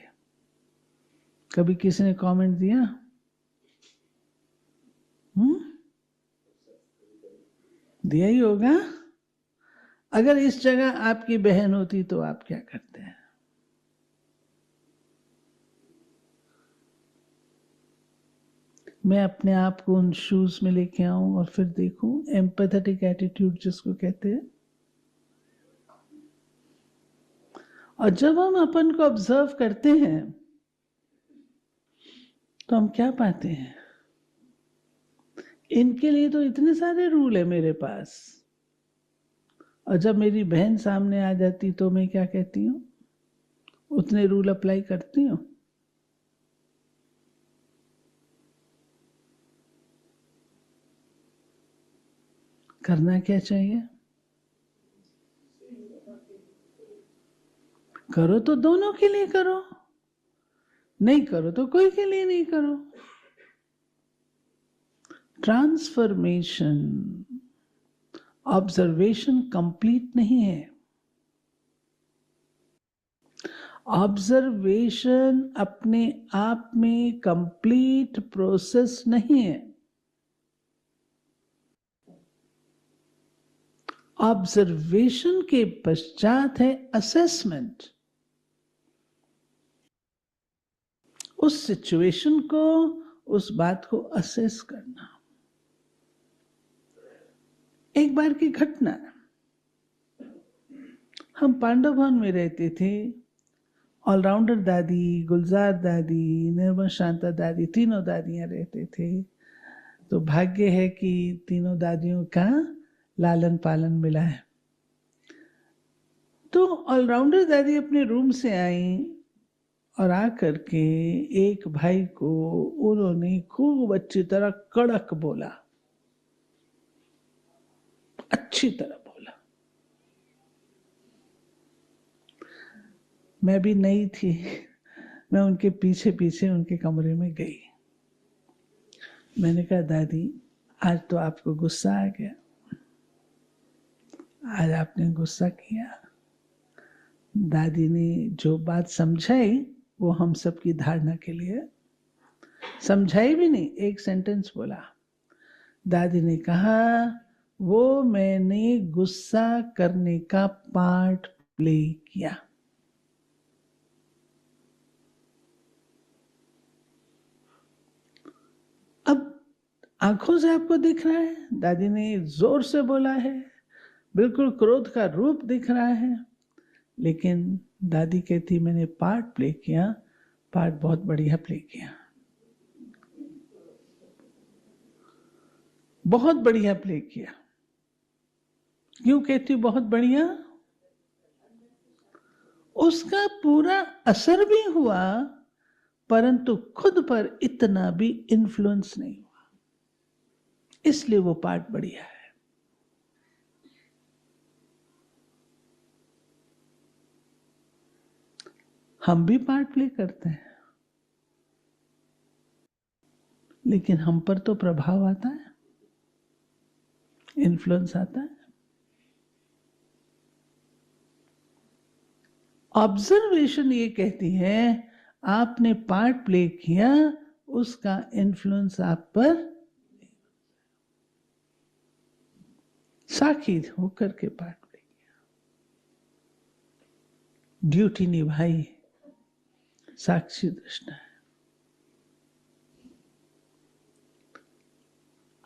कभी किसी ने कमेंट दिया? दिया ही होगा। अगर इस जगह आपकी बहन होती तो आप क्या करते हैं? मैं अपने आप को उन शूज में लेके आऊं और फिर देखूं, एम्पैथेटिक एटीट्यूड जिसको कहते हैं। और जब हम अपन को ऑब्जर्व करते हैं तो हम क्या पाते हैं? इनके लिए तो इतने सारे रूल है मेरे पास, और जब मेरी बहन सामने आ जाती तो मैं क्या कहती हूँ? उतने रूल अप्लाई करती हूँ। करना क्या चाहिए? करो तो दोनों के लिए करो, नहीं करो तो कोई के लिए नहीं करो। ट्रांसफॉर्मेशन, ऑब्जर्वेशन कंप्लीट नहीं है। ऑब्जर्वेशन अपने आप में कंप्लीट प्रोसेस नहीं है। ऑब्जर्वेशन के पश्चात है असेसमेंट। उस सिचुएशन को, उस बात को असेस करना। एक बार की घटना, हम पांडव भवन में रहते थे। ऑलराउंडर दादी, गुलजार दादी, निर्मल शांता दादी, तीनों दादियां रहते थे। तो भाग्य है कि तीनों दादियों का लालन पालन मिला है। तो ऑलराउंडर दादी अपने रूम से आई और आकर के एक भाई को उन्होंने खूब अच्छी तरह कड़क बोला, अच्छी तरह बोला। मैं भी नई थी, मैं उनके पीछे पीछे उनके कमरे में गई। मैंने कहा, दादी आज तो आपको गुस्सा आ गया, आज आपने गुस्सा किया। दादी ने जो बात समझाई वो हम सबकी धारणा के लिए, समझाई भी नहीं, एक सेंटेंस बोला। दादी ने कहा, वो मैंने गुस्सा करने का पार्ट प्ले किया। अब आंखों से आपको दिख रहा है, दादी ने जोर से बोला है, बिल्कुल क्रोध का रूप दिख रहा है, लेकिन दादी कहती मैंने पार्ट प्ले किया, पार्ट बहुत बढ़िया प्ले किया, बहुत बढ़िया प्ले किया। क्यों कहती हूं बहुत बढ़िया? उसका पूरा असर भी हुआ, परंतु खुद पर इतना भी इन्फ्लुएंस नहीं हुआ, इसलिए वो पार्ट बढ़िया है। हम भी पार्ट प्ले करते हैं, लेकिन हम पर तो प्रभाव आता है, इन्फ्लुएंस आता है। ऑब्जर्वेशन ये कहती है आपने पार्ट प्ले किया, उसका इन्फ्लुएंस आप पर, साक्षी होकर के पार्ट प्ले किया, ड्यूटी निभाई, साक्षी दृष्टा है।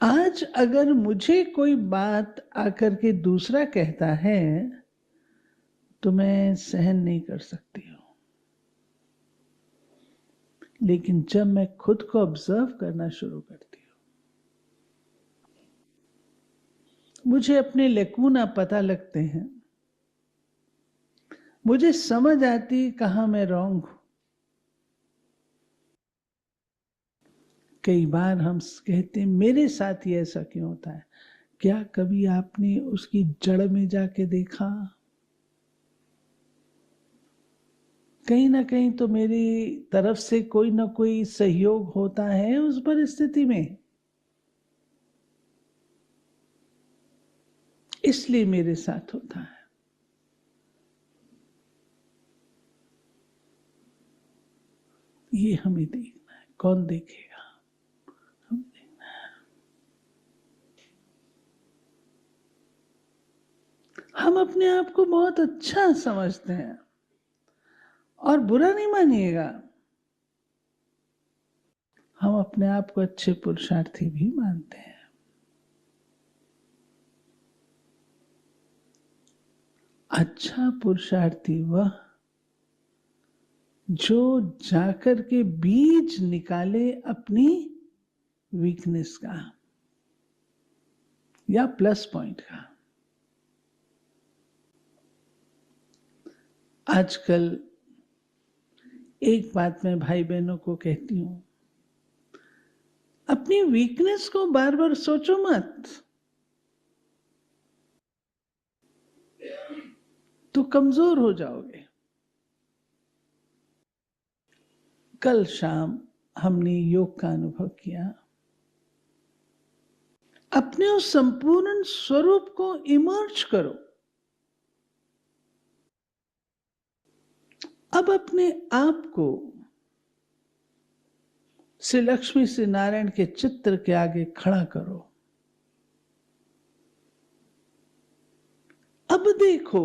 आज अगर मुझे कोई बात आकर के दूसरा कहता है तो मैं सहन नहीं कर सकती हूं, लेकिन जब मैं खुद को ऑब्जर्व करना शुरू करती हूं, मुझे अपने लेकुना पता लगते हैं, मुझे समझ आती कहां मैं रॉन्ग हूं। कई बार हम कहते मेरे साथ ही ऐसा क्यों होता है? क्या कभी आपने उसकी जड़ में जाके देखा? कहीं ना कहीं तो मेरी तरफ से कोई ना कोई सहयोग होता है उस परिस्थिति में, इसलिए मेरे साथ होता है। ये हमें देखना है, कौन देखेगा? हम देखना है। हम अपने आप को बहुत अच्छा समझते हैं, और बुरा नहीं मानिएगा, हम अपने आप को अच्छे पुरुषार्थी भी मानते हैं। अच्छा पुरुषार्थी वह जो जाकर के बीज निकाले अपनी वीकनेस का या प्लस पॉइंट का। आजकल एक बात मैं भाई बहनों को कहती हूं, अपनी वीकनेस को बार बार सोचो मत, तो कमजोर हो जाओगे। कल शाम हमने योग का अनुभव किया। अपने उस संपूर्ण स्वरूप को इमर्ज करो। अब अपने आप को श्री लक्ष्मी श्री नारायण के चित्र के आगे खड़ा करो। अब देखो,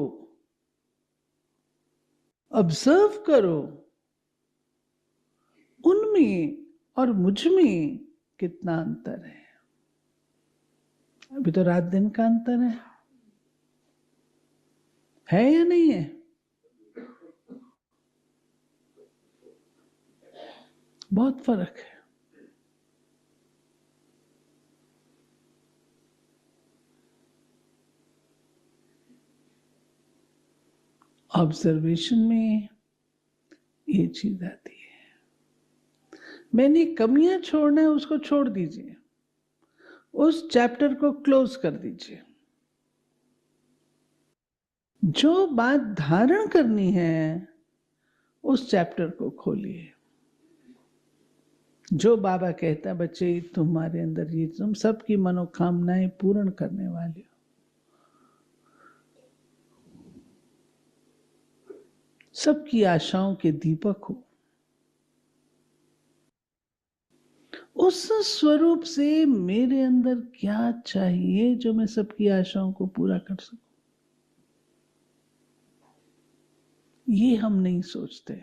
ऑब्जर्व करो उनमें और मुझ में कितना अंतर है। अभी तो रात दिन का अंतर है या नहीं है? बहुत फर्क है। ऑब्जर्वेशन में ये चीज आती है। मैंने कमियां छोड़ना है, उसको छोड़ दीजिए, उस चैप्टर को क्लोज कर दीजिए। जो बात धारण करनी है उस चैप्टर को खोलिए। जो बाबा कहता है, बच्चे तुम्हारे अंदर ये, तुम सबकी मनोकामनाएं पूर्ण करने वाले हो, सबकी आशाओं के दीपक हो। उस स्वरूप से मेरे अंदर क्या चाहिए जो मैं सबकी आशाओं को पूरा कर सकूं, ये हम नहीं सोचते।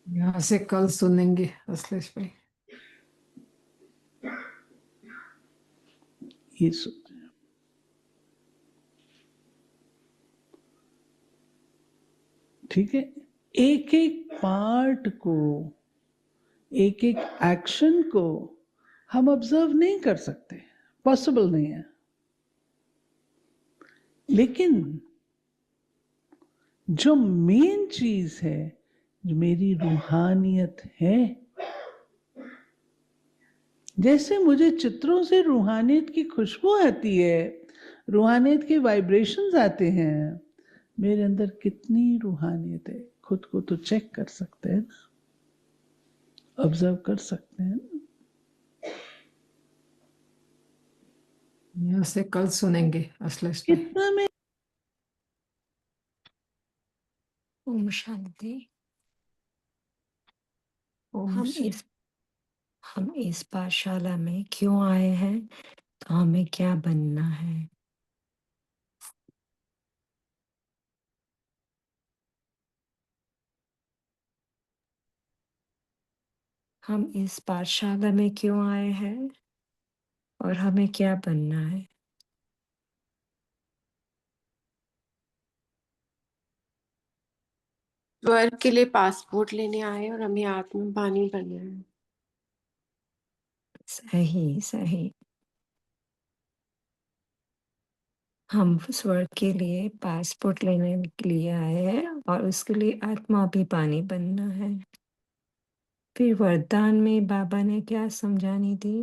यहाँ से कल सुनेंगे अश्लेष भाई। ये सोचते। ठीक है, एक एक पार्ट को, एक एक एक्शन को हम ऑब्जर्व नहीं कर सकते, पॉसिबल नहीं है। लेकिन जो मेन चीज है, जो मेरी रूहानियत है, जैसे मुझे चित्रों से रूहानियत की खुशबू आती है, रूहानियत के वाइब्रेशंस आते हैं, मेरे अंदर कितनी रूहानियत है खुद को तो चेक कर सकते हैं ना, ऑब्जर्व कर सकते हैं ना। यहाँ से कल सुनेंगे अश्लेष भाई। कितना में ओम शांति। ओम हम इस पाठशाला में क्यों आए हैं, तो हमें क्या बनना है। हम इस पाठशाला में क्यों आए हैं और हमें क्या बनना है। स्वर्ग के लिए पासपोर्ट लेने आए और हमें आत्मा पानी बनना है। सही सही। हम स्वर्ग के लिए पासपोर्ट लेने के लिए आए हैं और उसके लिए आत्मा भी पानी बनना है। फिर वरदान में बाबा ने क्या समझानी दी।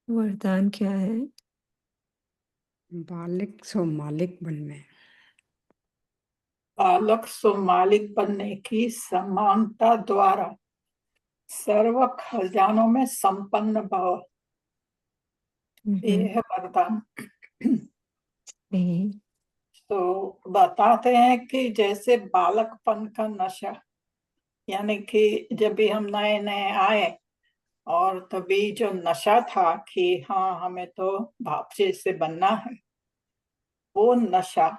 वरदान क्या है। बालक सो मालिक बनना है। बालक सो मालिक बनने की समानता द्वारा सर्व खजानों में संपन्न भव, ये है वरदान। तो बताते हैं कि जैसे बालकपन का नशा, यानी कि जब भी हम नए नए आए और तभी जो नशा था कि हाँ हमें तो बाप जैसे बनना है, वो नशा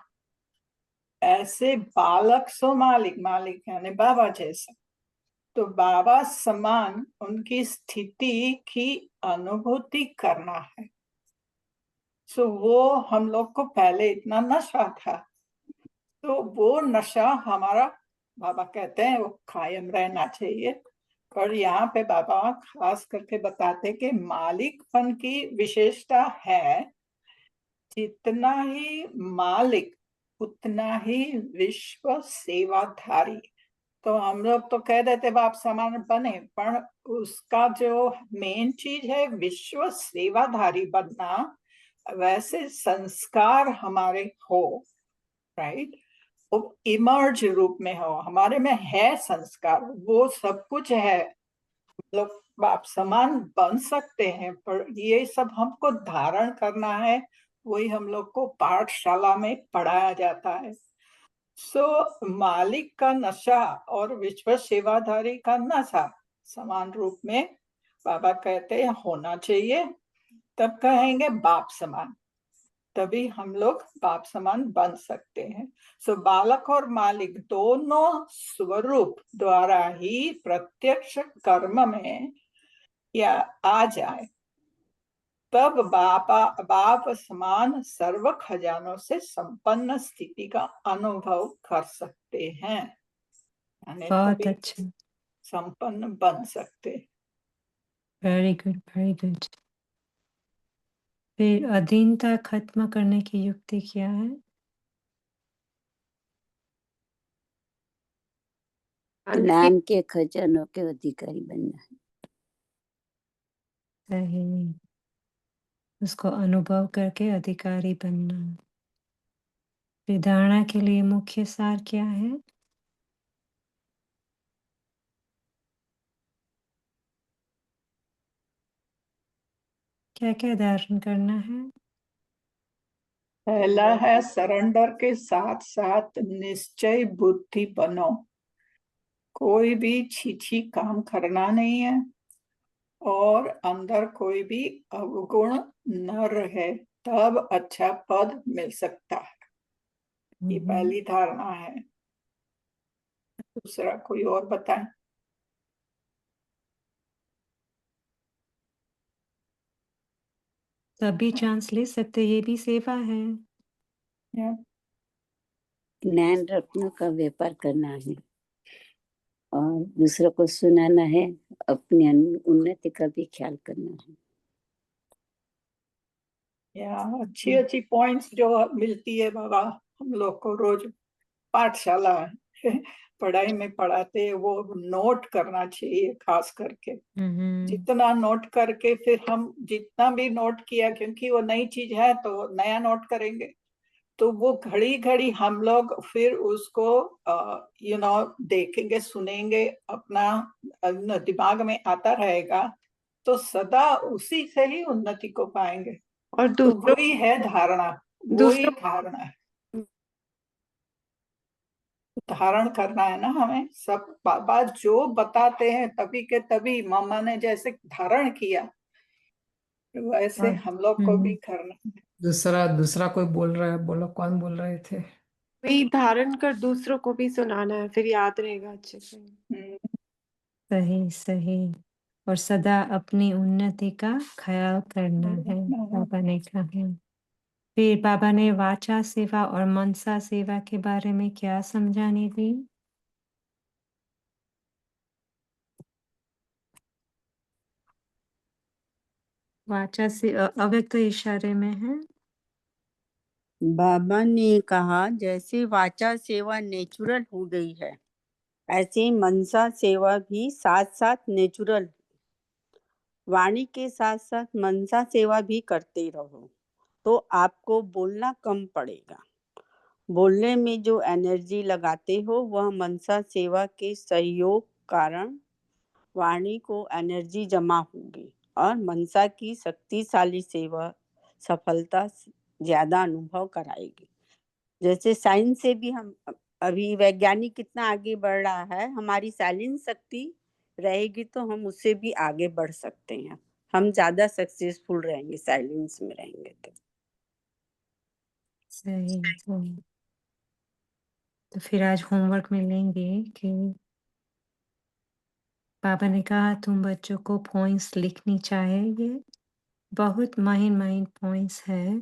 ऐसे बालक सो मालिक, मालिक यानी बाबा जैसा, तो बाबा समान उनकी स्थिति की अनुभूति करना है। सो वो हम लोग को पहले इतना नशा था, तो वो नशा हमारा, बाबा कहते हैं वो कायम रहना चाहिए। और यहाँ पे बाबा खास करके बताते कि मालिकपन की विशेषता है, जितना ही मालिक उतना ही विश्व सेवाधारी। तो हम लोग तो कह देते बाप समान बने, पर उसका जो मेन चीज है विश्व सेवाधारी बनना, वैसे संस्कार हमारे हो, राइट, वो इमर्ज रूप में हो, हमारे में है संस्कार, वो सब कुछ है, लोग बाप समान बन सकते हैं, पर ये सब हमको धारण करना है। वही हम लोग को पाठशाला में पढ़ाया जाता है। सो मालिक का नशा और विश्व सेवाधारी का नशा समान रूप में बाबा कहते हैं होना चाहिए, तब कहेंगे बाप समान, तभी हम लोग बाप समान बन सकते हैं। सो बालक और मालिक दोनों स्वरूप द्वारा ही प्रत्यक्ष कर्म में या आ जाए, तब बाप समान सर्व खजानों से संपन्न स्थिति का अनुभव कर सकते हैं, यानी बहुत तभी अच्छा, संपन्न बन सकते। Very good, very good. फिर अधीनता खत्म करने की युक्ति क्या है? ज्ञान के खजानों के अधिकारी बनना है। सही, उसको अनुभव करके अधिकारी बनना। फिर धारणा के लिए मुख्य सार क्या है? क्या क्या धारण करना है? पहला है सरेंडर के साथ साथ निश्चय बुद्धि बनो, कोई भी छीछी काम करना नहीं है और अंदर कोई भी अवगुण न रहे, तब अच्छा पद मिल सकता है। ये पहली धारणा है। दूसरा कोई और बताए? सभी चांस ले सकते, ये भी सेवा है। ज्ञान रत्नों का व्यापार करना है और दूसरों को सुनाना है, अपनी उन्नति का भी ख्याल करना है। अच्छी अच्छी पॉइंट्स जो मिलती है बाबा हम लोग को रोज पाठशाला पढ़ाई में पढ़ाते हैं, वो नोट करना चाहिए खास करके। जितना नोट करके फिर हम जितना भी नोट किया, क्योंकि वो नई चीज है तो नया नोट करेंगे, तो वो घड़ी घड़ी हम लोग फिर उसको देखेंगे, सुनेंगे, अपना दिमाग में आता रहेगा, तो सदा उसी से ही उन्नति को पाएंगे। और तो वही है धारणा, वही धारणा है, धारण करना है ना हमें। सब बाबा जो बताते हैं तभी के तभी मामा ने जैसे धारण किया वैसे हम लोग को भी करना है। दूसरा कोई बोल रहा है, बोलो कौन बोल रहे थे? वही धारण कर दूसरों को भी सुनाना है, फिर याद रहेगा अच्छे से। सही सही। और सदा अपनी उन्नति का ख्याल करना है, बाबा ने कहा है। फिर बाबा ने वाचा सेवा और मनसा सेवा के बारे में क्या समझाने दी? वाचा से अव्यक्त इशारे में है। बाबा ने कहा जैसे वाचा सेवा नेचुरल हो गई है, ऐसे मनसा सेवा भी साथ साथ नेचुरल, वाणी के साथ साथ मनसा सेवा भी करते रहो तो आपको बोलना कम पड़ेगा। बोलने में जो एनर्जी लगाते हो वह मनसा सेवा के सहयोग कारण वाणी को एनर्जी जमा होगी और मनसा की शक्तिशाली सेवा सफलता ज्यादा अनुभव कराएगी। जैसे साइंस से भी हम अभी वैज्ञानिक कितना आगे बढ़ रहा है, हमारी साइलेंस शक्ति रहेगी तो हम उससे भी आगे बढ़ सकते हैं, हम ज्यादा सक्सेसफुल रहेंगे साइलेंस में रहेंगे तो। सही सही। तो फिर आज होमवर्क में लेंगे कि बाबा ने कहा तुम बच्चों को पॉइंट्स लिखनी चाहिए, बहुत महीन पॉइंट्स है।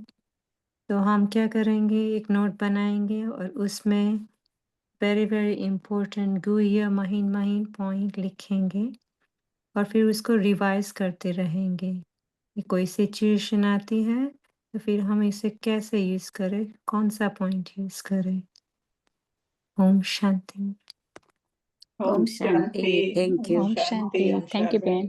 तो हम क्या करेंगे, एक नोट बनाएंगे और उसमें वेरी इम्पोर्टेंट गुह्य महीन पॉइंट लिखेंगे और फिर उसको रिवाइज करते रहेंगे कि कोई सिचुएशन आती है तो फिर हम इसे कैसे यूज करें, कौन सा पॉइंट यूज करें। ओम शांति। ओम शांति। Thank you. ओम शांति। थैंक यू बहन।